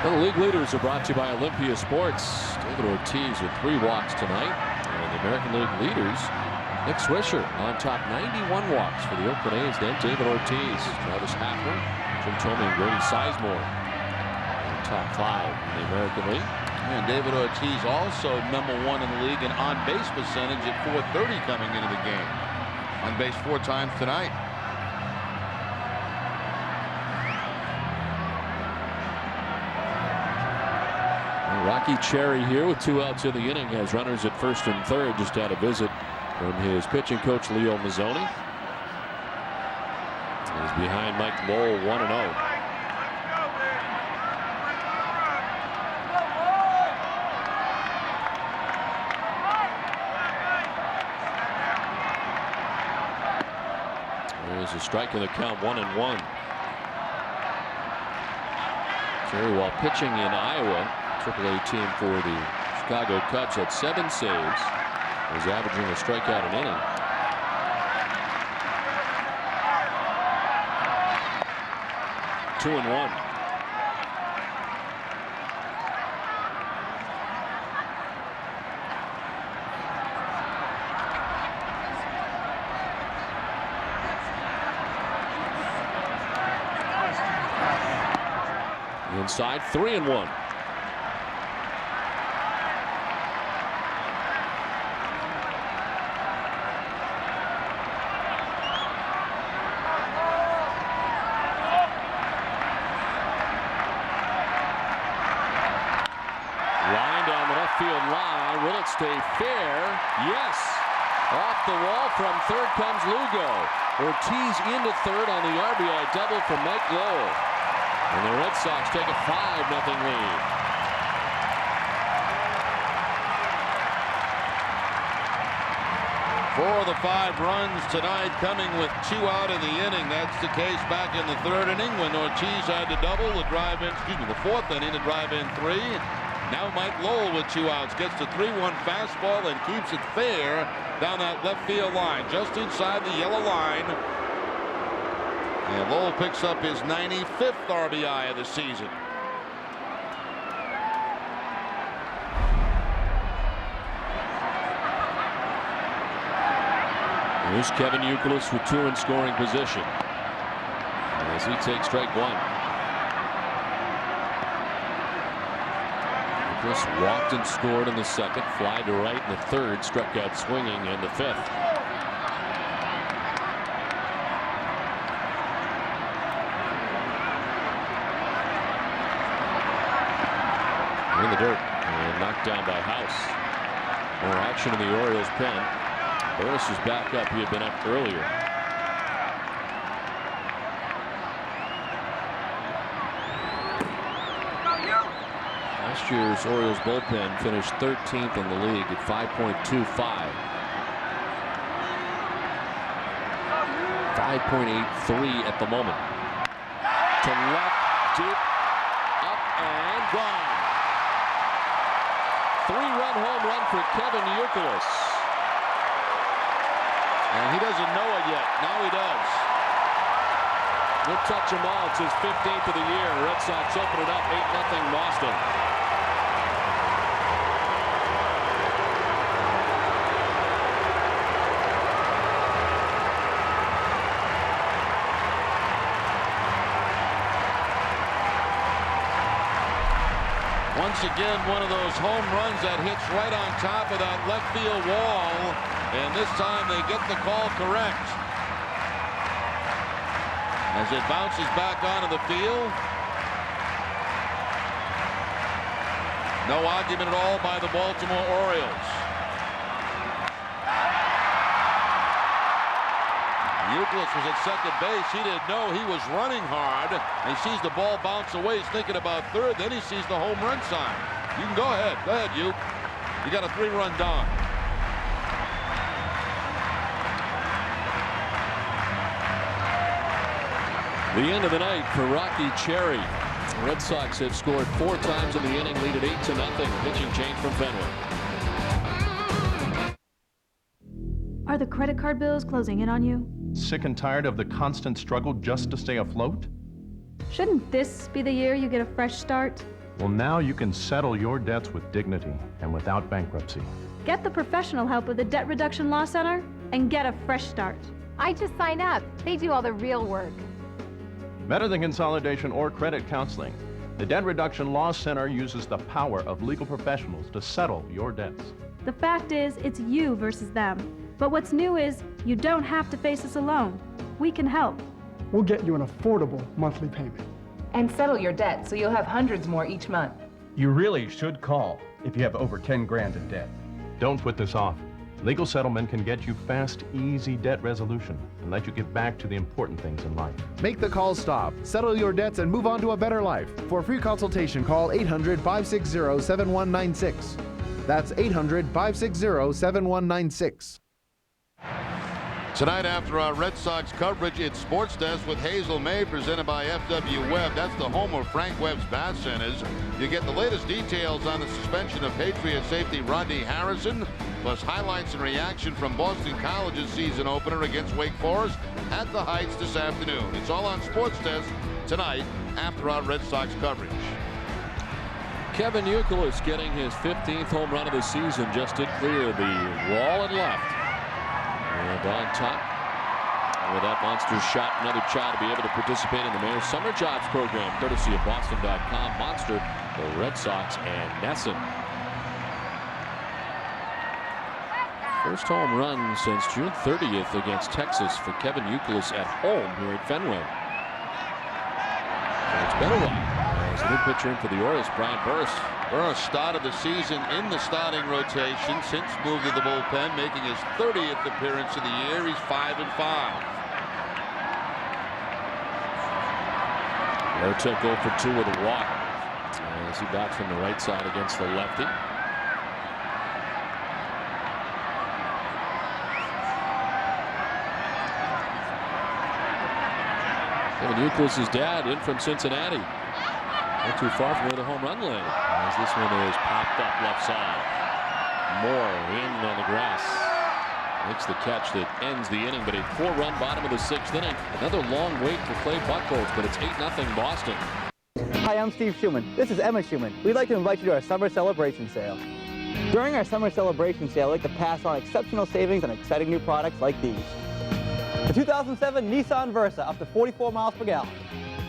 The league leaders are brought to you by Olympia Sports. David Ortiz with 3 walks tonight. And the American League leaders, Nick Swisher on top, 91 walks for the Oakland A's. Then David Ortiz, Travis Hafner, Jim Thome, and Grady Sizemore on top 5 in the American League. And David Ortiz also #1 in the league in on-base percentage at .430 coming into the game. On base 4 times tonight. Rocky Cherry here with 2 outs in the inning, has runners at first and third. Just had a visit from his pitching coach Leo Mazzoni. He's behind Mike Lowell 1-0. There's a strike in the count, 1-1. Cherry, while pitching in Iowa, AAA team for the Chicago Cubs, had 7 saves, was averaging a strikeout an inning. 2-1. Inside, 3-1. Field line. Will it stay fair? Yes. Off the wall from third comes Lugo. Ortiz into third on the RBI double from Mike Lowell. And the Red Sox take a 5-0 lead. Four of the 5 runs tonight coming with 2 out in the inning. That's the case back in the 3rd inning when Ortiz had to double the drive-in. Excuse me, the 4th inning, the drive-in 3. Now Mike Lowell with 2 outs gets the 3-1 fastball and keeps it fair down that left field line, just inside the yellow line. And Lowell picks up his 95th RBI of the season. Here's Kevin Buchholz with 2 in scoring position as he takes strike 1. Chris walked and scored in the 2nd, fly to right in the 3rd, struck out swinging in the 5th. In the dirt and knocked down by House. More action in the Orioles pen. Burris is back up. He had been up earlier. Last year's Orioles bullpen finished 13th in the league at 5.25. 5.83 at the moment. To left, deep, up, and gone. 3-run home run for Kevin Buchholz. And he doesn't know it yet. Now he does. We'll touch them all. It's his 15th of the year. Red Sox open it up 8-0 Boston. Once again, one of those home runs that hits right on top of that left field wall. And this time they get the call correct. As it bounces back onto the field. No argument at all by the Baltimore Orioles. Buchholz was at second base. He didn't know he was running hard. He sees the ball bounce away. He's thinking about third. Then he sees the home run sign. You can go ahead. Go ahead, you. You got a 3-run down. The end of the night for Rocky Cherry. The Red Sox have scored 4 times in the inning, lead at 8-0. Pitching change from Fenway. Are the credit card bills closing in on you? Sick and tired of the constant struggle just to stay afloat? Shouldn't this be the year you get a fresh start? Well, now you can settle your debts with dignity and without bankruptcy. Get the professional help of the Debt Reduction Law Center and get a fresh start. I just sign up. They do all the real work. Better than consolidation or credit counseling, the Debt Reduction Law Center uses the power of legal professionals to settle your debts. The fact is, it's you versus them. But what's new is, you don't have to face us alone. We can help. We'll get you an affordable monthly payment. And settle your debt so you'll have hundreds more each month. You really should call if you have over 10 grand in debt. Don't put this off. Legal settlement can get you fast, easy debt resolution and let you get back to the important things in life. Make the call stop, settle your debts, and move on to a better life. For a free consultation, call 800-560-7196. That's 800-560-7196. Tonight, after our Red Sox coverage, it's Sports Desk with Hazel May, presented by FW Webb. That's the home of Frank Webb's Bat Centers. You get the latest details on the suspension of Patriot safety Rodney Harrison, plus highlights and reaction from Boston College's season opener against Wake Forest at the Heights this afternoon. It's all on Sports Desk tonight after our Red Sox coverage. Kevin Buchholz getting his 15th home run of the season. Just did clear the wall and left. And on top with that monster shot, another child to be able to participate in the Mayor's Summer Jobs program, courtesy of Boston.com. Monster, the Red Sox, and NESN. First home run since June 30th against Texas for Kevin Buchholz at home here at Fenway. So it's been a while. As a new pitcher in for the Orioles, Brian Burris. Burris started the season in the starting rotation, since moved to the bullpen, making his 30th appearance of the year. He's 5-5. Garrett 0 for 2 with a walk as he bats from the right side against the lefty. Kevin Buchholz's dad in from Cincinnati. Not too far from where the home run landed. As this one is popped up left side. Moore in on the grass. Makes the catch that ends the inning, but a 4-run bottom of the 6th inning. Another long wait for Clay Buchholz, but it's 8-0 Boston. Hi, I'm Steve Schumann. This is Emma Schumann. We'd like to invite you to our summer celebration sale. During our summer celebration sale, I'd like to pass on exceptional savings on exciting new products like these. The 2007 Nissan Versa, up to 44 miles per gallon.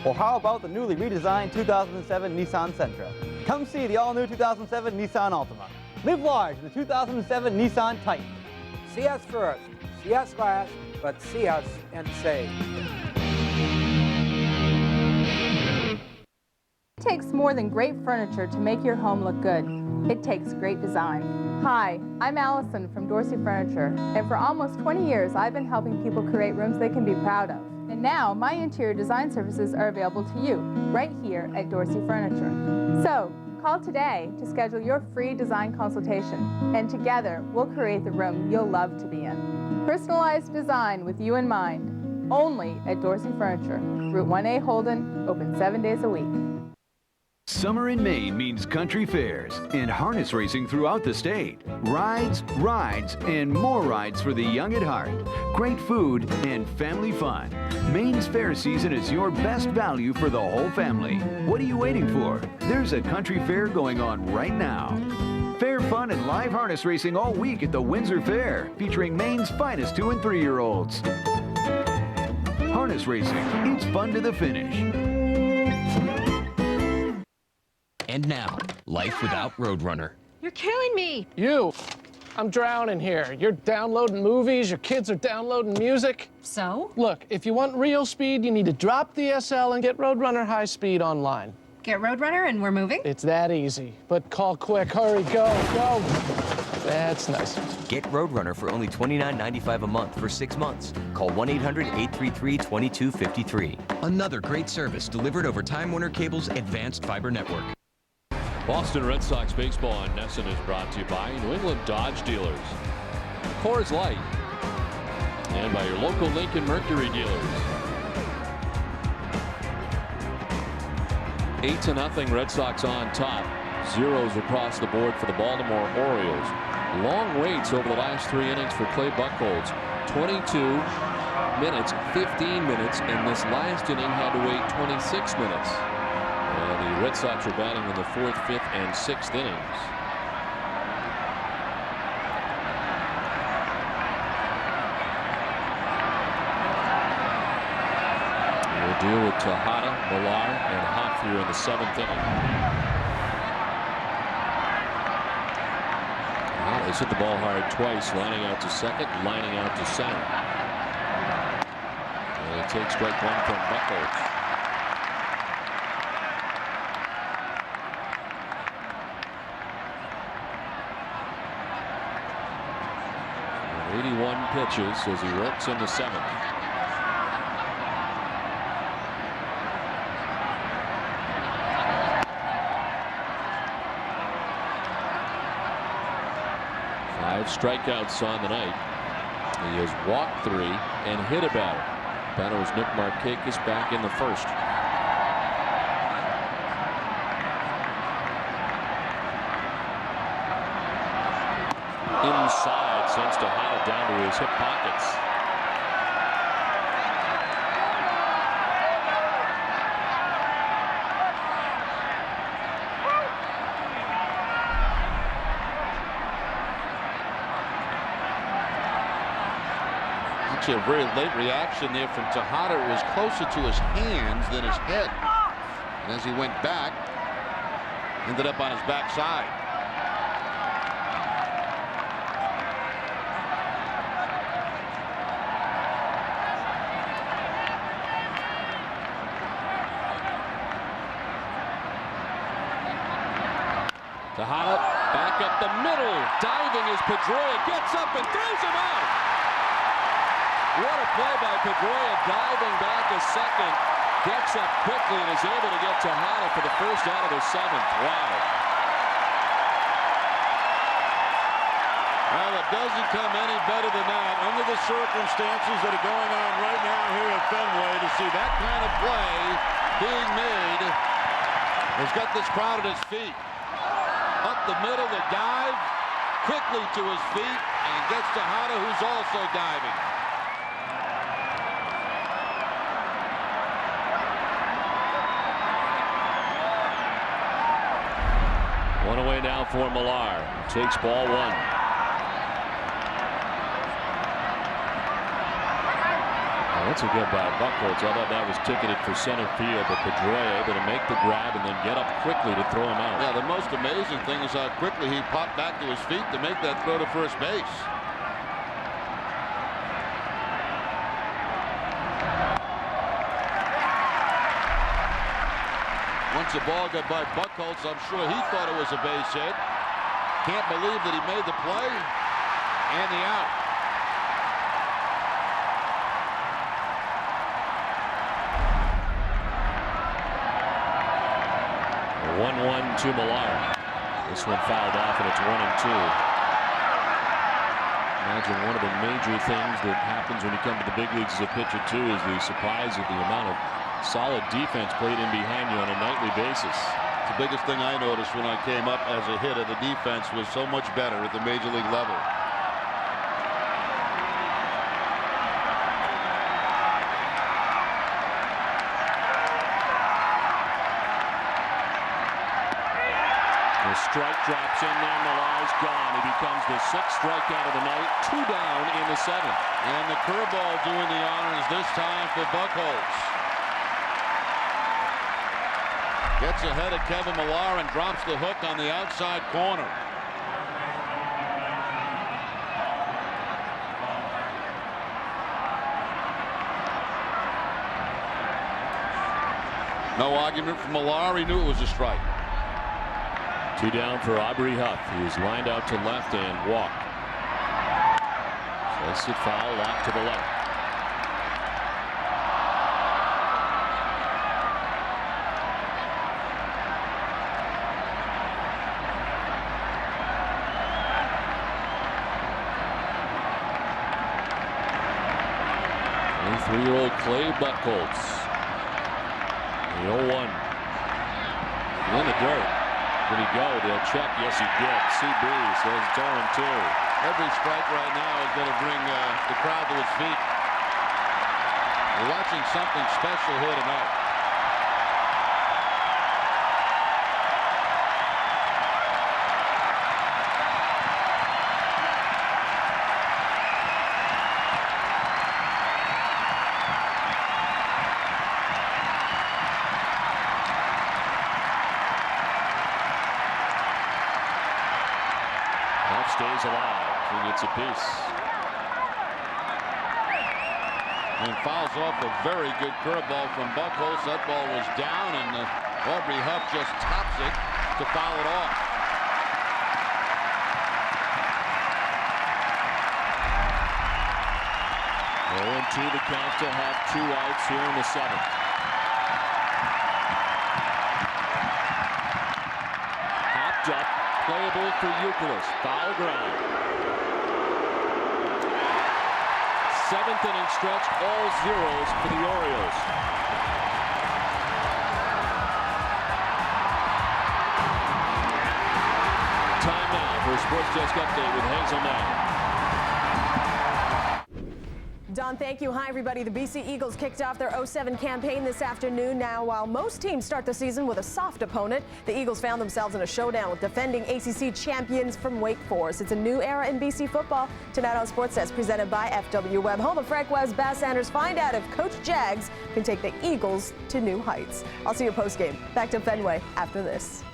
Or how about the newly redesigned 2007 Nissan Sentra? Come see the all-new 2007 Nissan Altima. Live large in the 2007 Nissan Titan. See us first, see us last, but see us and save. It takes more than great furniture to make your home look good. It takes great design. Hi, I'm Allison from Dorsey Furniture, and for almost 20 years I've been helping people create rooms they can be proud of. And now my interior design services are available to you right here at Dorsey Furniture. So call today to schedule your free design consultation, and together we'll create the room you'll love to be in. Personalized design with you in mind, only at Dorsey Furniture, Route 1A Holden, open 7 days a week. Summer in Maine means country fairs and harness racing throughout the state. Rides, rides, and more rides for the young at heart. Great food and family fun. Maine's fair season is your best value for the whole family. What are you waiting for? There's a country fair going on right now. Fair fun and live harness racing all week at the Windsor Fair, featuring Maine's finest 2- and 3-year-olds. Harness racing, it's fun to the finish. And now, life without Roadrunner. You're killing me. You. I'm drowning here. You're downloading movies, your kids are downloading music. So? Look, if you want real speed, you need to drop the SL and get Roadrunner High Speed online. Get Roadrunner and we're moving? It's that easy. But call quick, hurry, go, go. That's nice. Get Roadrunner for only $29.95 a month for 6 months. Call 1-800-833-2253. Another great service delivered over Time Warner Cable's advanced fiber network. Boston Red Sox baseball on NESN is brought to you by New England Dodge dealers, Coors Light, and by your local Lincoln Mercury dealers. 8-0 Red Sox on top. Zeros across the board for the Baltimore Orioles. Long waits over the last 3 innings for Clay Buchholz. 22 minutes, 15 minutes, and this last inning had to wait 26 minutes. The Red Sox are batting in the 4th, 5th, and 6th innings. We'll deal with Tejada, Millar, and Hoff here in the 7th inning. Well, they hit the ball hard twice, lining out to second, lining out to center. And they take strike 1 from Buchholz. 81 pitches as he works in the 7th. Five strikeouts on the night. He has walked 3 and hit a batter. Batter was Nick Markakis back in the 1st. Inside, sends Tejada down to his hip pockets. Actually, a very late reaction there from Tejada. It was closer to his hands than his head. And as he went back, ended up on his backside. Tejada back up the middle. Diving as Pedroia gets up and throws him out. What a play by Pedroia, diving back a second. Gets up quickly and is able to get Tejada for the first out of the 7th. Wow. Well, it doesn't come any better than that under the circumstances that are going on right now here at Fenway to see that kind of play being made. Has got this crowd at his feet. Up the middle, the dive, quickly to his feet, and gets Tejada, who's also diving. One away now for Millar. Takes ball 1. That's a good by Buchholz. I thought that was ticketed for center field, but Pedroia able to make the grab and then get up quickly to throw him out. Yeah, the most amazing thing is how quickly he popped back to his feet to make that throw to first base. Once the ball got by Buchholz, I'm sure he thought it was a base hit. Can't believe that he made the play and the out. 1-1 to Millar. This one fouled off, and it's 1-2. Imagine one of the major things that happens when you come to the big leagues as a pitcher too is the surprise of the amount of solid defense played in behind you on a nightly basis. The biggest thing I noticed when I came up as a hitter, the defense was so much better at the major league level. The strike drops in there. Millar's gone. He becomes the 6th strikeout of the night. 2 down in the 7th. And the curveball doing the honors this time for Buchholz. Gets ahead of Kevin Millar and drops the hook on the outside corner. No argument from Millar. He knew it was a strike. 2 down for Aubrey Huff, who is lined out to left and walked. Sliced it foul off to the left. Three-year-old Clay Buchholz. The 0-1. In the dirt. Did he go? They'll check. Yes, he did. CB says it's 0-2. Every strike right now is going to bring the crowd to its feet. We're watching something special here tonight. Stays alive. He gets a piece. And fouls off a very good curveball from Buchholz. That ball was down, and Aubrey Huff just tops it to foul it off. Oh, 0-2 the count to Huff. 2 outs here in the 7th. Hopped up. Playable for Buchholz. Foul ground. 7th inning stretch, all zeros for the Orioles. Time now for a Sports Desk update with Hazelman. John, thank you. Hi, everybody. The BC Eagles kicked off their 07 campaign this afternoon. Now, while most teams start the season with a soft opponent, the Eagles found themselves in a showdown with defending ACC champions from Wake Forest. It's a new era in BC football. Tonight on Sports Desk, presented by FW Webb. Home of Frank Webb's Bass Sanders. Find out if Coach Jags can take the Eagles to new heights. I'll see you post-game. Back to Fenway after this.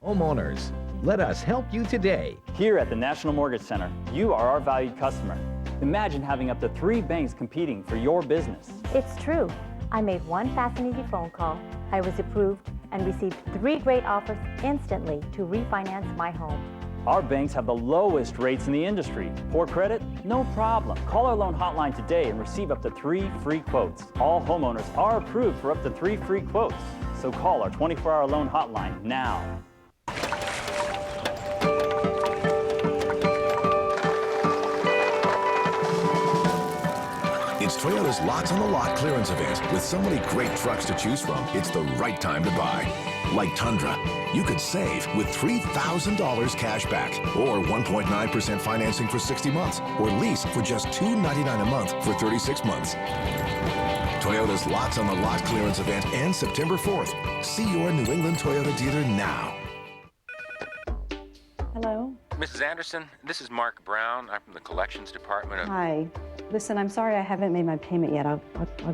Homeowners, let us help you today. Here at the National Mortgage Center, you are our valued customer. Imagine having up to 3 banks competing for your business. It's true. I made one fast and easy phone call. I was approved and received 3 great offers instantly to refinance my home. Our banks have the lowest rates in the industry. Poor credit? No problem. Call our loan hotline today and receive up to 3 free quotes. All homeowners are approved for up to 3 free quotes. So call our 24-hour loan hotline now. It's Toyota's Lots on the Lot clearance event. With so many great trucks to choose from, it's the right time to buy. Like Tundra, you could save with $3,000 cash back, or 1.9% financing for 60 months, or lease for just $299 a month for 36 months. Toyota's Lots on the Lot clearance event ends September 4th. See your New England Toyota dealer now. Hello? Mrs. Anderson, this is Mark Brown. I'm from the collections department of... Hi. Listen, I'm sorry I haven't made my payment yet. I'll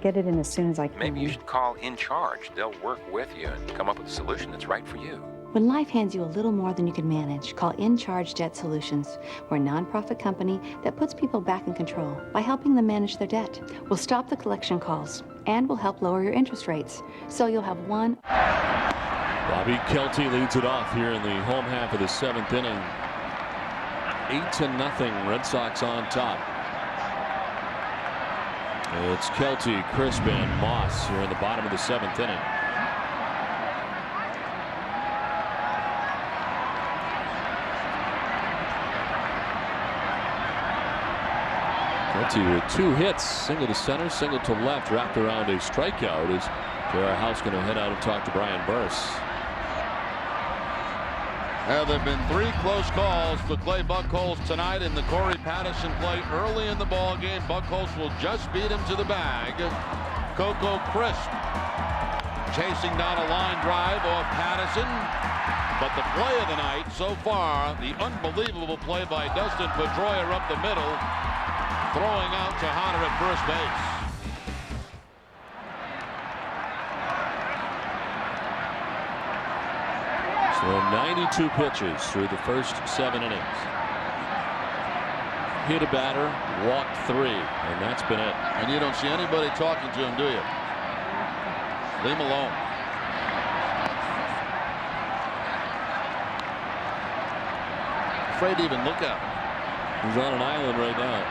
get it in as soon as I can. Maybe you should call In Charge. They'll work with you and come up with a solution that's right for you. When life hands you a little more than you can manage, call In Charge Debt Solutions. We're a nonprofit company that puts people back in control by helping them manage their debt. We'll stop the collection calls, and we'll help lower your interest rates, so you'll have one... Bobby Kelty leads it off here in the home half of the 7th inning. 8-0, Red Sox on top. It's Kelty, Crisp, and Moss here in the bottom of the 7th inning. Kelty with 2 hits, single to center, single to left, wrapped around a strikeout. Is J.R. House going to head out and talk to Brian Burse? There have been 3 close calls for Clay Buchholz tonight in the Corey Patterson play early in the ball game. Buchholz will just beat him to the bag. Coco Crisp chasing down a line drive off Patterson. But the play of the night so far, the unbelievable play by Dustin Pedroia up the middle, throwing out Tejada at first base. So 92 pitches through the first 7 innings. Hit a batter, walked 3, and that's been it. And you don't see anybody talking to him, do you? Leave him alone. Afraid to even look at him. He's on an island right now.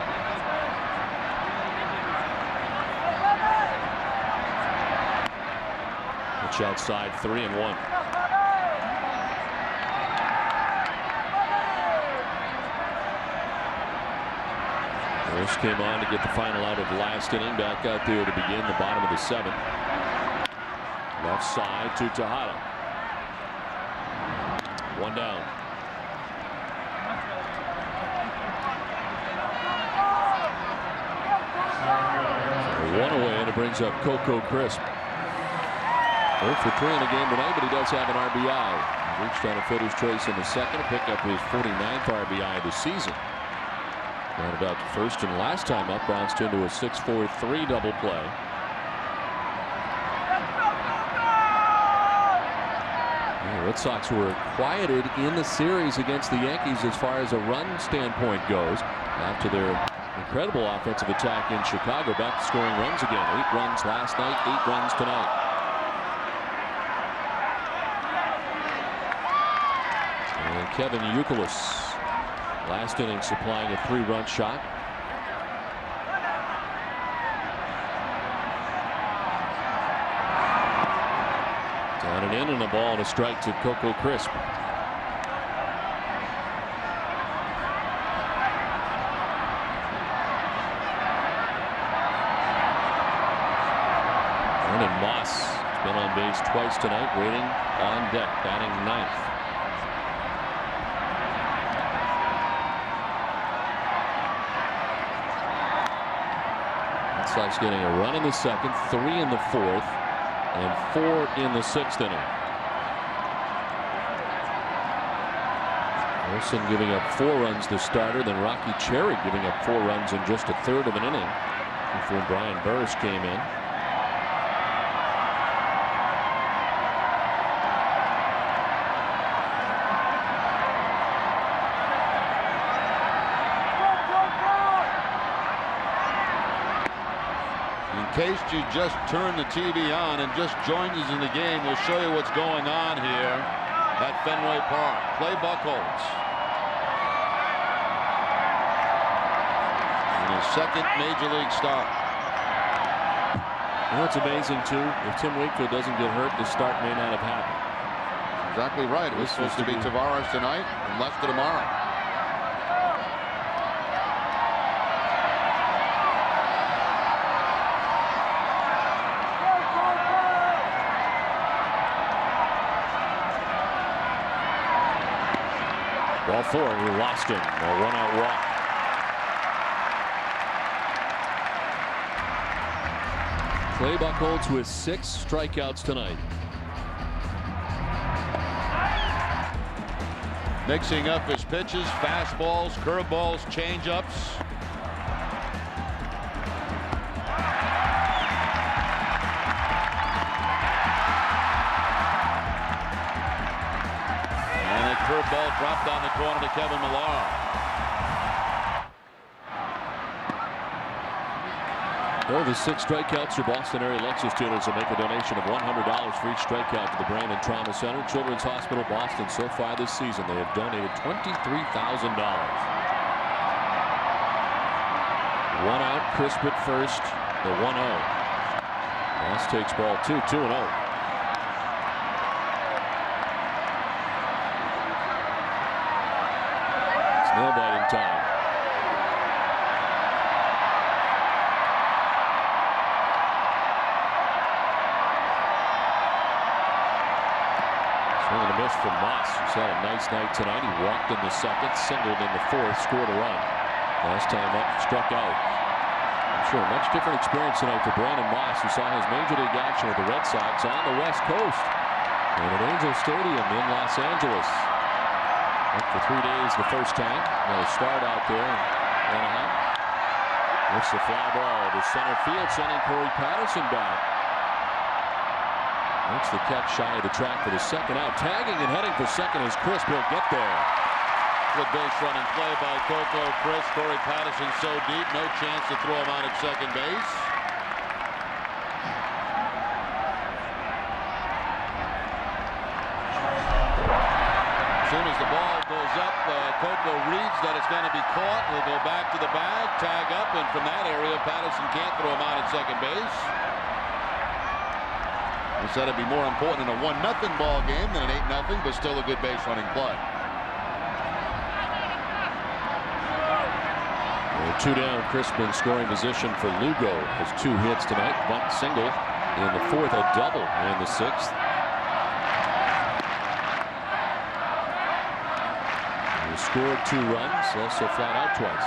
Pitch outside, 3-1. Burse came on to get the final out of last inning. Back out there to begin the bottom of the 7th. Left side to Tejada. 1 down. 1 away, and it brings up Coco Crisp. 0 for 3 in the game tonight, but he does have an RBI. He reached on a fielder's choice in the 2nd to pick up his 49th RBI of the season. Grounded out to first, and last time up bounced into a 6-4-3 double play. The Red Sox were quieted in the series against the Yankees as far as a run standpoint goes after their incredible offensive attack in Chicago. Back to scoring runs again. 8 runs last night, 8 runs tonight. And Kevin Buchholz, last inning, supplying a 3-run shot. Down and in, and a ball and a strike to Coco Crisp. Vernon Moss has been on base twice tonight, waiting on deck, batting 9th. Red Sox getting a run in the second, 3 in the fourth, and 4 in the sixth inning. Olson giving up 4 runs, the starter, then Rocky Cherry giving up 4 runs in just a third of an inning before Brian Burris came in. In case you just turned the TV on and just joined us in the game, we'll show you what's going on here at Fenway Park. Play Buchholz. In his second major league start. You know, it's amazing too, if Tim Wakefield doesn't get hurt, the start may not have happened. Exactly right. It was supposed to be Tavares tonight and Lester tomorrow. Ball 4, he lost him. A 1-out walk. Clay Buchholz with 6 strikeouts tonight. Mixing up his pitches, fastballs, curveballs, changeups. Curveball dropped down the corner to Kevin Millar. Well, the 6 strikeouts for Boston area Lexus dealers will make a donation of $100 for each strikeout to the Brain and Trauma Center, Children's Hospital Boston. So far this season, they have donated $23,000. 1 out, crisp at first, the 1-0. Moss takes ball 2, 2-0. Nail-biting time. Swing and a miss from Moss, who's had a nice night tonight. He walked in the second, singled in the fourth, scored a run. Last time up, struck out. I'm sure a much different experience tonight for Brandon Moss, who saw his major league action with the Red Sox on the West Coast and at Angel Stadium in Los Angeles. Went for 3 days the first time. Another start out there in Anaheim. Lifts the fly ball to center field, sending Corey Patterson back. Makes the catch shy of the track for the second out. Tagging and heading for second is Chris. He'll get there. Good base running play by Coco Chris. Corey Patterson so deep, no chance to throw him out at second base. As soon as the ball goes up, Coco reads that it's going to be caught. He'll go back to the bag, tag up, and from that area, Patterson can't throw him out at second base. He said it'd be more important in a 1-0 ball game than an 8-0, but still a good base running play. 2 down, Crispin scoring position for Lugo. Has 2 hits tonight, bunt single in the fourth, a double in the sixth. He scored 2 runs, also flat out twice.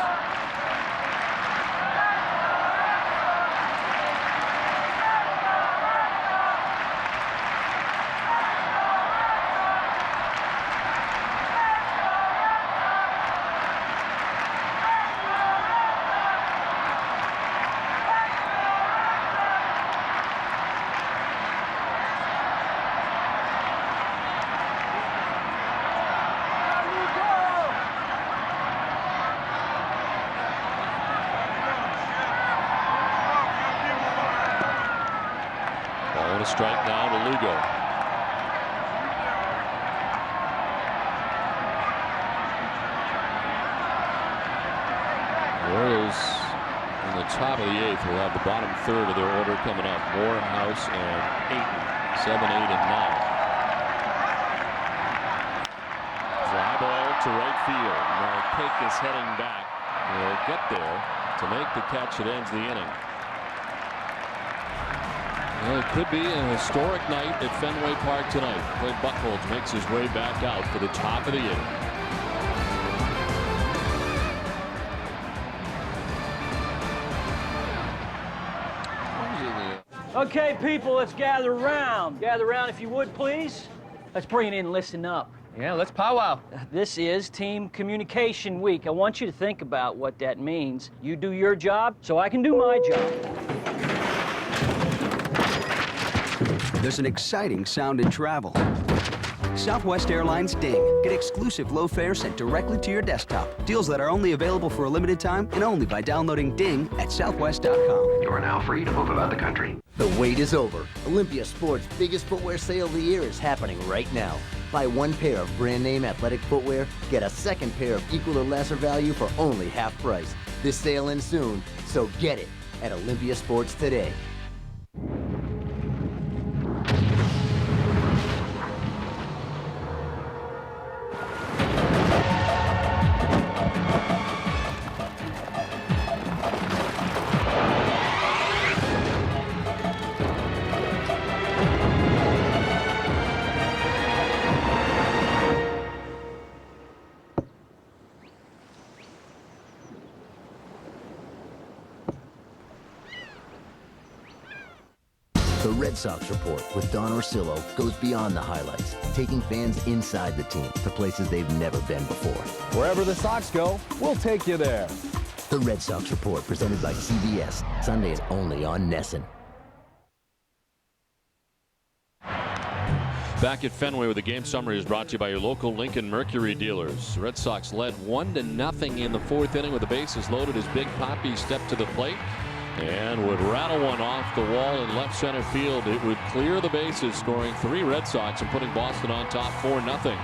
A strike now to Lugo. The Orioles in the top of the 8th will have the bottom third of their order coming up. Morehouse and Ayton, 7, 8, and 9. Fly ball to right field. Marquette is heading back. Will get there to make the catch that ends the inning. Well, it could be a historic night at Fenway Park tonight. Clay Buchholz makes his way back out for the top of the 8th. Okay, people, let's gather around. Gather around if you would, please. Let's bring it in and listen up. Yeah, let's powwow. This is Team Communication Week. I want you to think about what that means. You do your job, so I can do my job. There's an exciting sound in travel. Southwest Airlines Ding. Get exclusive low fares sent directly to your desktop. Deals that are only available for a limited time and only by downloading Ding at southwest.com. You are now free to move about the country. The wait is over. Olympia Sports' biggest footwear sale of the year is happening right now. Buy one pair of brand name athletic footwear, get a second pair of equal or lesser value for only half price. This sale ends soon, so get it at Olympia Sports today. The Red Sox Report with Don Orsillo goes beyond the highlights, taking fans inside the team to places they've never been before. Wherever the Sox go, we'll take you there. The Red Sox Report, presented by CBS, Sundays only on NESN. Back at Fenway with the game summary is brought to you by your local Lincoln Mercury dealers. Red Sox led 1-0 in the fourth inning with the bases loaded as Big Papi stepped to the plate and would rattle one off the wall in left center field. It would clear the bases, scoring 3 Red Sox and putting Boston on top 4-0.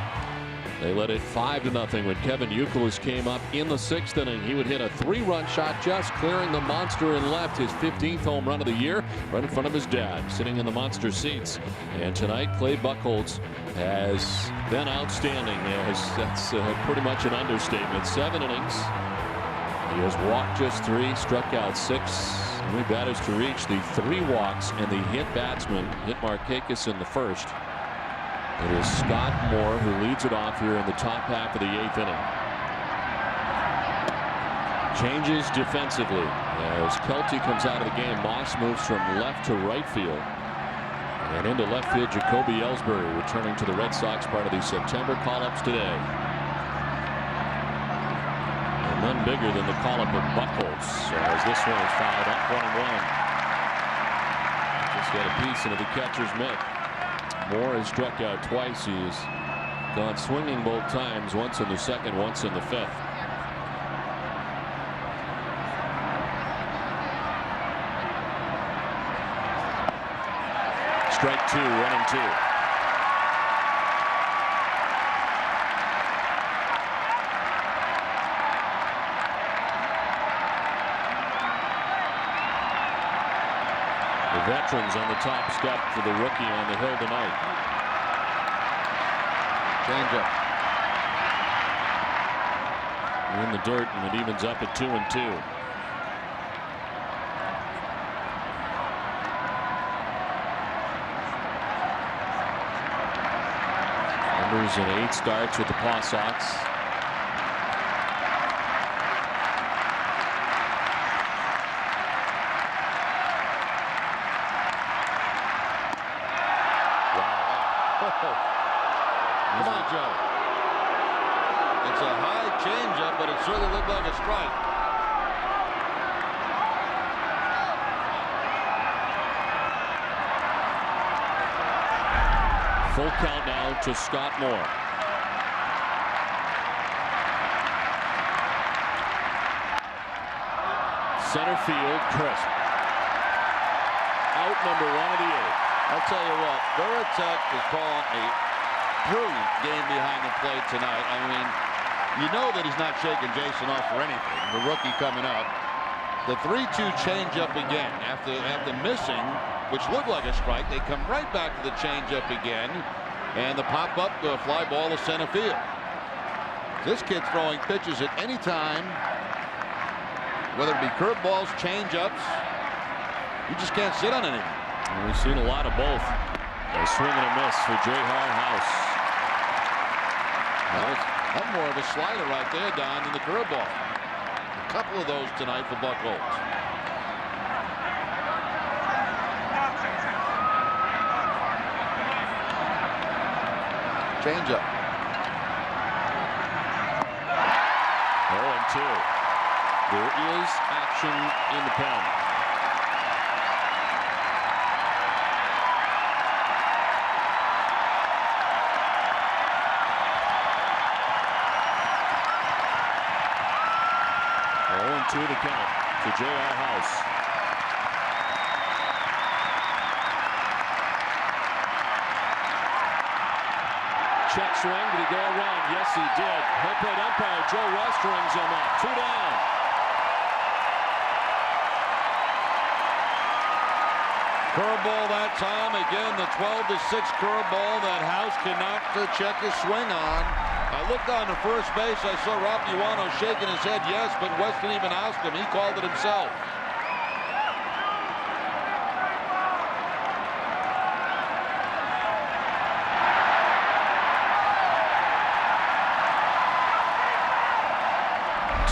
They led it 5-0 when Kevin Buchholz came up in the 6th inning. He would hit a 3-run shot, just clearing the monster in left, his 15th home run of the year, right in front of his dad, sitting in the monster seats. And tonight, Clay Buchholz has been outstanding. That's pretty much an understatement. 7 innings. He has walked just 3, struck out 6. Only batters to reach the 3 walks and the hit batsman hit Markakis in the first. It is Scott Moore who leads it off here in the top half of the 8th inning. Changes defensively as Kelty comes out of the game. Moss moves from left to right field. And into left field, Jacoby Ellsbury returning to the Red Sox, part of the September call-ups today. None bigger than the call-up of Buchholz as this one is fouled up 1-1. Just got a piece into the catcher's mitt. Moore has struck out twice. He's gone swinging both times, once in the 2nd, once in the 5th. Strike 2, 1-2. Veterans on the top step for the rookie on the hill tonight. Changeup. In the dirt, and it evens up at 2-2. Numbers in 8 starts with the Paw Sox. Come on, Joe. It's a high changeup, but it certainly looked like a strike. Full count now to Scott Moore. Center field, crisp. Out number 1 of the 8th. I'll tell you what, Veritek is calling a brilliant game behind the plate tonight. I mean, you know that he's not shaking Jason off for anything. The rookie coming up. The 3-2 changeup again. After missing, which looked like a strike, they come right back to the changeup again. And the pop-up fly ball to center field. This kid's throwing pitches at any time, whether it be curveballs, changeups. You just can't sit on anything. And we've seen a lot of both. A swing and a miss for J.R. House. That's more of a slider right there, Don, than the curveball. A couple of those tonight for Buchholz. Changeup. 0-2. There is action in the pen. To the count to J.R. House. Check swing. Did he go around? Yes, he did. Home plate umpire Joe West rings him up. 2 down. Curveball that time. Again, the 12-6 curveball that House cannot check his swing on. I looked on to first base. I saw Rob Iwano shaking his head yes, but West didn't even ask him. He called it himself.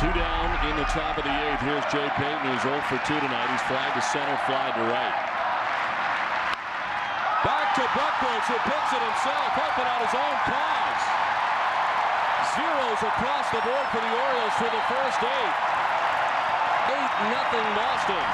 Two down in the top of the 8th. Here's Jay Payton, who's 0 for 2 tonight. He's flied to center, fly to right. Back to Buchholz, who picks it himself, helping out his own cause. Zeros across the board for the Orioles for the first 8. 8-0 Boston.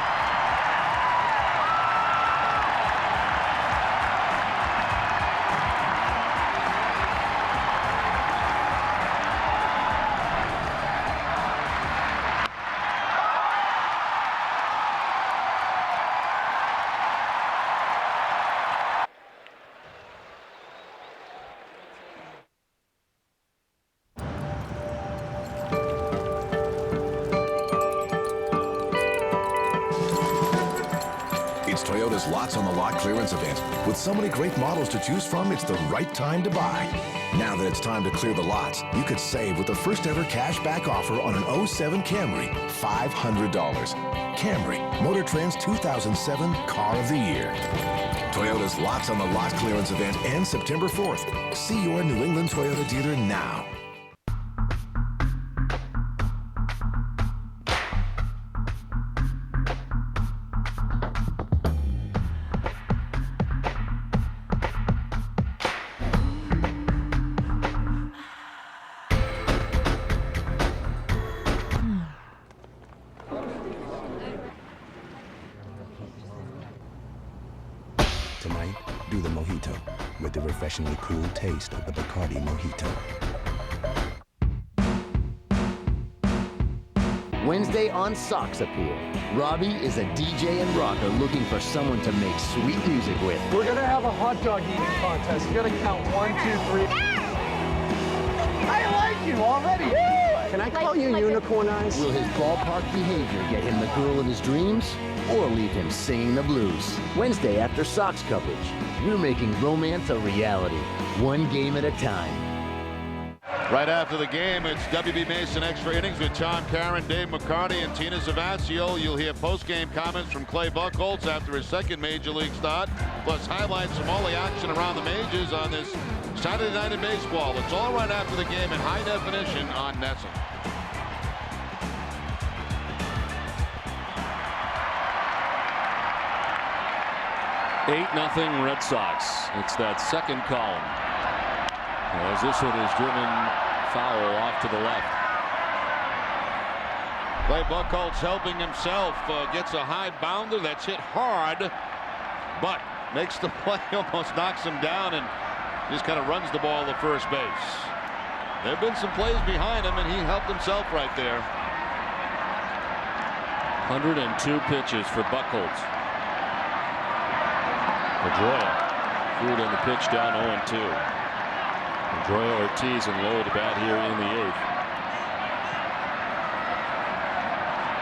Toyota's Lots on the Lot clearance event. With so many great models to choose from, it's the right time to buy. Now that it's time to clear the lots, you could save with the first ever cash back offer on an 07 Camry, $500. Camry, Motor Trend's 2007 Car of the Year. Toyota's Lots on the Lot clearance event ends September 4th. See your New England Toyota dealer now. Tonight, do the mojito with the refreshingly cool taste of the Bacardi Mojito. Wednesday on Sox Appeal. Robbie is a DJ and rocker looking for someone to make sweet music with. We're gonna have a hot dog eating contest. You gotta count 1, 2, 3. I like you already. Can I call you Unicorn Eyes? Will his ballpark behavior get him the girl of his dreams? Or leave him singing the blues? Wednesday after Sox coverage, we're making romance a reality, one game at a time. Right after the game, it's WB Mason Extra Innings with Tom Caron, Dave McCarty, and Tina Zavasio. You'll hear post-game comments from Clay Buchholz after his second Major League start, plus highlights from all the action around the majors on this Saturday night in baseball. It's all right after the game in high definition on NESN. Eight 0 Red Sox. It's that second column. As this one is driven foul off to the left. Clay Buchholz helping himself, gets a high bounder that's hit hard, but makes the play, almost knocks him down, and just kind of runs the ball to first base. There have been some plays behind him, and he helped himself right there. 102 pitches for Buchholz. Pedroia fooled in the pitch down 0-2. Pedroia, Ortiz, and Lowe to bat here in the 8th.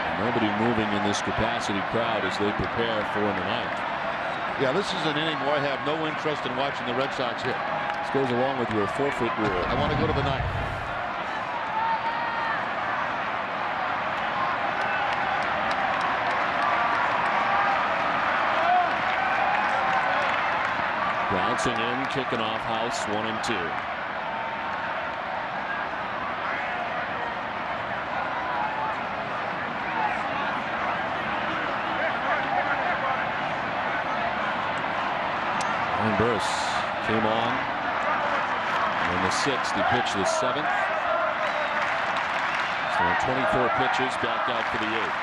And nobody moving in this capacity crowd as they prepare for the 9th. Yeah, this is an inning where I have no interest in watching the Red Sox hit. This goes along with your forfeit rule. I want to go to the 9th. Bouncing in, kicking off House, 1-2. And Bruce came on. In the 6th, he pitched the 7th. So 24 pitches, back out for the 8th.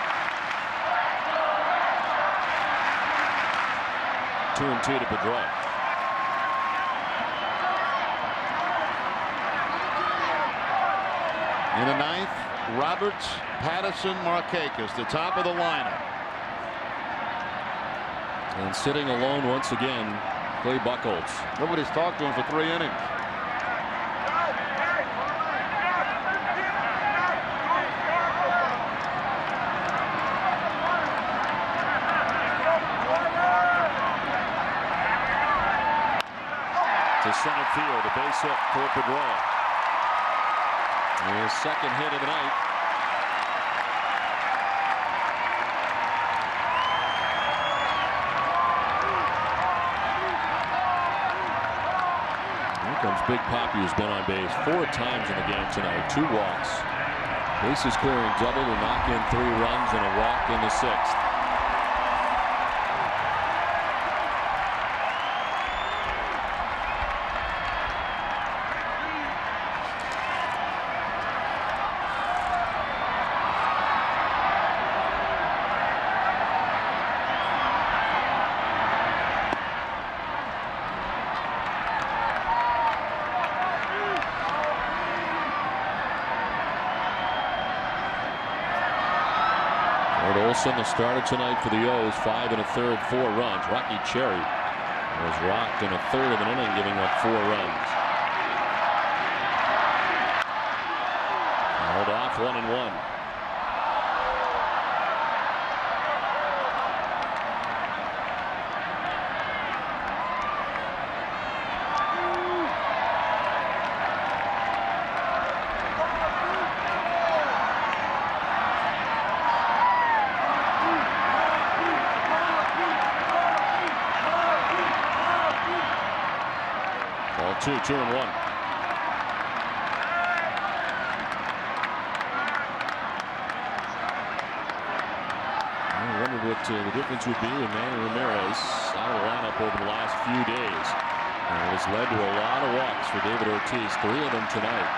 2-2 to Pedroia. In the 9th, Roberts, Patterson, Markakis, the top of the lineup. And sitting alone once again, Clay Buchholz. Nobody's talked to him for 3 innings. To center field, a base hit for Pedroia. His 2nd hit of the night. Here comes Big Papi, who's been on base 4 times in the game tonight. 2 walks. Bases clearing double to knock in 3 runs and a walk in the 6th. Olson, the starter tonight for the O's, 5 1/3, 4 runs. Rocky Cherry was rocked in a 1/3 of an inning, giving up 4 runs. Held off 1-1. Ball 2, 2-1. I wondered what the difference would be with Manny Ramirez out of the lineup over the last few days. And it has led to a lot of walks for David Ortiz, 3 of them tonight.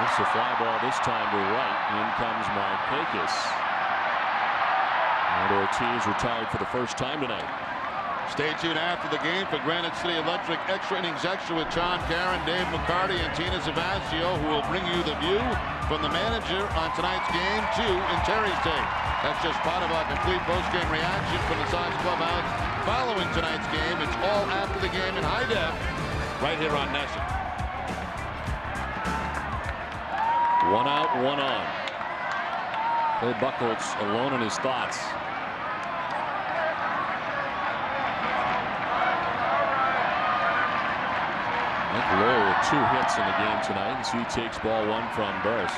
It's a fly ball this time to right. In comes Markakis. And Ortiz retired for the first time tonight. Stay tuned after the game for Granite City Electric Extra Innings Extra with John Caron, Dave McCarty, and Tina Zavasio, who will bring you the view from the manager on tonight's game 2 in Terry's take. That's just part of our complete post-game reaction from the Sox clubhouse following tonight's game. It's all after the game in high def right here on NESN. 1 out, 1 on. Clay Buchholz alone in his thoughts. Lowell with 2 hits in the game tonight, so he takes ball 1 from Burris.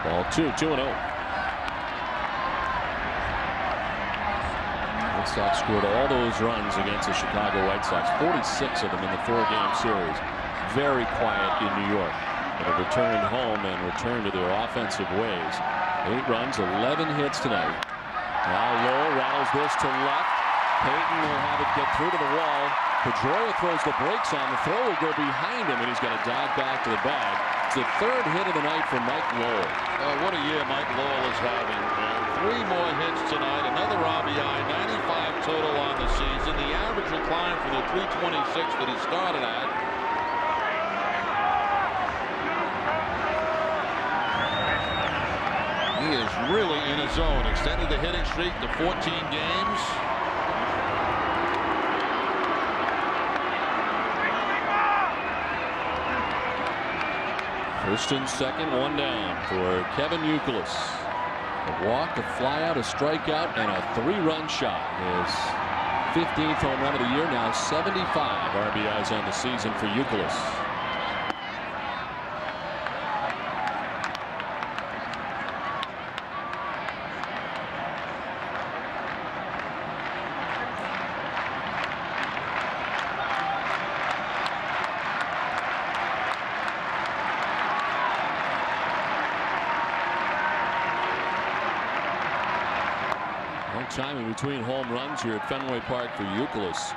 Ball 2, 2-0. Red Sox scored all those runs against the Chicago White Sox, 46 of them in the 4-game series. Very quiet in New York, but have returned home and returned to their offensive ways. 8 runs, 11 hits tonight. Now Lowell rattles this to left. Payton will have it get through to the wall. Pedroia throws the brakes on. The throw will go behind him, and he's going to dive back to the bag. It's the 3rd hit of the night for Mike Lowell. What a year Mike Lowell is having. 3 more hits tonight, another RBI, 95 total on the season. The average decline from the 326 that he started at. He is really in his zone. Extended the hitting streak to 14 games. First and second, 1 down for Kevin Youkilis. A walk, a fly out, a strikeout, and a 3-run shot. His 15th home run of the year, now 75 RBIs on the season for Youkilis. time in between home runs here at Fenway Park for Buchholz,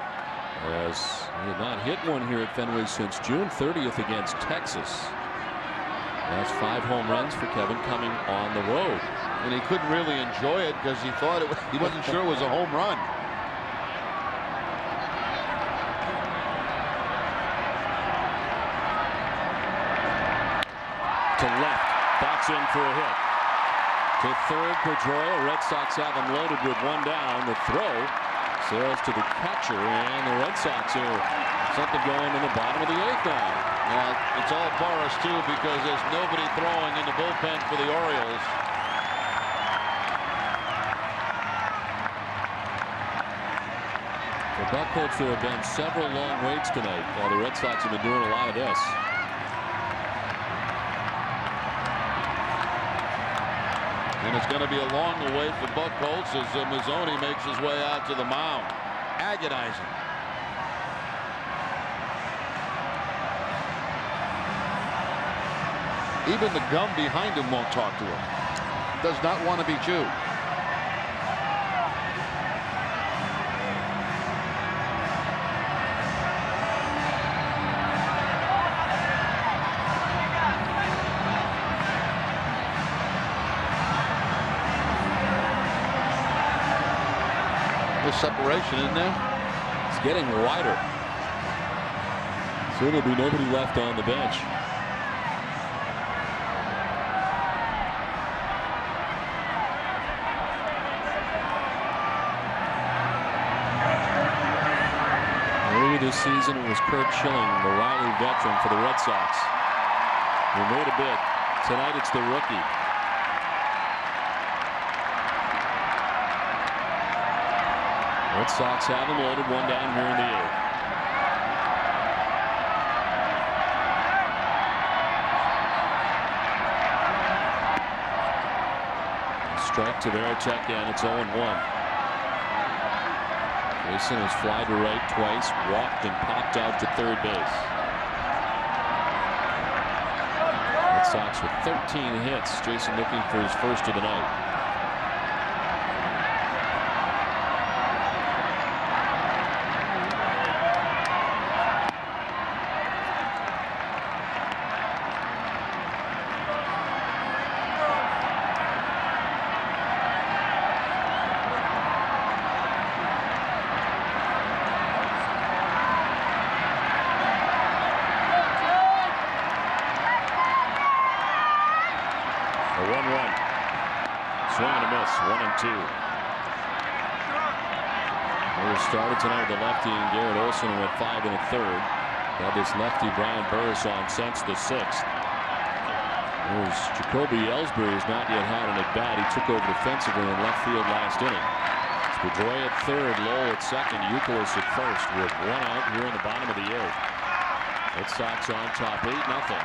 as he had not hit one here at Fenway since June 30th against Texas. That's 5 home runs for Kevin coming on the road. And he couldn't really enjoy it because he thought he wasn't sure it was a home run. To left, that's in for a hit. To third, Pedroia. Red Sox have him loaded with 1 down. The throw sails to the catcher, and the Red Sox are something going in the bottom of the 8th now. It's all Boris too, because there's nobody throwing in the bullpen for the Orioles. For Buchholz, there have been several long waits tonight. The Red Sox have been doing a lot of this. And it's going to be a long wait for Buchholz as Mazzoni makes his way out to the mound. Agonizing. Even the gum behind him won't talk to him. Does not want to be chewed. There's separation in there. It's getting wider. So there'll be nobody left on the bench. This season it was Kurt Schilling, the wily veteran for the Red Sox, who made a bid. Tonight it's the rookie. Red Sox have him loaded, 1 down here in the 8th. Strike to Veritek, and it's 0-1. Jason has fly to right twice, walked and popped out to third base. Red Sox with 13 hits. Jason looking for his first of the night. Started tonight with the lefty and Garrett Olson, who went 5 1/3. Got this lefty Brian Burris on since the 6th. There's Jacoby Ellsbury has not yet had an at bat. He took over defensively in left field last inning. It's Pedroia at third, Lowell at second, Buchholz at first, with 1 out here in the bottom of the 8th. Red Sox on top 8-0.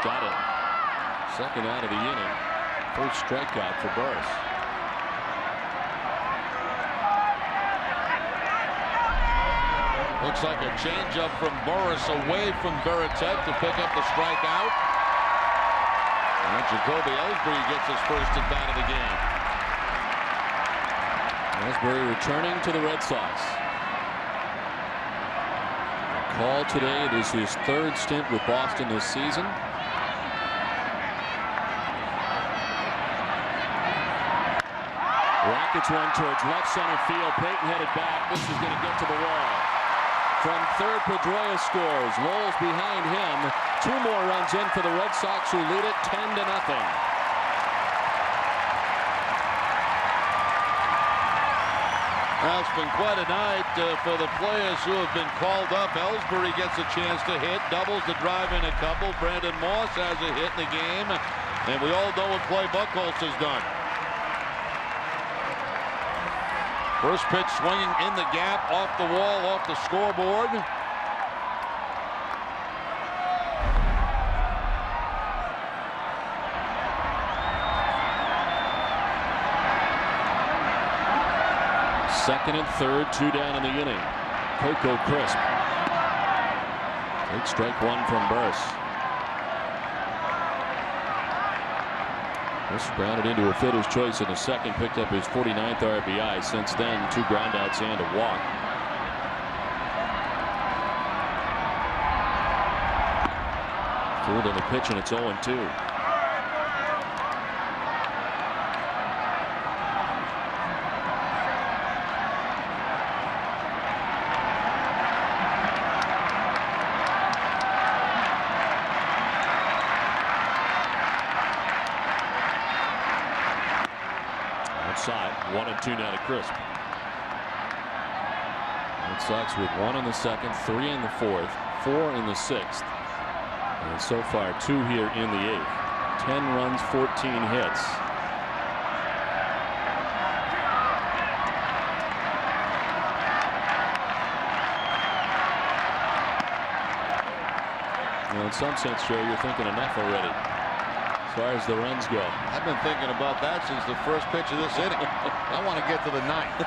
Got it. Second out of the inning. First strikeout for Burris. Looks like a changeup from Boris away from Veritek to pick up the strikeout. And Jacoby Ellsbury gets his first at bat of the game. Ellsbury returning to the Red Sox. A call today. It is his 3rd stint with Boston this season. Rockets one towards left center field. Peyton headed back. This is going to get to the wall. From third, Pedroia scores. Lowell's behind him. 2 more runs in for the Red Sox, who lead it 10-0. Well, it's been quite a night for the players who have been called up. Ellsbury gets a chance to hit, doubles to drive in a couple. Brandon Moss has a hit in the game, and we all know what play Buchholz has done. First pitch swinging in the gap, off the wall, off the scoreboard. Second and third, 2 down in the inning. Coco crisp. Take strike 1 from Burris. This grounded into a fielder's choice in the second, picked up his 49th RBI. Since then, 2 groundouts and a walk. Fooled on the pitch, and it's 0-2. Outside, 1-2 now to Crisp. Red Sox with 1 in the second, 3 in the fourth, 4 in the sixth. And so far 2 here in the 8th. 10 runs, 14 hits. Well, in some sense, Joe, you're thinking enough already as far as the runs go. I've been thinking about that since the first pitch of this inning. I want to get to the 9th.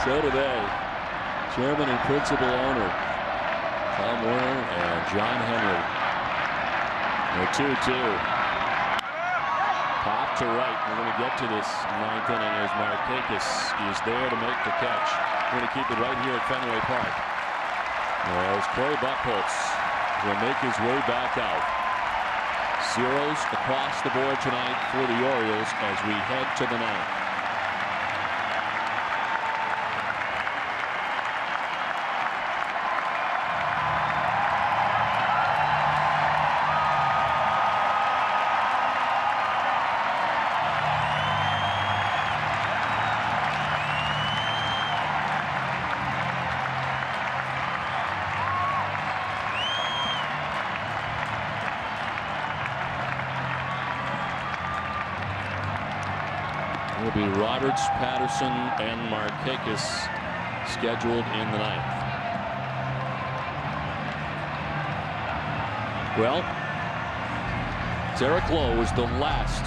So do they. Chairman and principal owner Tom Werner and John Henry. The 2-2. Pop to right. We're going to get to this 9th inning as Markakis is there to make the catch. We're going to keep it right here at Fenway Park. As Corey Buchholz will make his way back out. Zeros across the board tonight for the Orioles as we head to the 9th. Will be Roberts, Patterson, and Markakis scheduled in the 9th. Well, Derek Lowe was the last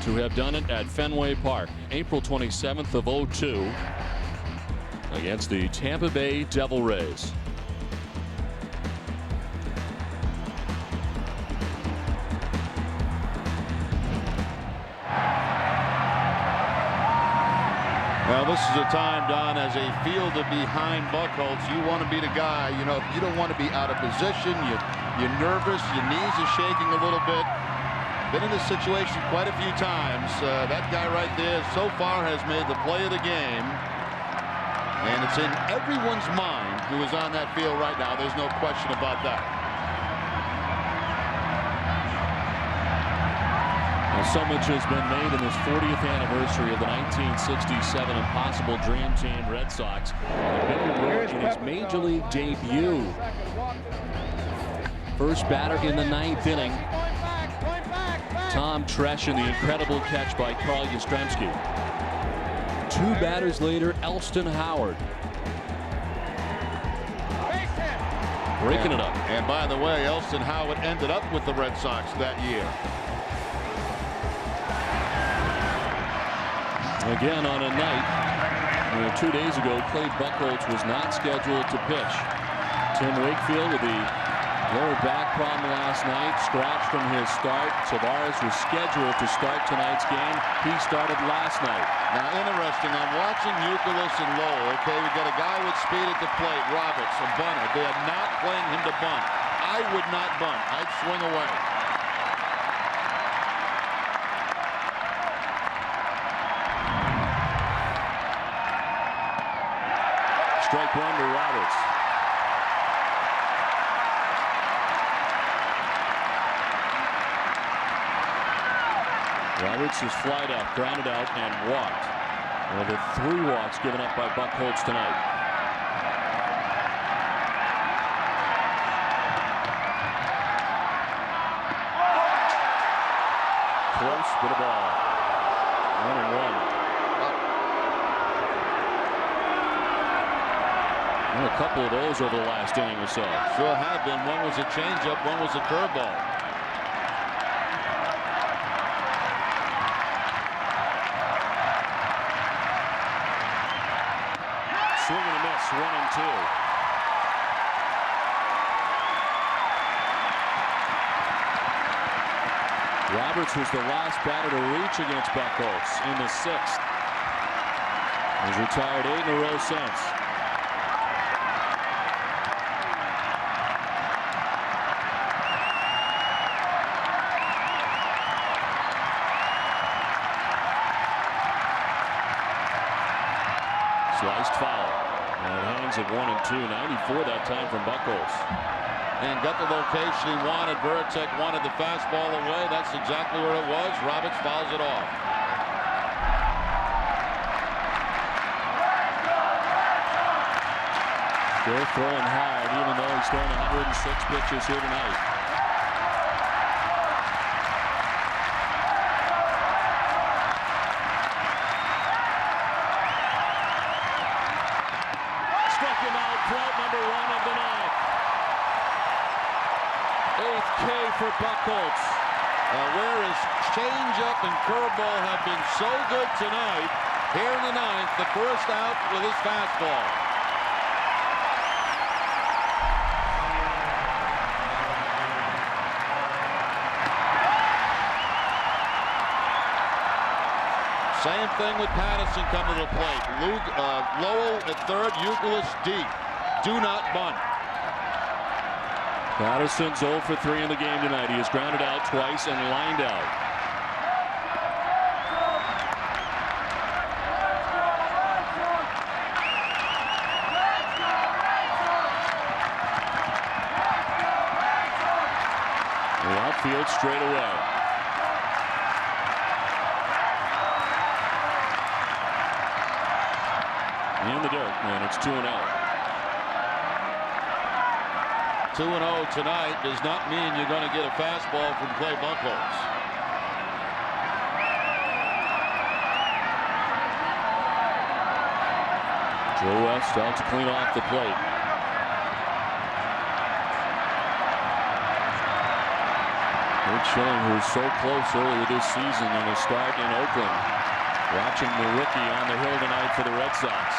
to have done it at Fenway Park, April 27th of '02, against the Tampa Bay Devil Rays. Well, this is a time, Don, as a fielder behind Buchholz, you want to be the guy, you know, you don't want to be out of position. You're nervous. Your knees are shaking a little bit. Been in this situation quite a few times. That guy right there so far has made the play of the game. And it's in everyone's mind who is on that field right now. There's no question about that. So much has been made in this 40th anniversary of the 1967 Impossible Dream Team Red Sox. In his major league debut. First batter in the 9th inning. Tom Tresh and the incredible catch by Carl Yastrzemski. 2 batters later, Elston Howard. Breaking it up. And by the way, Elston Howard ended up with the Red Sox that year. Again on a night 2 days ago, Clay Buchholz was not scheduled to pitch. Tim Wakefield with the lower back problem last night, scratched from his start. Tavares was scheduled to start tonight's game. He started last night. Now, interesting, I'm watching Buchholz and Lowell. Okay, we got a guy with speed at the plate, Roberts, a bunter. They are not playing him to bunt. I would not bunt. I'd swing away. Strike 1 to Roberts. Roberts is flied up, grounded out, and walked. One of the 3 walks given up by Buchholz tonight. Close, but a ball. 1-1. A couple of those over the last inning or so. Sure have been. One was a changeup, one was a curveball. Swing and a miss, 1-2. Roberts was the last batter to reach against Buchholz in the 6th. He's retired 8 in a row since. Sliced foul. And it hangs at 1-2. 94 that time from Buchholz. And got the location he wanted. Veritek wanted the fastball away. That's exactly where it was. Roberts fouls it off. Still throwing hard, even though he's thrown 106 pitches here tonight. Struck him out, throw number 1 of the 9th. 8th K for Buchholz. Where his changeup and curveball have been so good tonight, here in the 9th, the first out with his fastball. Same thing with Patterson coming to the plate. Lowell at third, Buchholz deep. Do not bunt. Patterson's 0 for 3 in the game tonight. He has grounded out twice and lined out. The outfield straight away. In the dirt, and it's 2-0. 2-0 tonight does not mean you're going to get a fastball from Clay Buchholz. Joe West out to clean off the plate. Rich Schilling, who was so close earlier this season in a start in Oakland, watching the rookie on the hill tonight for the Red Sox.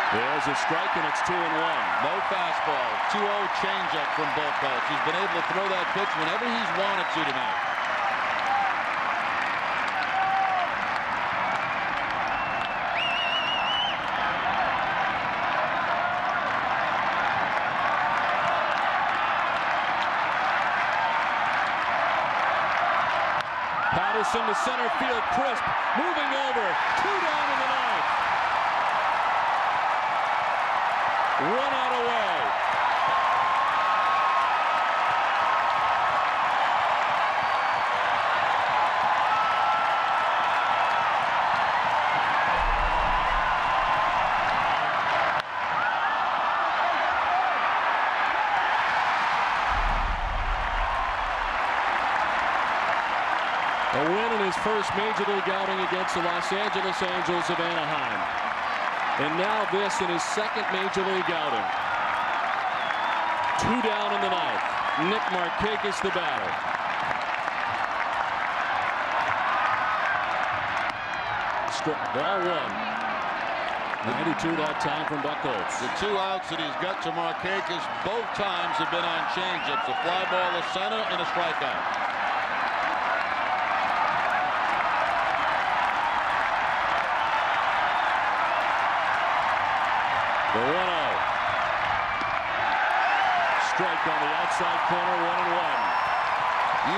There's a strike, and it's 2-1. No fastball. 2-0 changeup from Buchholz. He's been able to throw that pitch whenever he's wanted to tonight. Patterson to center field, crisp, moving over, 2 down in the 9th. 1 out away. A win in his first major league outing against the Los Angeles Angels of Anaheim. And now this in his second major league outing. 2 down in the 9th. Nick Markakis the batter. Ball 1. 92 that time from Buchholz. The 2 outs that he's got to Markakis both times have been on changeups. A fly ball to center and a strikeout. The 1-0. Strike on the outside corner, 1-1.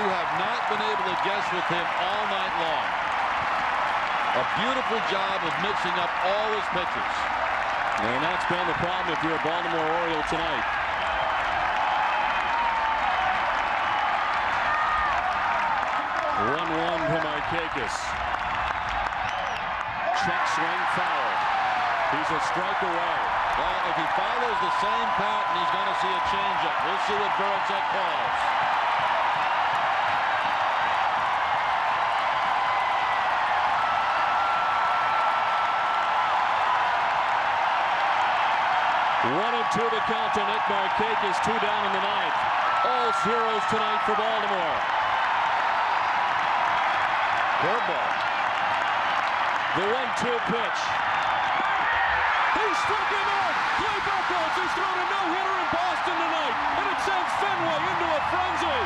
You have not been able to guess with him all night long. A beautiful job of mixing up all his pitches. And that's been the problem if you're a Baltimore Oriole tonight. One to Markakis. Check swing foul. He's a strike away. Well, if he follows the same pattern, he's going to see a changeup. We'll see what Veritek calls. One and 2 the count to Nick Markakis, 2 down in the 9th. All zeros tonight for Baltimore. Curveball. The 1-2 pitch. He He struck him out. Clay Buchholz has thrown a no-hitter in Boston tonight, and it sends Fenway into a frenzy.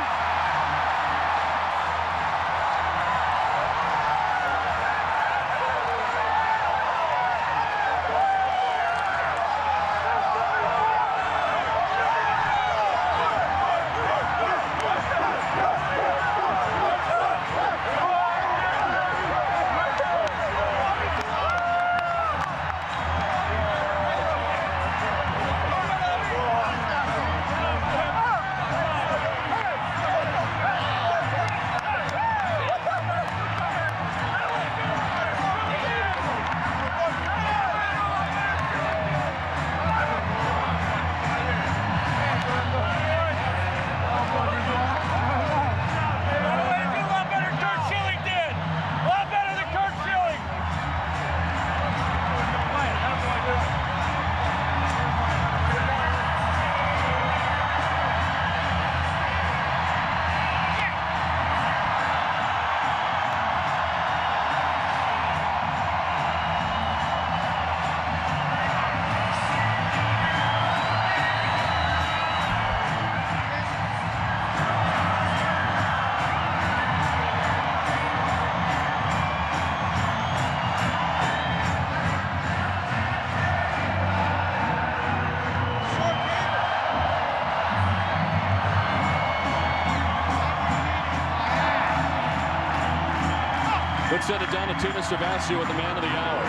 Let's send it down to Tina Savasio with the man of the hour.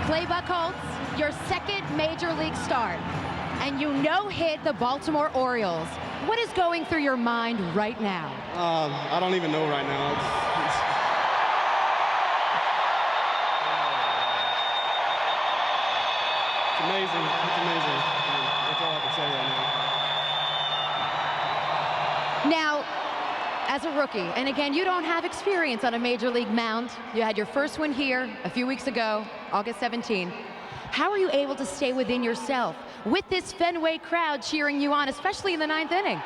Clay Buchholz, your second major league start, and you no-hit the Baltimore Orioles. What is going through your mind right now? I don't even know right now. It's amazing. It's amazing. That's all I can say right now. Now, as a rookie, and again, you don't have experience on a major league mound. You had your first one here a few weeks ago, August 17. How are you able to stay within yourself with this Fenway crowd cheering you on, especially in the 9th inning?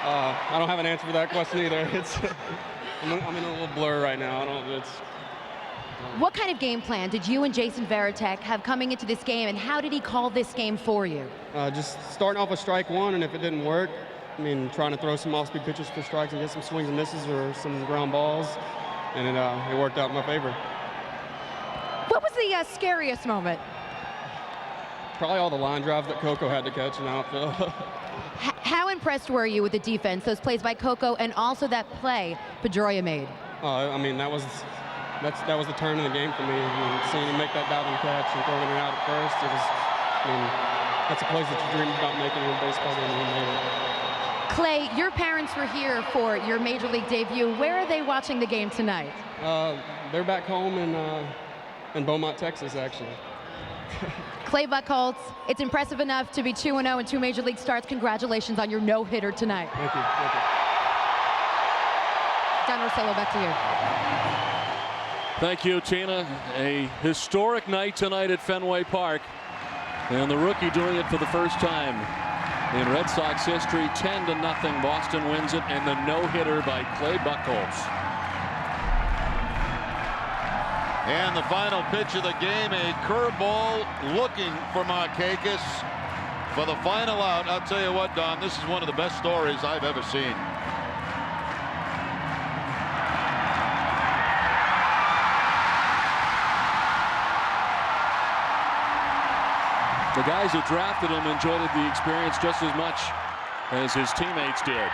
I don't have an answer for that question either. I'm in a little blur right now. What kind of game plan did you and Jason Varitek have coming into this game, and how did he call this game for you? Just starting off with strike one, and if it didn't work, trying to throw some off-speed pitches for strikes and get some swings and misses or some ground balls, and it worked out in my favor. What was the scariest moment? Probably all the line drives that Coco had to catch in outfield. How impressed were you with the defense, those plays by Coco, and also that play Pedroia made? That was the turn in the game for me. Seeing him make that diving catch and throwing it out at first, that's the plays that you dream about making in baseball when you made it. Clay, your parents were here for your major league debut. Where are they watching the game tonight? They're back home in Beaumont, Texas, actually. Clay Buchholz, it's impressive enough to be 2-0 in 2 major league starts. Congratulations on your no-hitter tonight. Thank you. Thank you. Don Rosillo, back to you. Thank you, Tina. A historic night tonight at Fenway Park. And the rookie doing it for the first time in Red Sox history. 10-0. Boston wins it, and the no-hitter by Clay Buchholz. And the final pitch of the game, a curveball looking for Markakis for the final out. I'll tell you what, Don, this is one of the best stories I've ever seen. The guys who drafted him enjoyed the experience just as much as his teammates did.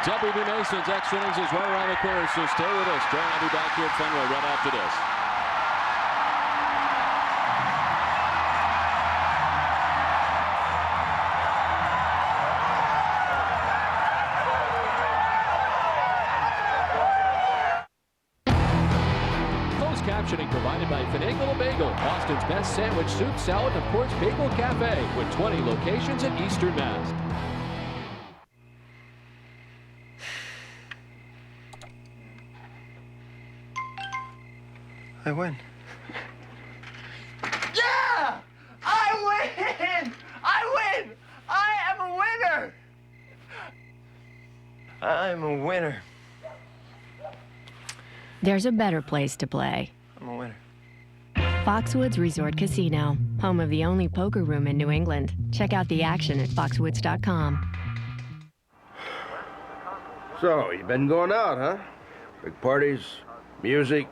WB Mason's extra innings is right around the corner, so stay with us. John, I'll be back here at Fenway right after this. by Finagle Bagel, Austin's best sandwich, soup, salad, and of course Bagel Cafe, with 20 locations in Eastern Mass. I win. Yeah! I win! I win! I am a winner! I'm a winner. There's a better place to play. I'm a winner. Foxwoods Resort Casino, home of the only poker room in New England. Check out the action at foxwoods.com. So, you've been going out, huh? Big parties, music,